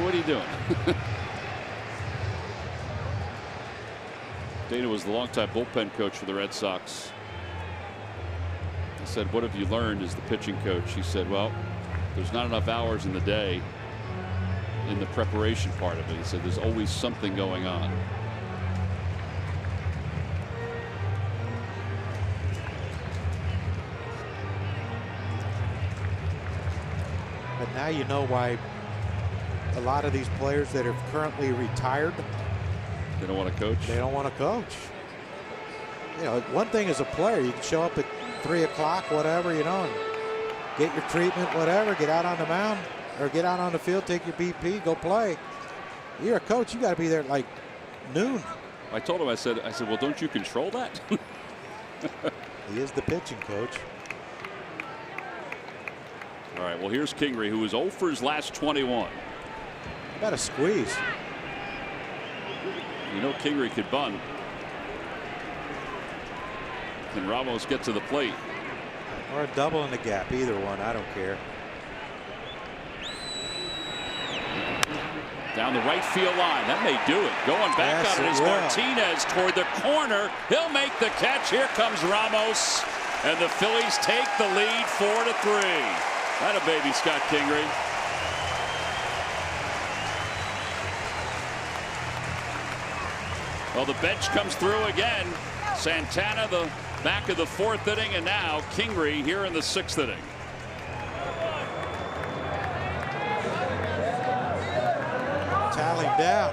What are you doing?" Dana was the longtime bullpen coach for the Red Sox. I said, "What have you learned as the pitching coach?" He said, "Well, there's not enough hours in the day in the preparation part of it." He said, "There's always something going on." But now you know why a lot of these players that are currently retired, They don't want to coach. they don't want to coach. You know, one thing as a player, you can show up at 3 o'clock, whatever, you know, and get your treatment, whatever, get out on the mound or get out on the field, take your BP, go play. You're a coach, you got to be there at like noon. I told him, I said, well, don't you control that? He is the pitching coach. All right, well, here's Kingery, who was 0 for his last 21. How about a squeeze? You know Kingery could bunt. Can Ramos get to the plate? Or a double in the gap, either one, I don't care. Down the right field line. That may do it. Going back Yes, on it is it will. Martinez toward the corner. He'll make the catch. Here comes Ramos. And the Phillies take the lead 4-3. That a baby, Scott Kingery. Well, the bench comes through again. Santana, the back of the 4th inning, and now Kingery here in the 6th inning. Tally him down.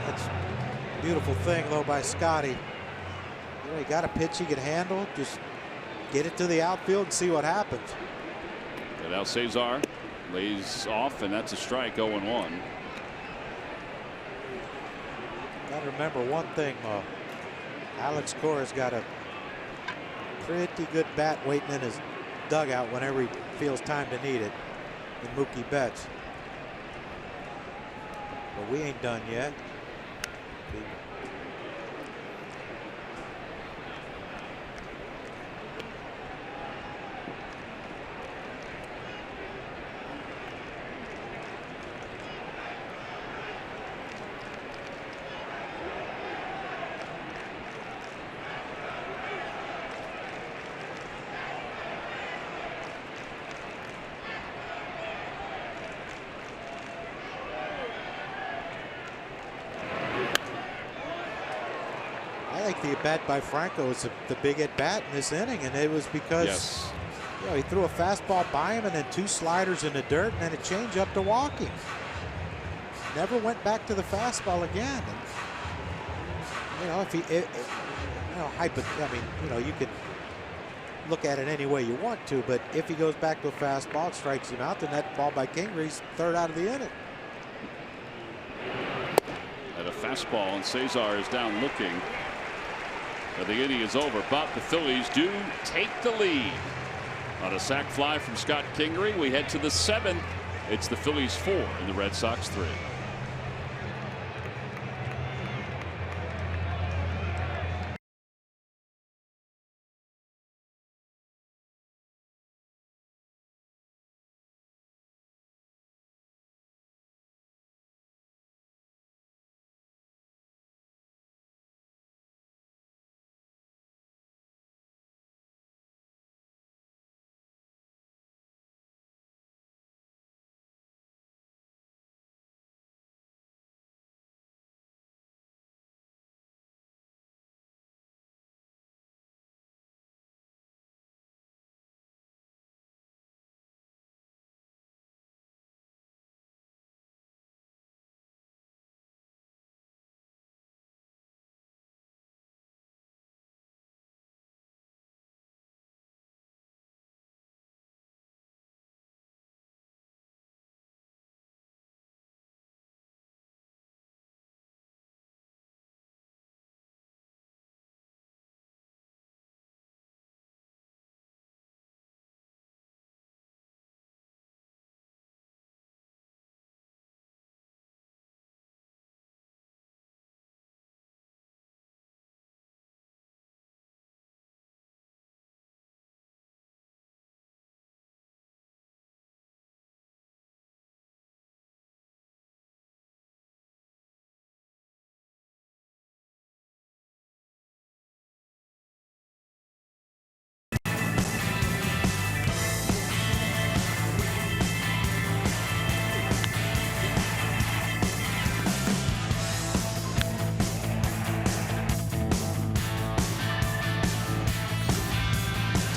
That's a beautiful thing, though, by Scotty. You know, he got a pitch he could handle. Just get it to the outfield and see what happens. And now Cesar lays off, and that's a strike. 0-1. Got to remember one thing, though. Alex Cora's got a pretty good bat waiting in his dugout whenever he feels time to need it, in Mookie Betts. But we ain't done yet. I think the at-bat by Franco was the big at-bat in this inning, and it was because you know, he threw a fastball by him and then 2 sliders in the dirt and then a changeup to walking. Never went back to the fastball again. And, you know, if he, you know, I mean, you know, you can look at it any way you want to, but if he goes back to a fastball, it strikes him out, then that ball by Kingery's 3rd out of the inning. At a fastball, and Cesar is down looking. But the inning is over, but the Phillies do take the lead. On a sac fly from Scott Kingery, we head to the 7th. It's the Phillies 4 and the Red Sox 3.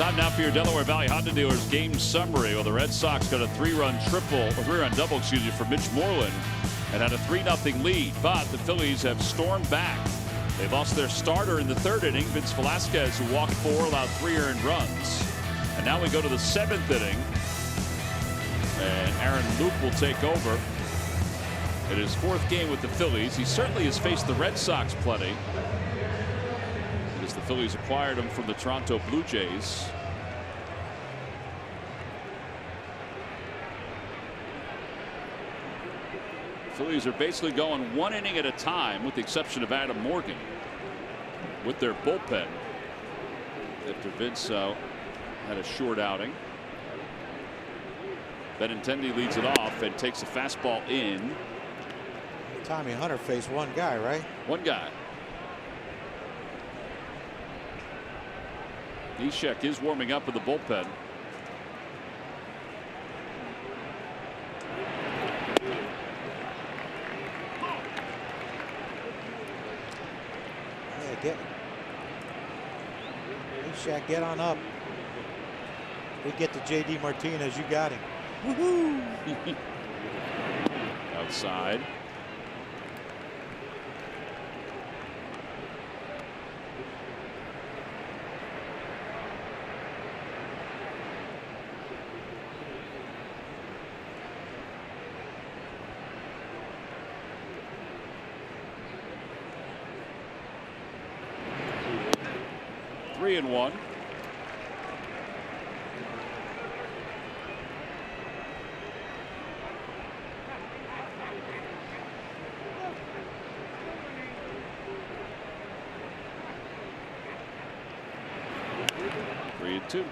Time now for your Delaware Valley Honda dealers game summary. Well, the Red Sox got a 3-run double, for Mitch Moreland and had a 3-0 lead. But the Phillies have stormed back. They lost their starter in the 3rd inning, Vince Velasquez, who walked 4, allowed 3 earned runs. And now we go to the 7th inning. And Aaron Luke will take over. In his 4th game with the Phillies, he certainly has faced the Red Sox plenty, because the Phillies acquired him from the Toronto Blue Jays. Phillies are basically going 1 inning at a time, with the exception of Adam Morgan, with their bullpen after Vince had a short outing. Benintendi leads it off and takes a fastball in. Tommy Hunter faced one guy, right? One guy. Neshek is warming up in the bullpen. Yeah, Neshek, get on up. We get to JD Martinez. You got him. Woohoo! Outside. Three and one. Two.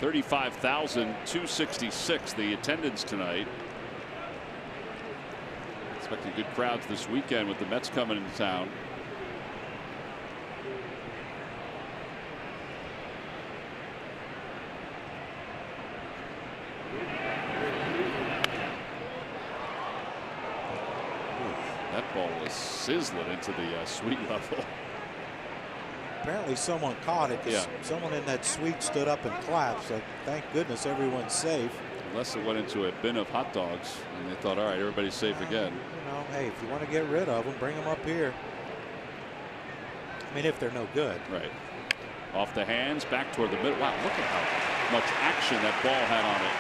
35,266 the attendance tonight. Expecting good crowds this weekend with the Mets coming into town. That ball was sizzling into the sweet level. Apparently someone caught it. Yeah. Someone in that suite stood up and clapped. So thank goodness everyone's safe. Unless it went into a bin of hot dogs and they thought, all right, everybody's safe again. You know, hey, if you want to get rid of them, bring them up here. I mean, if they're no good. Right. Off the hands, back toward the middle. Wow, look at how much action that ball had on it.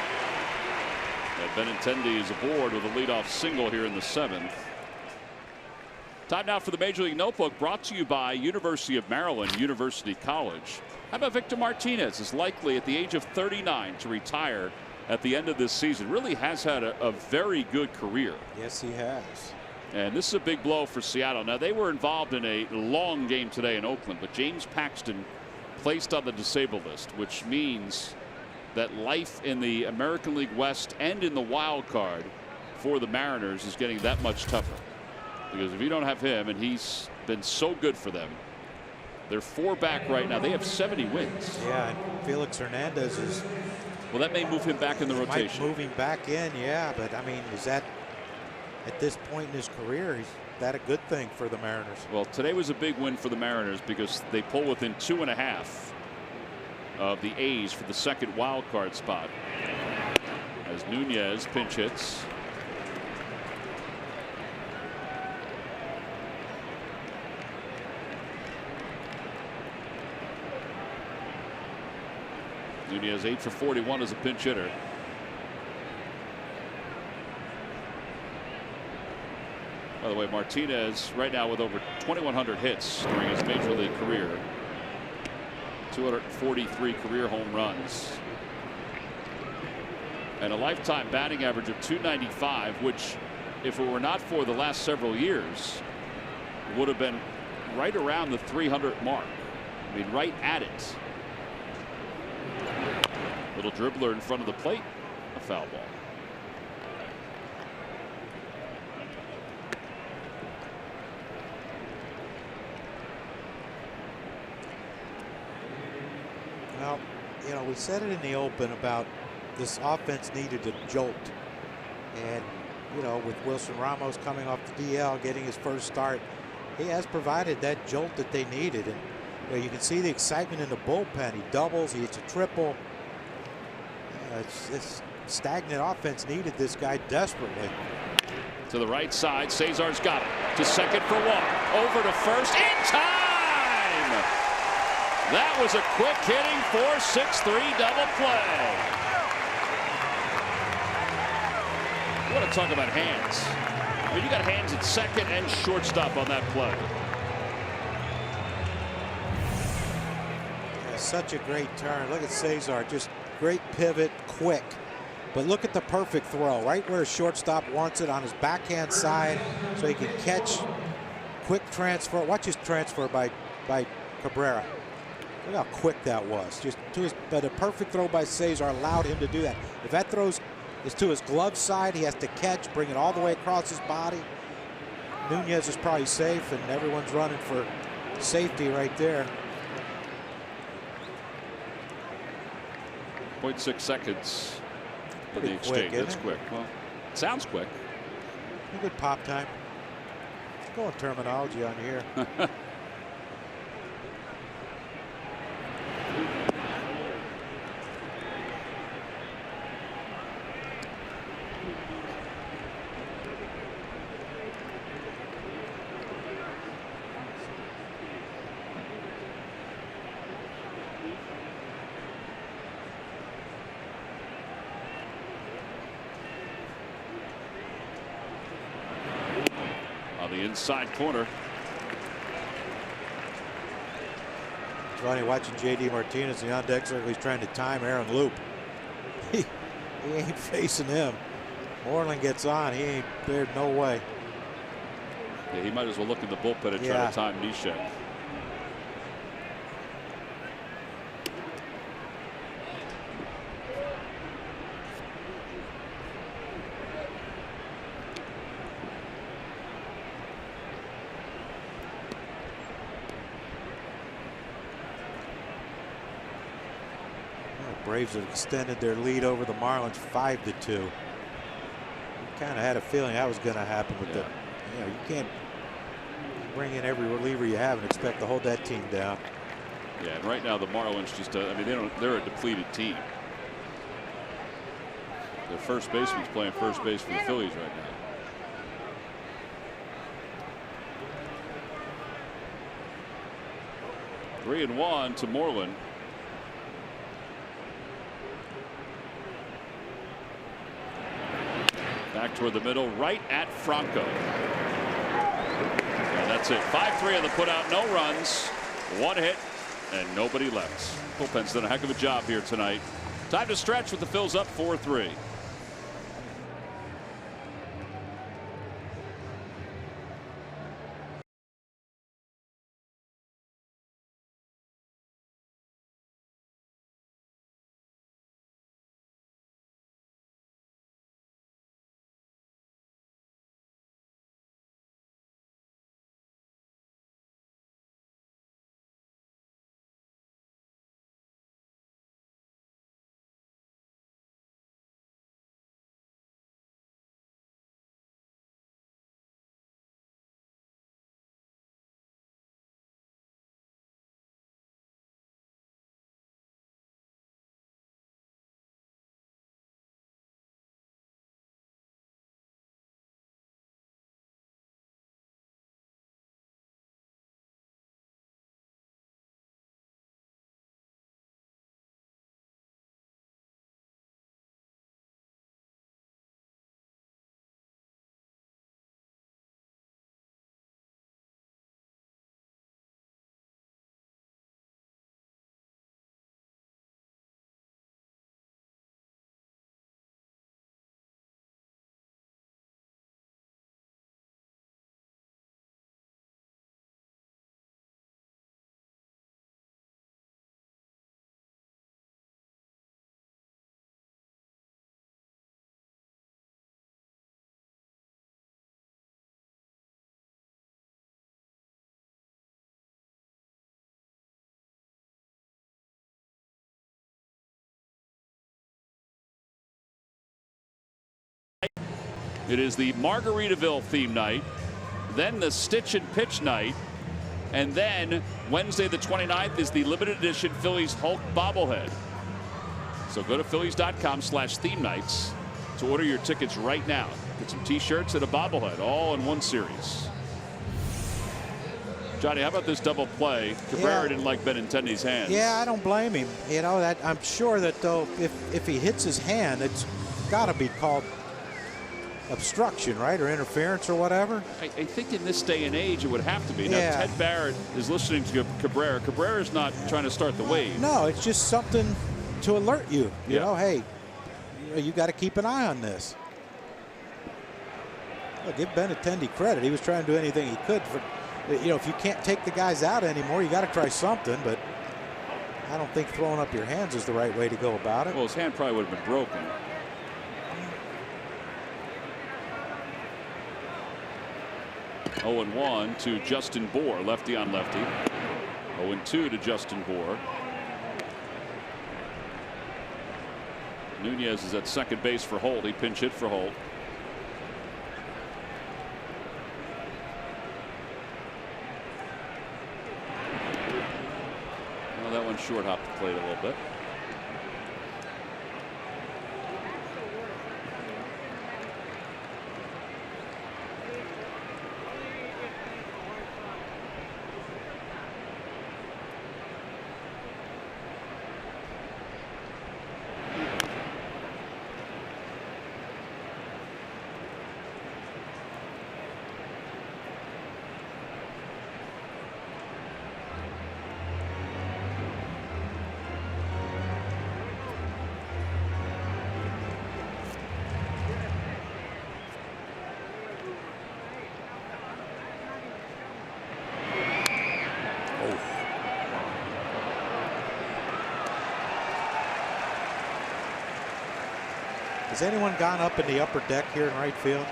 Benintendi is aboard with a leadoff single here in the 7th. Time now for the Major League Notebook, brought to you by University of Maryland University College. How about Victor Martinez is likely at the age of 39 to retire at the end of this season. Really has had a very good career. Yes, he has. And this is a big blow for Seattle. Now, they were involved in a long game today in Oakland, but James Paxton placed on the disabled list, which means that life in the American League West and in the wild card for the Mariners is getting that much tougher. Because if you don't have him, and he's been so good for them, they're 4 back right now. They have 70 wins. Yeah, and Felix Hernandez is. Well, that may move him back in the rotation. Might move him back in, yeah. But I mean, is that at this point in his career, is that a good thing for the Mariners? Well, today was a big win for the Mariners because they pull within 2.5 of the A's for the 2nd wild card spot. As Nunez pinch hits. Nunez 8 for 41 as a pinch hitter. By the way, Martinez right now with over 2,100 hits during his major league career. 243 career home runs. And a lifetime batting average of .295, which, if it were not for the last several years, would have been right around the 300 mark. I mean, right at it. Little dribbler in front of the plate, a foul ball. Well, you know, we said it in the open about this offense needed a jolt. And, you know, with Wilson Ramos coming off the DL, getting his first start, he has provided that jolt that they needed. And you can see the excitement in the bullpen. He doubles, he hits a triple. It's stagnant offense needed this guy desperately. To the right side, Cesar's got it. To second for walk. Over to first. In time! That was a quick hitting 4-6-3 double play. You want to talk about hands. I mean, you got hands at second and shortstop on that play. Yeah, such a great turn. Look at Cesar, just great pivot, quick. But look at the perfect throw, right where shortstop wants it, on his backhand side, so he can catch. Quick transfer. Watch his transfer by Cabrera. Look how quick that was. Just to his, but a perfect throw by Cesar allowed him to do that. If that throw is to his glove side, he has to catch, bring it all the way across his body. Nunez is probably safe, and everyone's running for safety right there. 0.6 seconds. Pretty the exchange. quick, That's quick. Well, it sounds quick. A good pop time. Let's go on terminology on here. The inside corner. It's funny watching J.D. Martinez in the on deck circle. He's trying to time Aaron Loop. He ain't facing him. Moreland gets on. He ain't there. No way. Yeah, he might as well look in the bullpen and try to time Neshek. Braves have extended their lead over the Marlins 5-2. You kind of had a feeling that was going to happen with the, you can't bring in every reliever you have and expect to hold that team down. Yeah, and right now the Marlins just, I mean, they're a depleted team. Their first baseman's playing first base for the Phillies right now. Three and one to Moreland. Back toward the middle, right at Franco. And that's it. 5-3 on the putout. No runs, one hit, and nobody left. Bullpen's done a heck of a job here tonight. Time to stretch with the Phils up 4-3. It is the Margaritaville theme night then the stitch and pitch night, and then Wednesday the 29th is the limited edition Phillies Hulk bobblehead. So go to Phillies.com/theme nights to order your tickets right now. Get some t-shirts and a bobblehead all in one series. Johnny, how about this double play? Cabrera didn't like Benintendi's hands. Yeah, I don't blame him. You know, that I'm sure that though if he hits his hand, it's got to be called obstruction, right, or interference or whatever. I think in this day and age it would have to be. Now Yeah. Ted Barrett is listening to Cabrera. Cabrera's not trying to start the wave. No, it's just something to alert you. You Yeah. know, hey, you got to keep an eye on this. Well, give Benintendi credit. He was trying to do anything he could for. You know, if you can't take the guys out anymore, you got to try something. But I don't think throwing up your hands is the right way to go about it. Well, his hand probably would have been broken. Oh, 0-1 to Justin Bour, lefty on lefty. 0-2 to Justin Bour. Nunez is at second base for Holt. He pinch hit for Holt. Well, that one short hopped the plate a little bit. Has anyone gone up in the upper deck here in right field?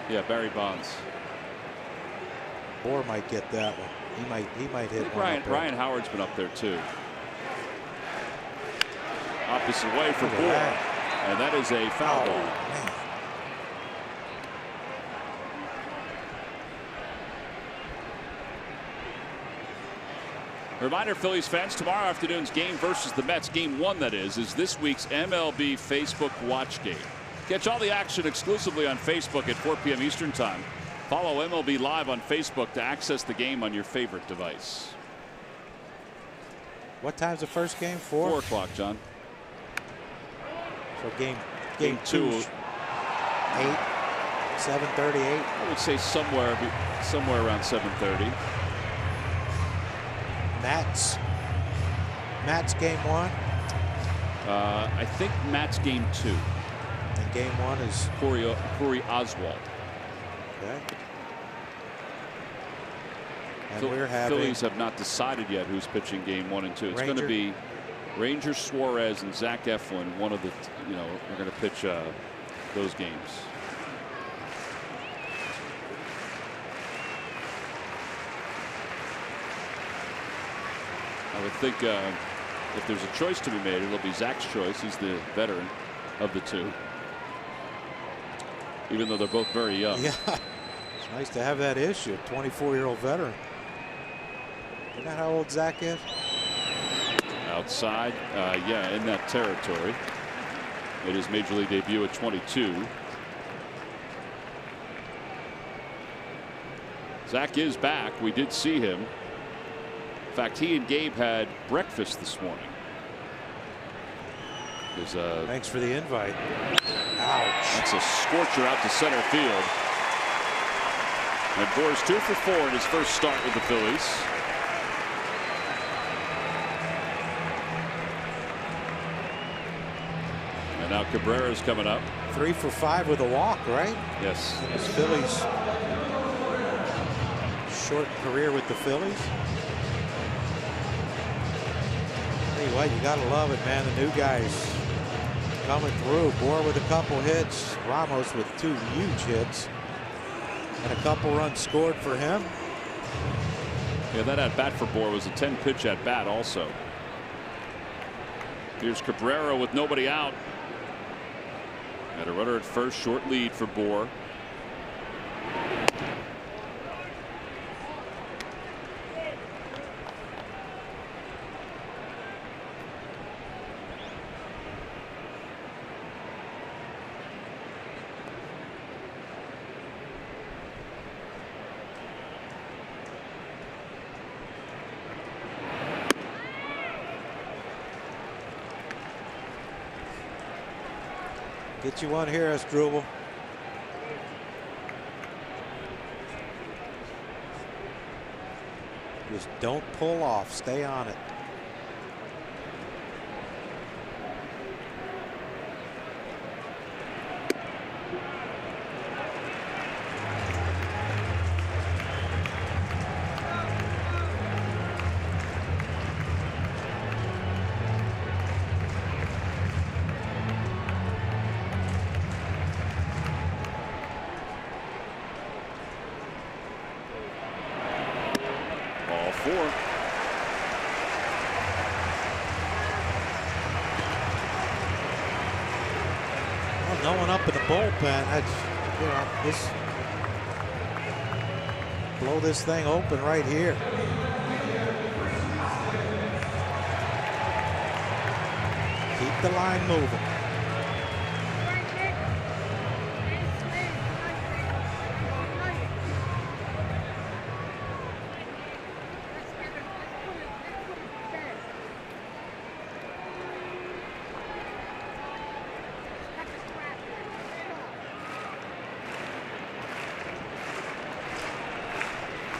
Yeah, Barry Bonds. Bour might get that one. He might hit one. Ryan Howard's been up there too. Opposite way for Bour, and that is a foul ball. Man. Reminder, Phillies fans, tomorrow afternoon's game versus the Mets, game 1 that is this week's MLB Facebook watch game. Catch all the action exclusively on Facebook at 4 p.m. Eastern time. Follow MLB Live on Facebook to access the game on your favorite device. What time's the first game? 4? 4 o'clock, John. So game 2. 8, 7:38. I would say somewhere around 7:30. Matt's game 1. I think Matt's game 2. And game 1 is Corey Oswald. Okay. And we're having Phillies have not decided yet who's pitching game 1 and 2. It's going to be Ranger Suarez and Zach Eflin. One of the, are going to pitch those games. I would think if there's a choice to be made, it'll be Zach's choice. He's the veteran of the two, even though they're both very young. Yeah, it's nice to have that issue. A 24-year-old veteran. Isn't that how old Zach is? Outside, yeah, in that territory. Made his major league debut at 22. Zach is back. We did see him. In fact, he and Gabe had breakfast this morning. Thanks for the invite. Ouch. That's a scorcher out to center field. And Bour's 2 for 4 in his first start with the Phillies. And now Cabrera's coming up. 3 for 5 with a walk, right? Yes. In his Phillies short career with the Phillies. Tell you what, you gotta love it, man. The new guys coming through. Bour with a couple hits. Ramos with 2 huge hits. And a couple runs scored for him. Yeah, that at bat for Bour was a 10-pitch at bat also. Here's Cabrera with nobody out. Got a runner at first, short lead for Bour. Get you one here, Struble. Just don't pull off. Stay on it. No one up in the bullpen. That's, you know, this blow this thing open right here. Keep the line moving.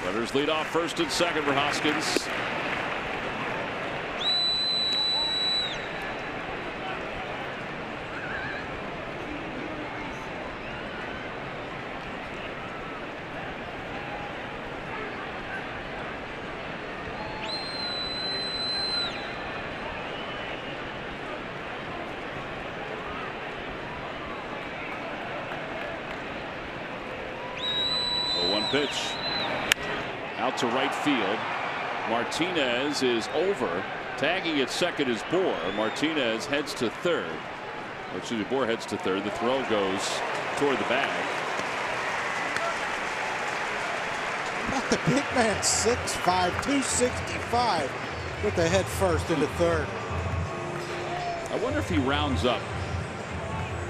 Runners lead off first and second for Hoskins. The 1 pitch. Out to right field. Martinez is over. Tagging at second is Bohr. Martinez heads to third. Excuse me, Bohr heads to third. The throw goes toward the bag. The big man, 6'5", 265, with the head first into third. I wonder if he rounds up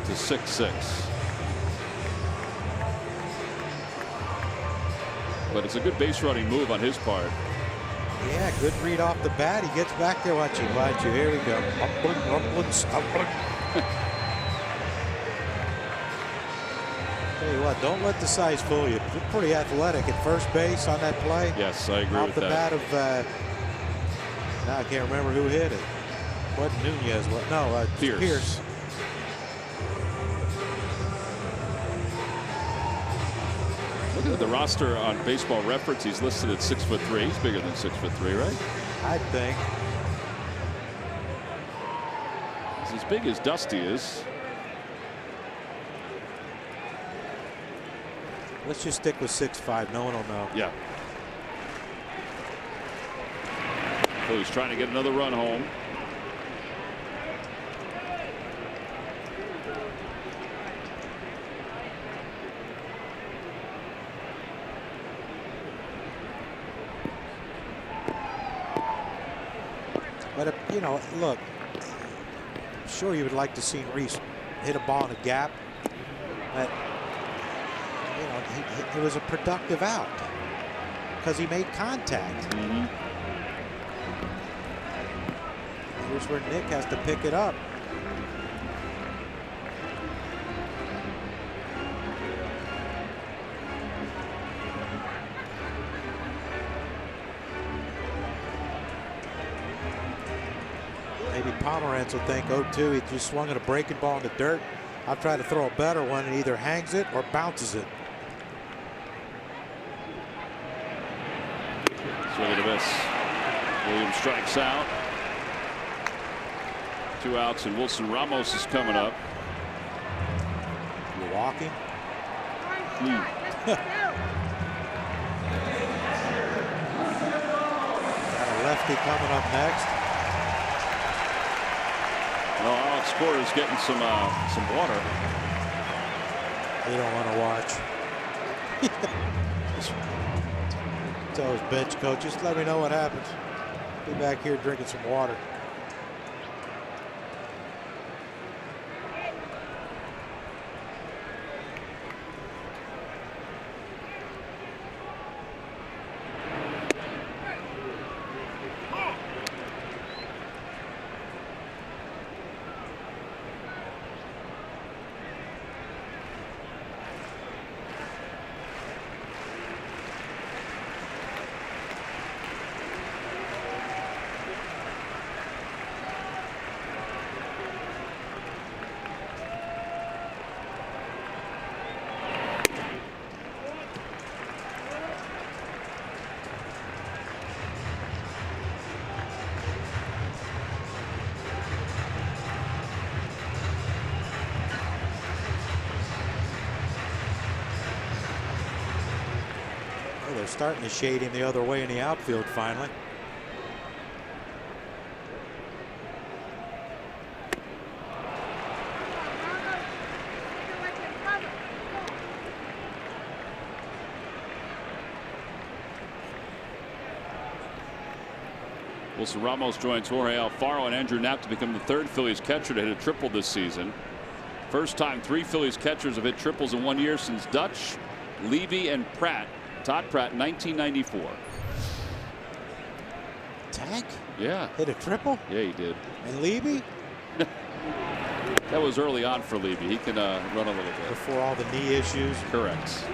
to 6'6". But it's a good base running move on his part. Yeah, good read off the bat. He gets back there. Watch you. Here we go. Tell you what, don't let the size fool you. You're pretty athletic at first base on that play. Yes, I agree with that. Off the bat of, now I can't remember who hit it. What Nunez? What? No, Pierce. Look at the roster on Baseball Reference. He's listed at 6'3". He's bigger than 6'3", right? I think. He's as big as Dusty is. Let's just stick with 6'5". No one will know. Yeah. So he's trying to get another run home. But, you know, look, I'm sure you would like to see Reese hit a ball in a gap. But, you know, it was a productive out because he made contact. Mm-hmm. Here's where Nick has to pick it up. Maybe Pomerantz will think, oh, too, he just swung at a breaking ball in the dirt. I'll try to throw a better one and either hangs it or bounces it. Swing and a miss. Williams strikes out. 2 outs, and Wilson Ramos is coming up. You're walking. Got a lefty coming up next. Well, Alex Cora is getting some water. You don't want to watch. Tell his bench coach, just let me know what happens. Be back here drinking some water. starting to shade him the other way in the outfield finally. Wilson Ramos joins Jorge Alfaro and Andrew Knapp to become the third Phillies catcher to hit a triple this season. First time 3 Phillies catchers have hit triples in 1 year since Dutch, Levy, and Pratt. Todd Pratt in 1994. Tank? Yeah. Hit a triple? Yeah, he did. And Levy? That was early on for Levy. He can run a little bit. Before all the knee issues. Correct.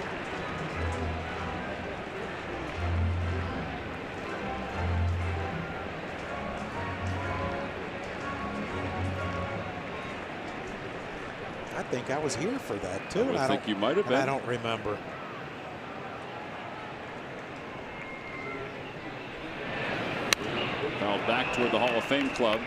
I think I was here for that too. I think you might have been. I don't remember. Fouled back toward the Hall of Fame club.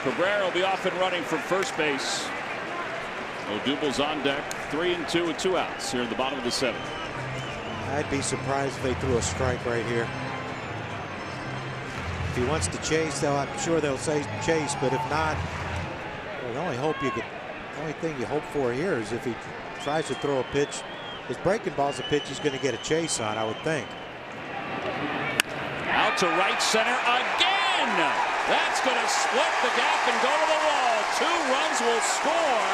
Cabrera will be off and running from first base. Odubel's on deck. 3-2 with 2 outs here in the bottom of the 7th. I'd be surprised if they threw a strike right here. If he wants to chase, I'm sure they'll say chase, but if not, well, the only thing you hope for here is if he tries to throw a pitch, his breaking ball's a pitch he's going to get a chase on, I would think. Out to right center again. That's going to split the gap and go to the wall. 2 runs will score,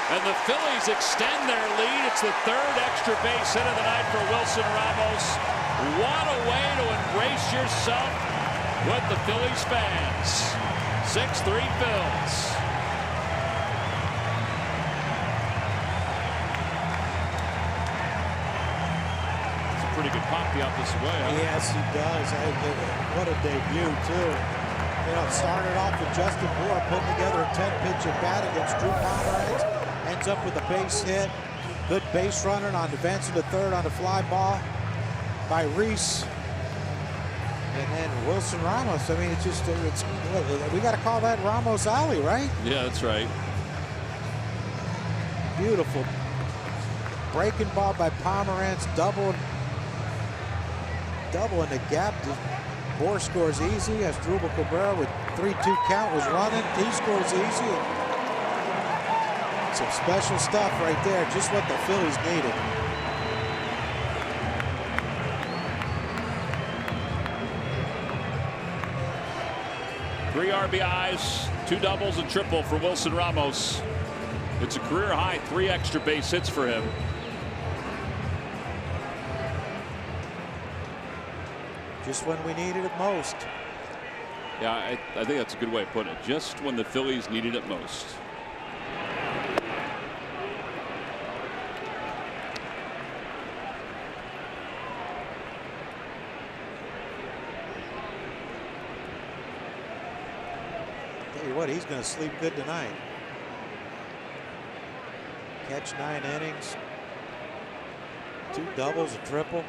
and the Phillies extend their lead. It's the 3rd extra base hit of the night for Wilson Ramos. What a way to embrace yourself with the Phillies fans. 6-3 Phils. It's a pretty good pop the opposite way. Huh? Yes, he does. What a debut, too. You know, started off with Justin Bour putting together a 10-pitch at bat against Drew Pomeranz. Ends up with a base hit. Good base runner on advancing to third on a fly ball by Reese. And then Wilson Ramos. I mean, we got to call that Ramos Alley, right? Yeah, that's right. Beautiful breaking ball by Pomeranz, doubling the gap. Bour scores easy as Drupal Cabrera with 3-2 count was running. He scores easy. Some special stuff right there. Just what the Phillies needed. Three RBIs, 2 doubles, and triple for Wilson Ramos. It's a career high 3 extra base hits for him. Just when we needed it most. Yeah, I think that's a good way of putting it. Just when the Phillies needed it most. Tell you what, he's going to sleep good tonight. Catch 9 innings. 2 doubles, a triple.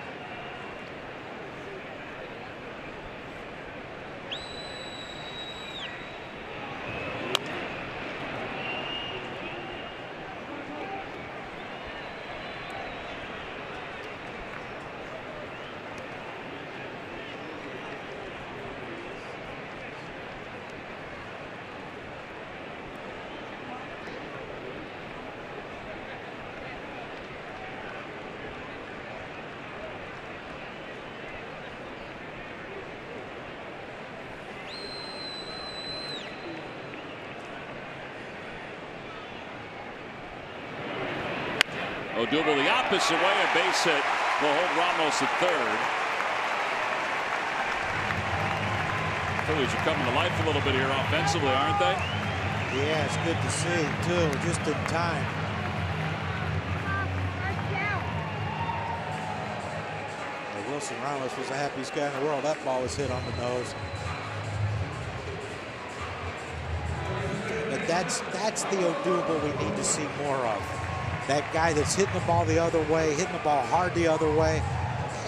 Odubel the opposite way, a base hit will hold Ramos at third. Phillies are coming to life a little bit here offensively, aren't they? Yeah, it's good to see, too, just in time. Wilson Ramos was the happiest guy in the world. That ball was hit on the nose. But that's the Odubel we need to see more of. That guy that's hitting the ball the other way, hitting the ball hard the other way.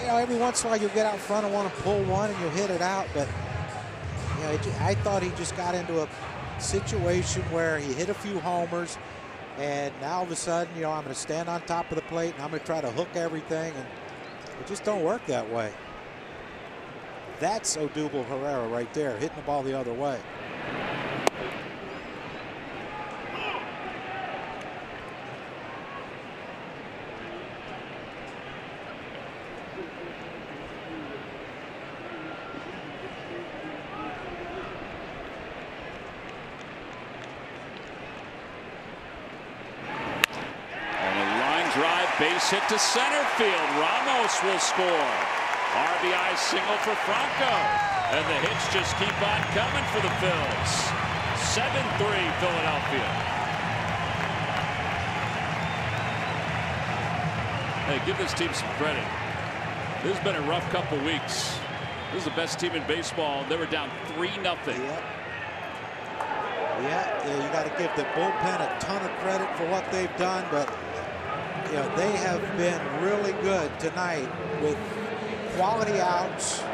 You know, every once in a while you'll get out front and want to pull one and you'll hit it out. But you know, I thought he just got into a situation where he hit a few homers, and now all of a sudden, you know, I'm going to stand on top of the plate and I'm going to try to hook everything, and it just don't work that way. That's Odubel Herrera right there, hitting the ball the other way. Base hit to center field. Ramos will score. RBI single for Franco. And the hits just keep on coming for the Phils. 7-3 Philadelphia. Hey, give this team some credit. This has been a rough couple weeks. This is the best team in baseball. They were down 3-0. Yeah, you got to give the bullpen a ton of credit for what they've done, but you know, they have been really good tonight with quality outs,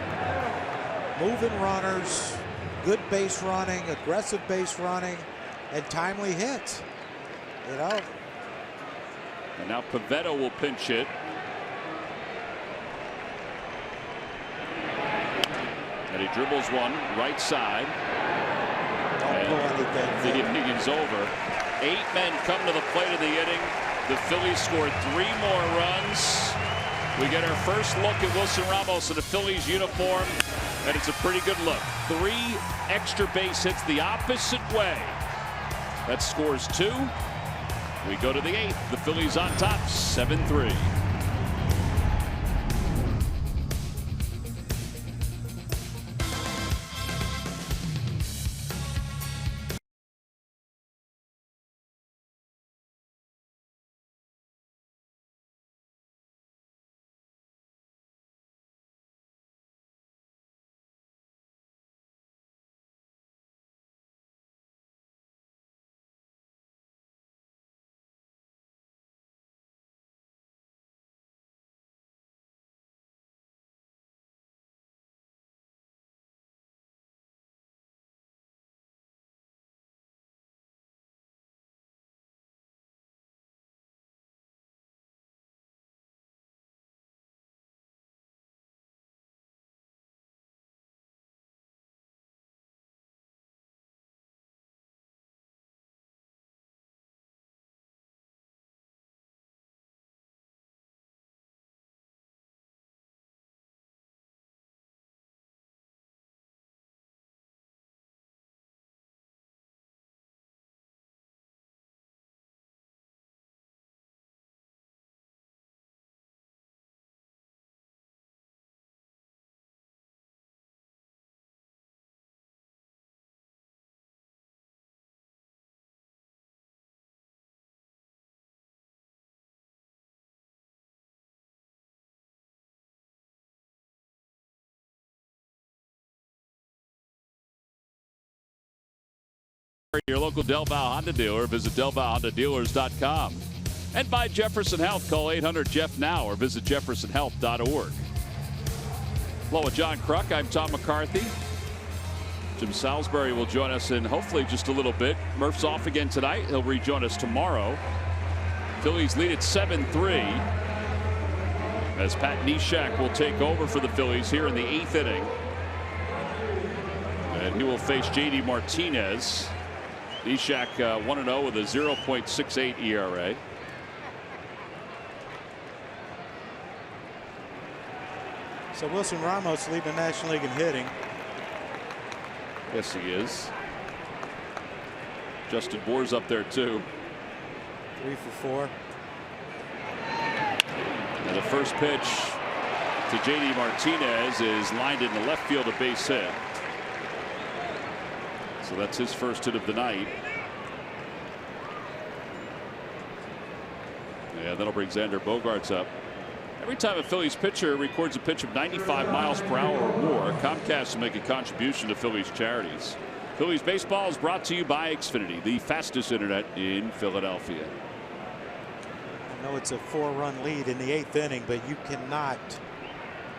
moving runners, good base running, aggressive base running, and timely hits. You know. And now Pivetta will pinch hit. And he dribbles one right side. Don't pull anything. The inning's over. 8 men come to the plate of the inning. The Phillies scored 3 more runs. We get our first look at Wilson Ramos in a Phillies uniform, and it's a pretty good look. 3 extra base hits the opposite way. That scores 2. We go to the 8th. The Phillies on top, 7-3. Your local Del Valle Honda dealer. Visit DelValleHondaDealers.com. And by Jefferson Health. Call 800-JEFF-NOW or visit jeffersonhealth.org. Hello, with John Kruk. I'm Tom McCarthy. Jim Salisbury will join us in hopefully just a little bit. Murph's off again tonight. He'll rejoin us tomorrow. Phillies lead at 7-3 as Pat Neshek will take over for the Phillies here in the 8th inning. And he will face J.D. Martinez. Neshek 1-0 with a 0.68 ERA. So Wilson Ramos leading the National League in hitting. Yes, he is. Justin Bour's up there too. 3 for 4. And the first pitch to J.D. Martinez is lined in the left field, a base hit. So that's his first hit of the night. Yeah, that'll bring Xander Bogaerts up. Every time a Phillies pitcher records a pitch of 95 miles per hour or more, Comcast will make a contribution to Phillies charities. Phillies baseball is brought to you by Xfinity, the fastest internet in Philadelphia. I know it's a 4-run lead in the 8th inning, but you cannot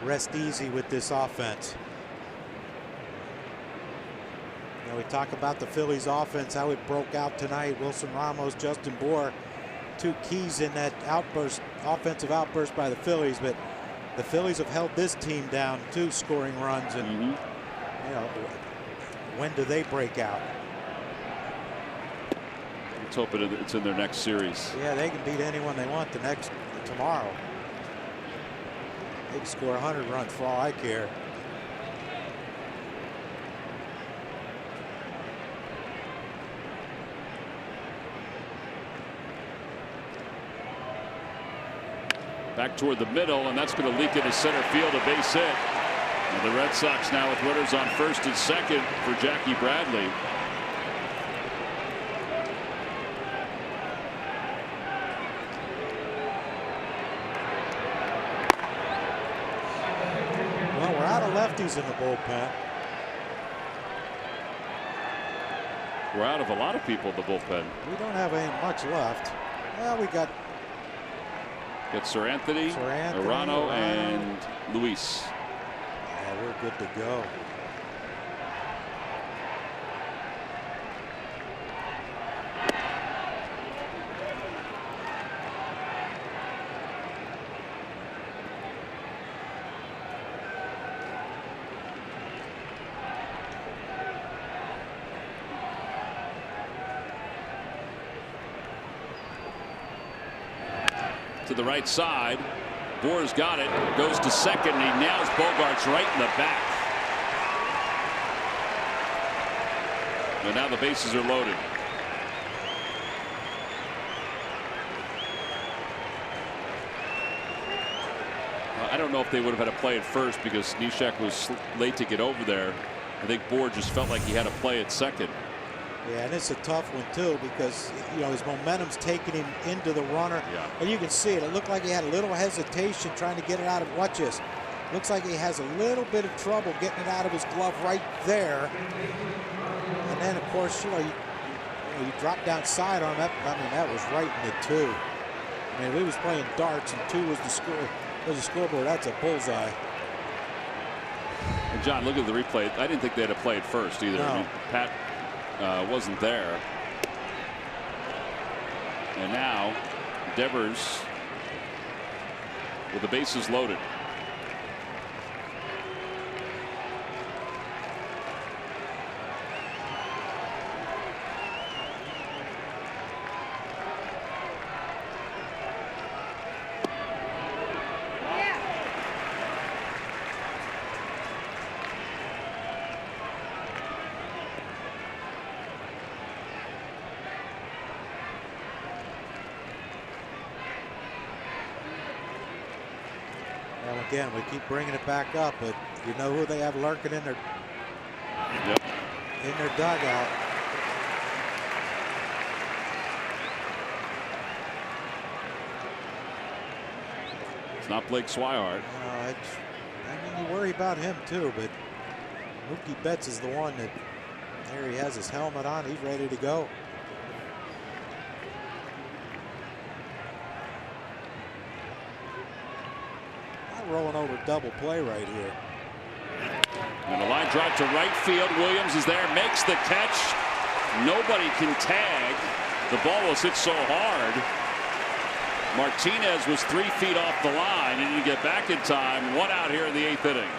rest easy with this offense. You know, we talk about the Phillies offense, how it broke out tonight. Wilson Ramos, Justin Bour, 2 keys in that outburst, offensive outburst by the Phillies, but the Phillies have held this team down too, scoring runs, and you know, when do they break out? Let's hope it's in their next series. Yeah, they can beat anyone they want tomorrow. They can score 100 runs for all I care. Back toward the middle, and that's going to leak into center field, a base hit. And the Red Sox now with runners on first and second for Jackie Bradley. Well, we're out of lefties in the bullpen. We're out of a lot of people in the bullpen. We don't have any much left. Well, we got Sir Anthony, Arano, and Luis. Yeah, we're good to go. To the right side, Bour's got it, goes to second, and he nails Bogarts right in the back. And now the bases are loaded. I don't know if they would have had to play it first because Neshek was late to get over there. I think Bour just felt like he had to play it second. Yeah, and it's a tough one too because, you know, his momentum's taking him into the runner. Yeah. And you can see it. It looked like he had a little hesitation trying to get it out of. Watch this. Looks like he has a little bit of trouble getting it out of his glove right there. And then, of course, you drop down side on that. I mean, that was right in the 2. I mean, if he was playing darts and 2 was the scoreboard, that's a bullseye. And John, look at the replay. I didn't think they had to play it first either. No. I mean, Pat wasn't there. And now Devers with the bases loaded. Well, again, we keep bringing it back up, but you know who they have lurking in their dugout. It's not Blake Swihart. I mean, you worry about him too, but Mookie Betts is the one that there he has his helmet on. He's ready to go. Rolling over double play right here. And a line drive to right field. Williams is there, makes the catch. Nobody can tag. The ball was hit so hard. Martinez was 3 feet off the line, and you get back in time. 1 out here in the 8th inning.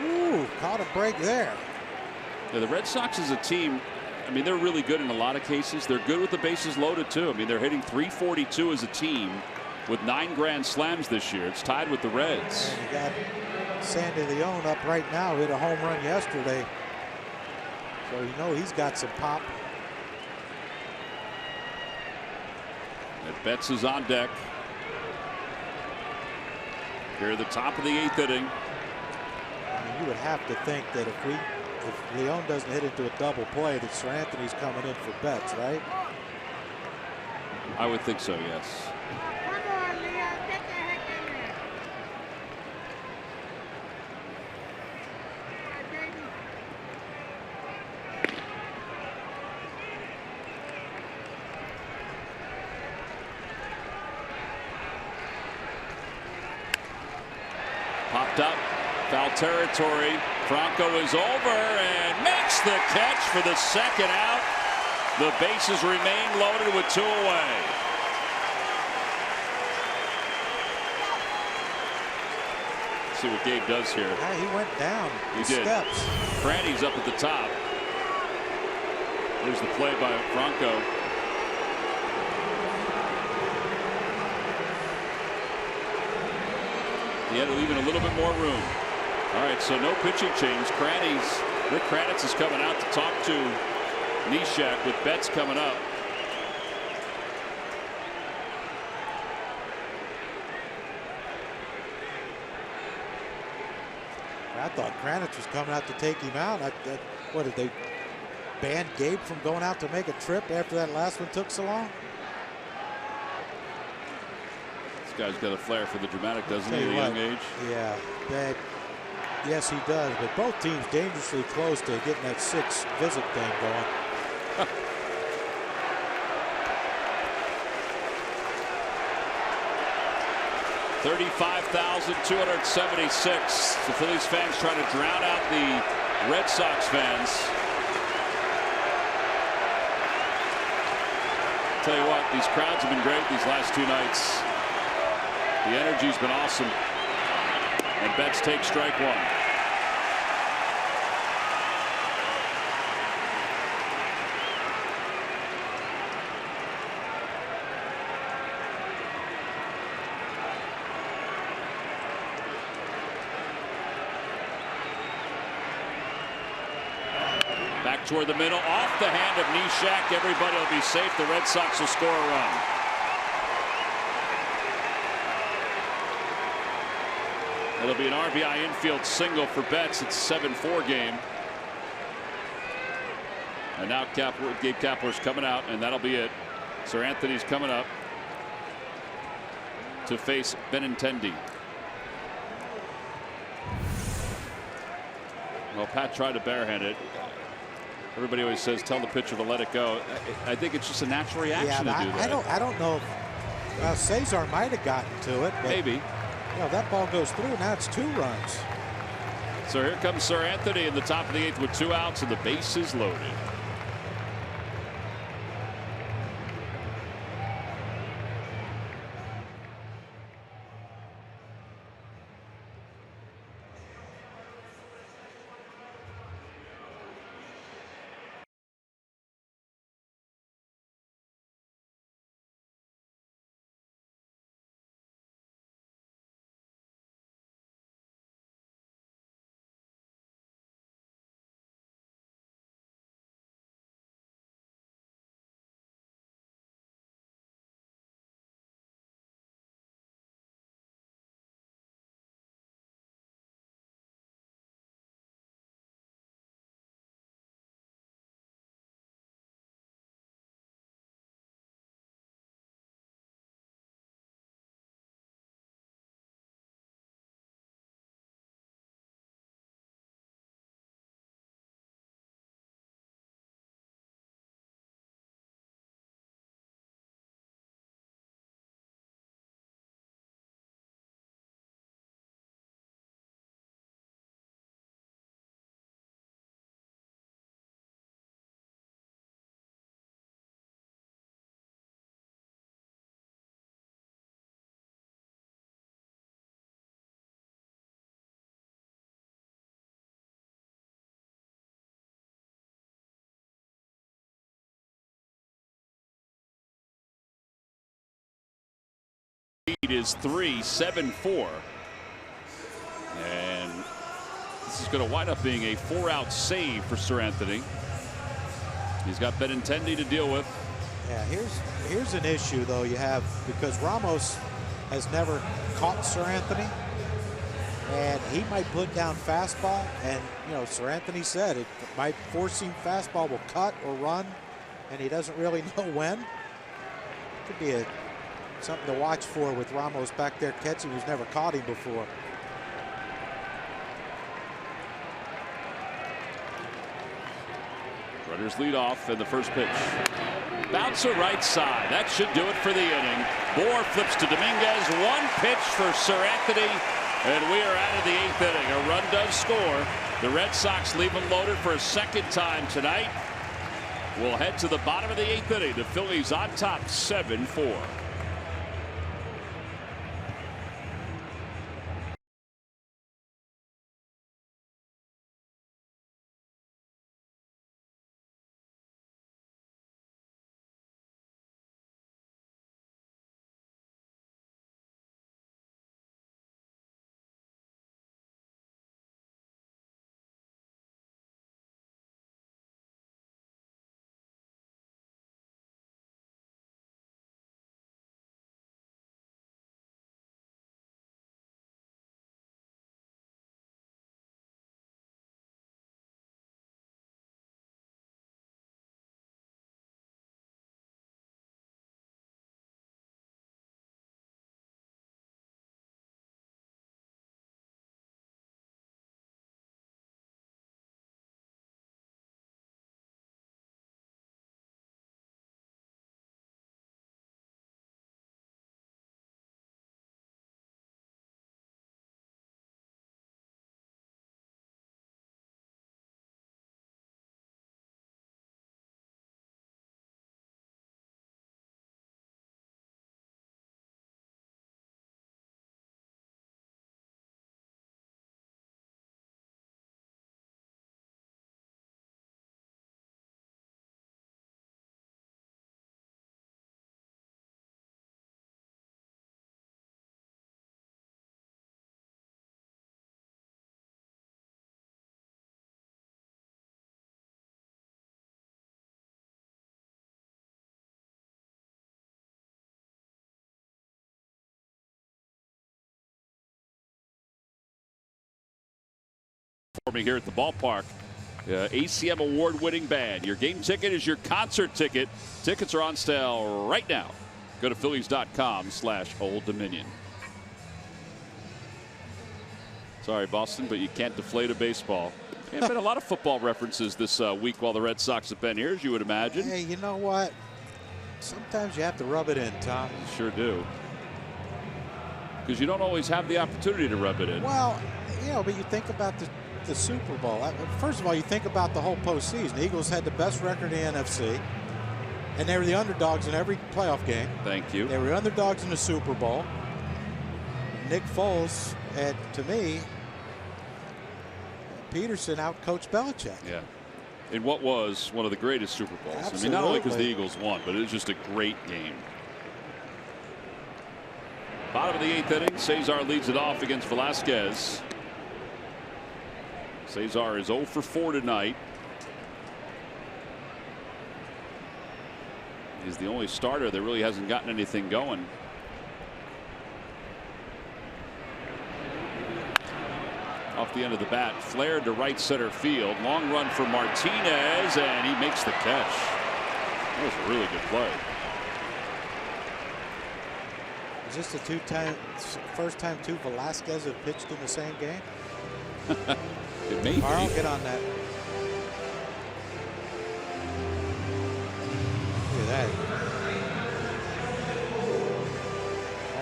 Ooh, caught a break there. Yeah, the Red Sox as a team, I mean, they're really good in a lot of cases. They're good with the bases loaded too. I mean, they're hitting .342 as a team with 9 grand slams this year. It's tied with the Reds. And you got Sandy Leon up right now. Hit a home run yesterday. So you know he's got some pop. And Betts is on deck. Here at the top of the 8th inning. I mean, you would have to think that if Leon doesn't hit into a double play, that Sir Anthony's coming in for Betts, right? I would think so, yes. popped up. Foul territory. Franco is over and makes the catch for the second out. The bases remain loaded with 2 away. See what Gabe does here. Yeah, he went down. He did. Steps. Cranny's up at the top. There's the play by Franco. He had to leave in a little bit more room. All right, so no pitching change. Rick Kranitz is coming out to talk to Neshek with Betts coming up. I thought Kranitz was coming out to take him out. What did they ban Gabe from going out to make a trip after that last one took so long? This guy's got a flair for the dramatic, doesn't he, at a young age? Yeah, yes, he does. But both teams dangerously close to getting that 6 visit thing going. 35,276. The Phillies fans trying to drown out the Red Sox fans. Tell you what, these crowds have been great these last 2 nights. The energy's been awesome. And Betts takes strike 1. Back toward the middle, off the hand of Neshek. Everybody will be safe. The Red Sox will score a run. It'll be an RBI infield single for Betts. It's a 7-4 game. And now Gabe Kapler's coming out, and that'll be it. Sir Anthony's coming up to face Benintendi. Well, Pat tried to barehand it. Everybody always says, tell the pitcher to let it go. I think it's just a natural reaction to do that. I don't know if Cesar might have gotten to it. But, maybe. You know, that ball goes through. Now it's 2 runs. So here comes Sir Anthony in the top of the 8th with 2 outs and the bases loaded. Lead is 3-7-4. And this is going to wind up being a 4-out save for Sir Anthony. He's got Benintendi to deal with. Yeah, here's an issue though you have, because Ramos has never caught Sir Anthony, and he might put down fastball, and you know, Sir Anthony said it might four-seam fastball will cut or run, and he doesn't really know when. Could be something to watch for with Ramos back there catching, who's never caught him before. Runners lead off in the first pitch. Bouncer right side. That should do it for the inning. Bohr flips to Dominguez. One pitch for Sir Anthony. And we are out of the 8th inning. A run does score. The Red Sox leave them loaded for a second time tonight. We'll head to the bottom of the 8th inning. The Phillies on top 7-4. For me here at the ballpark. ACM award-winning band. Your game ticket is your concert ticket. Tickets are on sale right now. Go to Phillies.com/Old Dominion. Sorry, Boston, but you can't deflate a baseball. There have been a lot of football references this week while the Red Sox have been here, as you would imagine. Hey, you know what? Sometimes you have to rub it in, Tom. You sure do. Because you don't always have the opportunity to rub it in. Well, you know, but you think about the Super Bowl. First of all, you think about the whole postseason. The Eagles had the best record in the NFC, and they were the underdogs in every playoff game. Thank you. They were underdogs in the Super Bowl. Nick Foles, and to me, Peterson outcoached Belichick. Yeah. In what was one of the greatest Super Bowls. Absolutely. I mean, not only because the Eagles won, but it was just a great game. Bottom of the 8th inning, Cesar leads it off against Velasquez. Cesar is 0 for 4 tonight. He's the only starter that really hasn't gotten anything going. Off the end of the bat, flared to right center field. Long run for Martinez, and he makes the catch. That was a really good play. Is this the first time two Velasquez have pitched in the same game? It may be. Carl, get on that. Look at that.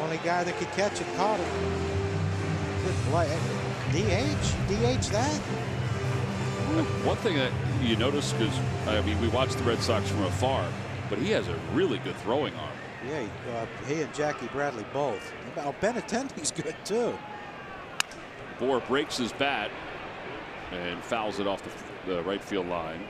Only guy that could catch it caught it. Good play. DH that? One thing that you notice, because I mean, we watched the Red Sox from afar, but he has a really good throwing arm. Yeah, he and Jackie Bradley both. Benintendi's good too. Bohr breaks his bat and fouls it off the right field line.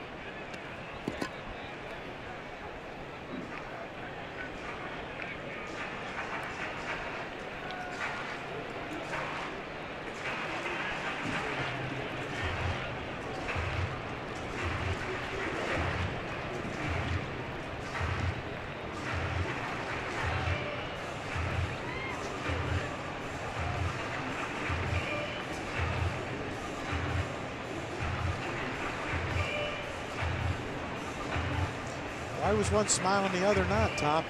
Why was one smiling, the other not, Tom?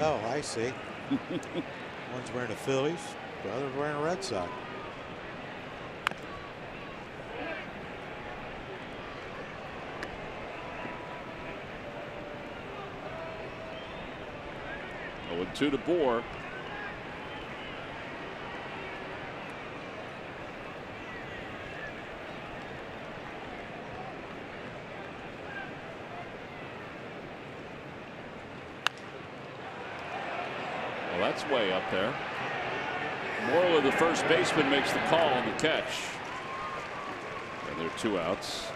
Oh, I see. One's wearing a Phillies, the other's wearing a Red Sox. Oh, 2 to Bohr. that's way up there. Morley, the first baseman, makes the call on the catch. And there are 2 outs.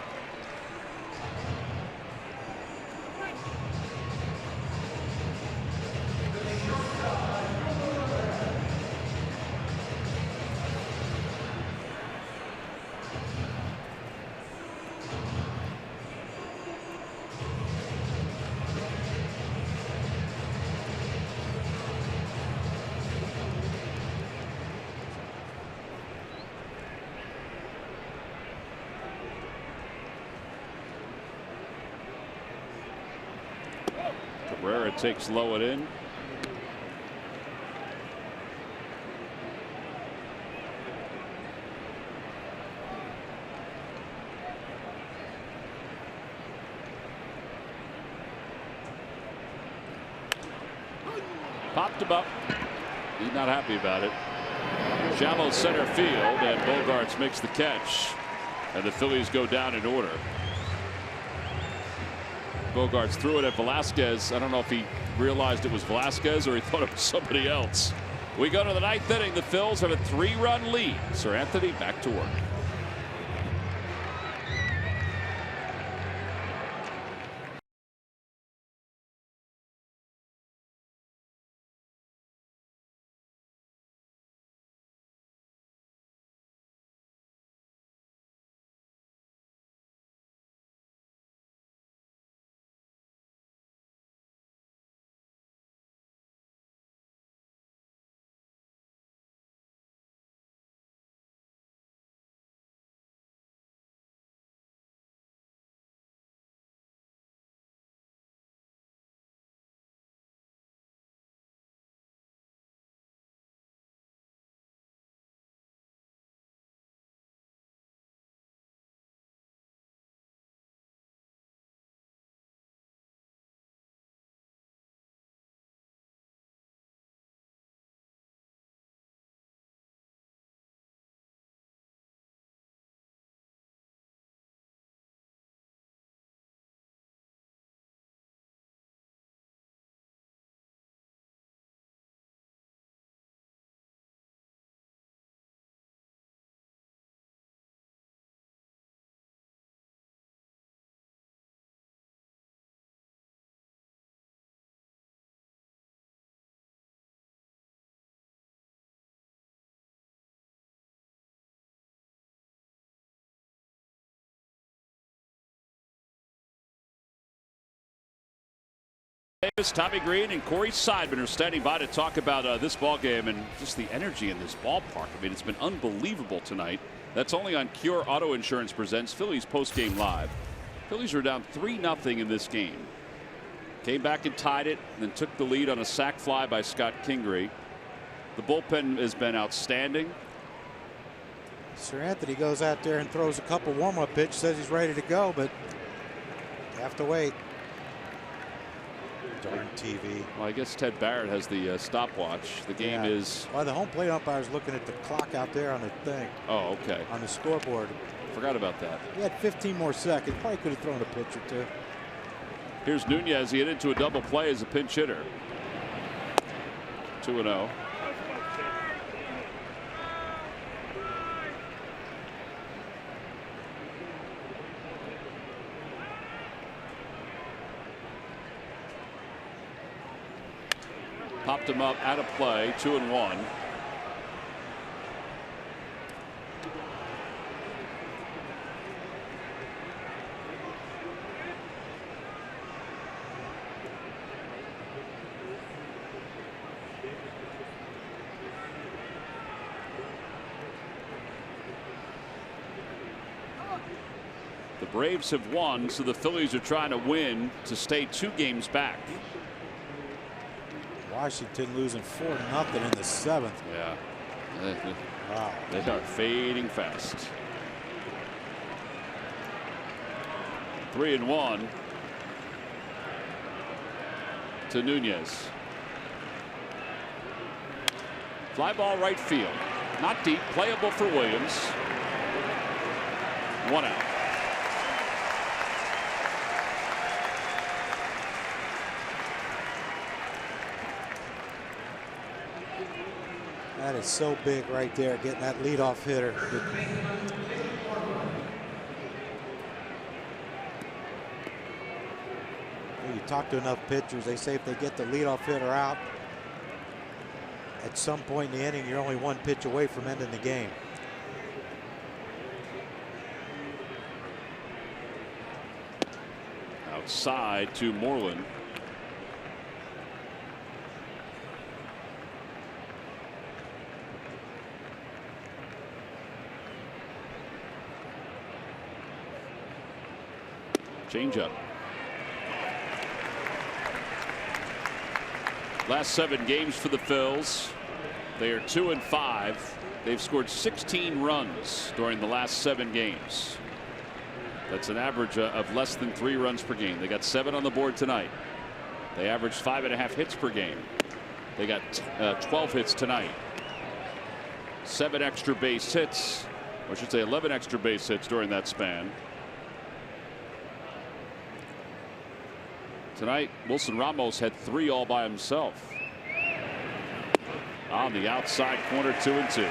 Cabrera takes low and in. Popped him up. He's not happy about it. Shallow center field, and Bogaerts makes the catch, and the Phillies go down in order. Bogaerts threw it at Velasquez. I don't know if he realized it was Velasquez or he thought it was somebody else. We go to the 9th inning. The Phils have a 3-run lead. Sir Anthony back to work. Davis, Tommy Green, and Corey Seidman are standing by to talk about this ball game and just the energy in this ballpark. I mean, it's been unbelievable tonight. That's only on Cure Auto Insurance presents Phillies postgame live. Phillies are down 3-0 in this game. Came back and tied it, and then took the lead on a sac fly by Scott Kingery. The bullpen has been outstanding. Sir Anthony goes out there and throws a couple warm-up pitches, says he's ready to go, but you have to wait. Darn TV. Well, I guess Ted Barrett has the stopwatch. The game is. Well, the home plate umpire's looking at the clock out there on the thing. Oh, okay. On the scoreboard. Forgot about that. He had 15 more seconds. Probably could have thrown a pitch or two. Here's Nunez. He hit into a double play as a pinch hitter. 2-0. Popped him up out of play. 2-1. The Braves have won, so the Phillies are trying to win to stay 2 games back. Washington losing 4-0 in the 7th. Yeah. Wow. They are fading fast. 3-1 to Nunez. Fly ball right field. Not deep. Playable for Williams. 1 out. is so big right there, getting that leadoff hitter. You talk to enough pitchers, they say if they get the leadoff hitter out, at some point in the inning, you're only one pitch away from ending the game. Outside to Moreland. Changeup. Last 7 games for the Phils. They are 2-5. They've scored 16 runs during the last 7 games. That's an average of less than 3 runs per game. They got 7 on the board tonight. They averaged 5.5 hits per game. They got 12 hits tonight. 7 extra base hits, or I should say 11 extra base hits during that span. Tonight, Wilson Ramos had 3 all by himself. On the outside corner, 2-2.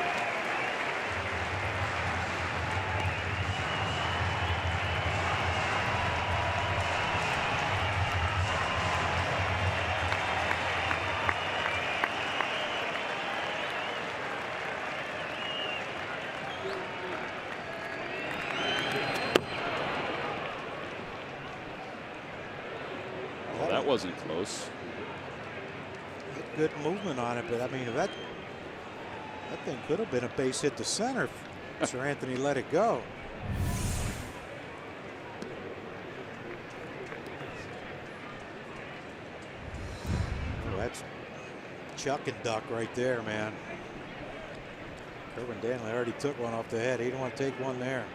That wasn't close. Good movement on it, but I mean, that thing could have been a base hit to center if Sir Anthony let it go. Oh, that's chuck and duck right there, man. Irvin Danley already took one off the head. He didn't want to take one there.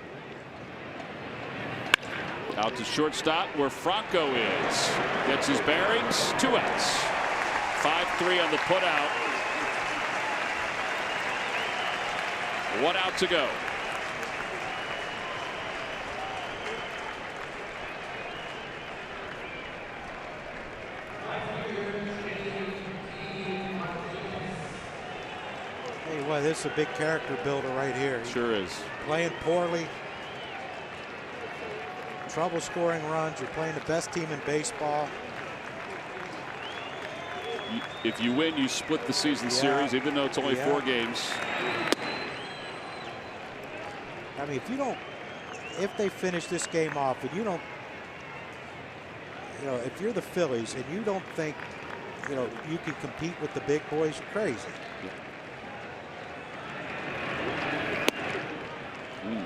Out to shortstop where Franco is. Gets his bearings. 2 outs. 5-3 on the putout. 1 out to go. Hey, well, this is a big character builder right here. Sure is. Playing poorly. Trouble scoring runs. You're playing the best team in baseball. If you win, you split the season series, even though it's only 4 games. I mean, if they finish this game off and you don't, if you're the Phillies and you don't think, you can compete with the big boys, you're crazy. Yeah.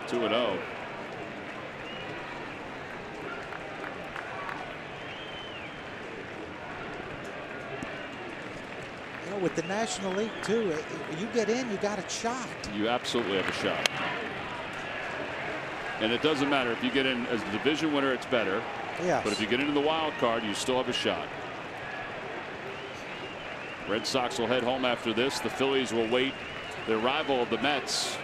2-0. With the National League too, you get in, you got a shot. You absolutely have a shot. And it doesn't matter if you get in as a division winner, it's better. Yeah. But if you get into the wild card, you still have a shot. Red Sox will head home after this. The Phillies will wait their rival of the Mets.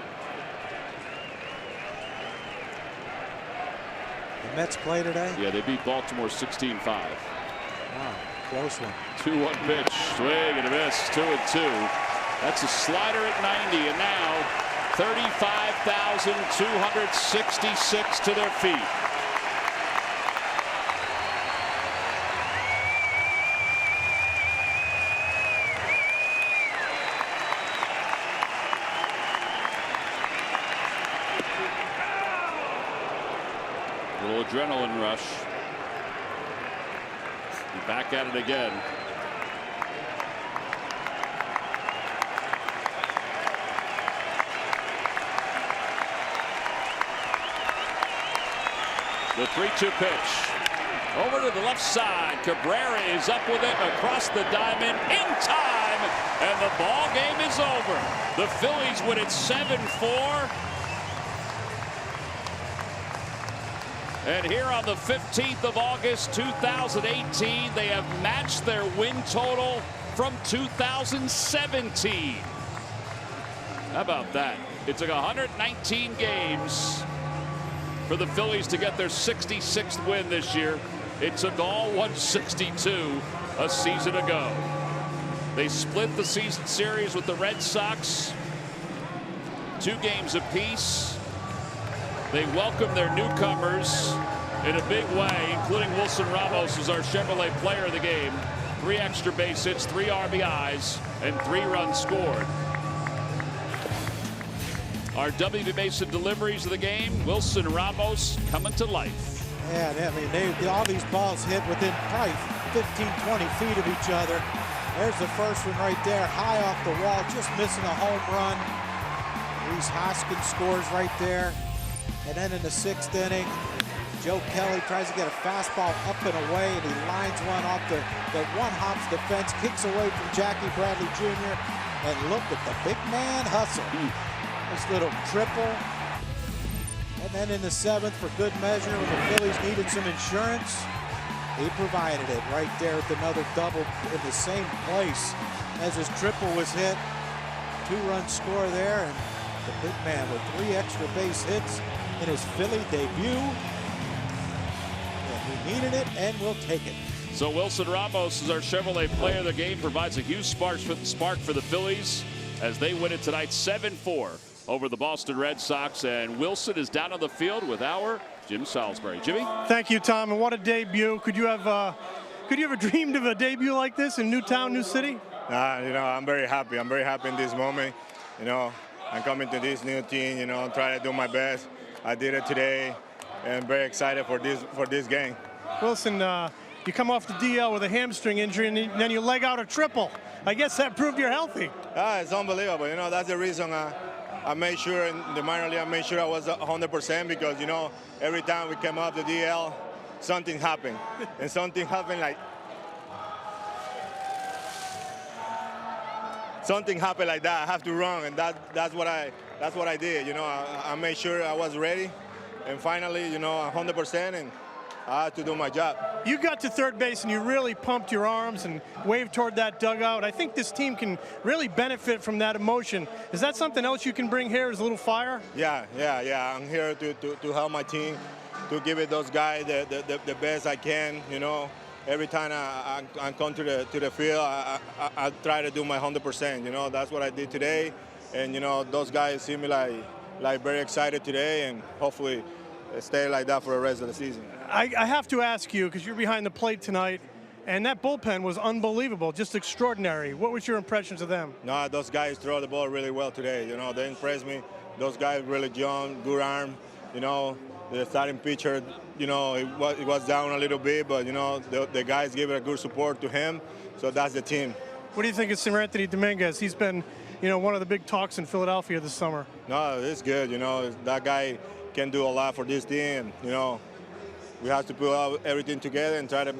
The Mets play today? Yeah, they beat Baltimore 16-5. Wow. Close one. 2-1 pitch. Swing and a miss. 2-2. That's a slider at 90. And now 35,266 to their feet. A little adrenaline rush. Back at it again. The 3-2 pitch. Over to the left side. Cabrera is up with it across the diamond in time. And the ball game is over. The Phillies win it 7-4. And here on the 15th of August, 2018, they have matched their win total from 2017. How about that? It took 119 games for the Phillies to get their 66th win this year. It took all 162 a season ago. They split the season series with the Red Sox. 2 games apiece. They welcome their newcomers in a big way, including Wilson Ramos, who's our Chevrolet player of the game. 3 extra base hits, 3 RBIs, and 3 runs scored. Our W.B. Mason deliveries of the game, Wilson Ramos coming to life. Yeah, I mean, all these balls hit within probably 15, 20 feet of each other. There's the first one right there, high off the wall, just missing a home run. Reese Hoskins scores right there. And then in the 6th inning, Joe Kelly tries to get a fastball up and away, and he lines one off the one-hops defense, kicks away from Jackie Bradley Jr. And look at the big man hustle. This little triple. And then in the 7th, for good measure, when the Phillies needed some insurance, he provided it right there with another double in the same place as his triple was hit. 2-run score there, and the big man with 3 extra base hits in his Philly debut. And he needed it, and will take it. So Wilson Ramos is our Chevrolet player of the game, provides a huge spark for the Phillies as they win it tonight 7-4 over the Boston Red Sox. And Wilson is down on the field with our Jim Salisbury. Jimmy? Thank you, Tom, and what a debut. Could you have dreamed of a debut like this in new town, new city? I'm very happy. I'm very happy in this moment. I'm coming to this new team, try to do my best. I did it today, and very excited for this game. Wilson, you come off the DL with a hamstring injury, and then you leg out a triple. I guess that proved you're healthy. It's unbelievable. That's the reason I made sure in the minor league, I made sure I was 100% because, every time we came off the DL, something happened. And something happened like that. I have to run, and that's what I did. I made sure I was ready, and finally, 100%, and I had to do my job. You got to third base and you really pumped your arms and waved toward that dugout. I think this team can really benefit from that emotion. Is that something else you can bring here as a little fire? Yeah. I'm here to help my team, to give it those guys the best I can. Every time I come to the field, I try to do my 100%. That's what I did today, and those guys seem like very excited today, and hopefully stay like that for the rest of the season. I have to ask you, because you're behind the plate tonight, and that bullpen was unbelievable, just extraordinary. What was your impressions of them? No, those guys throw the ball really well today. They impressed me. Those guys really young, good arm. The starting pitcher, it was down a little bit, but the guys gave it a good support to him. So that's the team. What do you think of Sir Anthony Dominguez? He's been, one of the big talks in Philadelphia this summer. No, it's good. That guy can do a lot for this team. We have to put everything together and try to,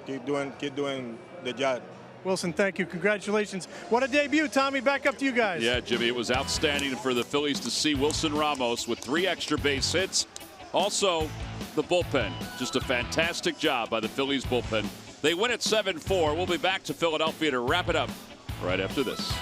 keep doing the job. Wilson, thank you. Congratulations. What a debut, Tommy. Back up to you guys. Yeah, Jimmy, it was outstanding for the Phillies to see Wilson Ramos with 3 extra base hits. Also, the bullpen. Just a fantastic job by the Phillies bullpen. They win at 7-4. We'll be back to Philadelphia to wrap it up right after this.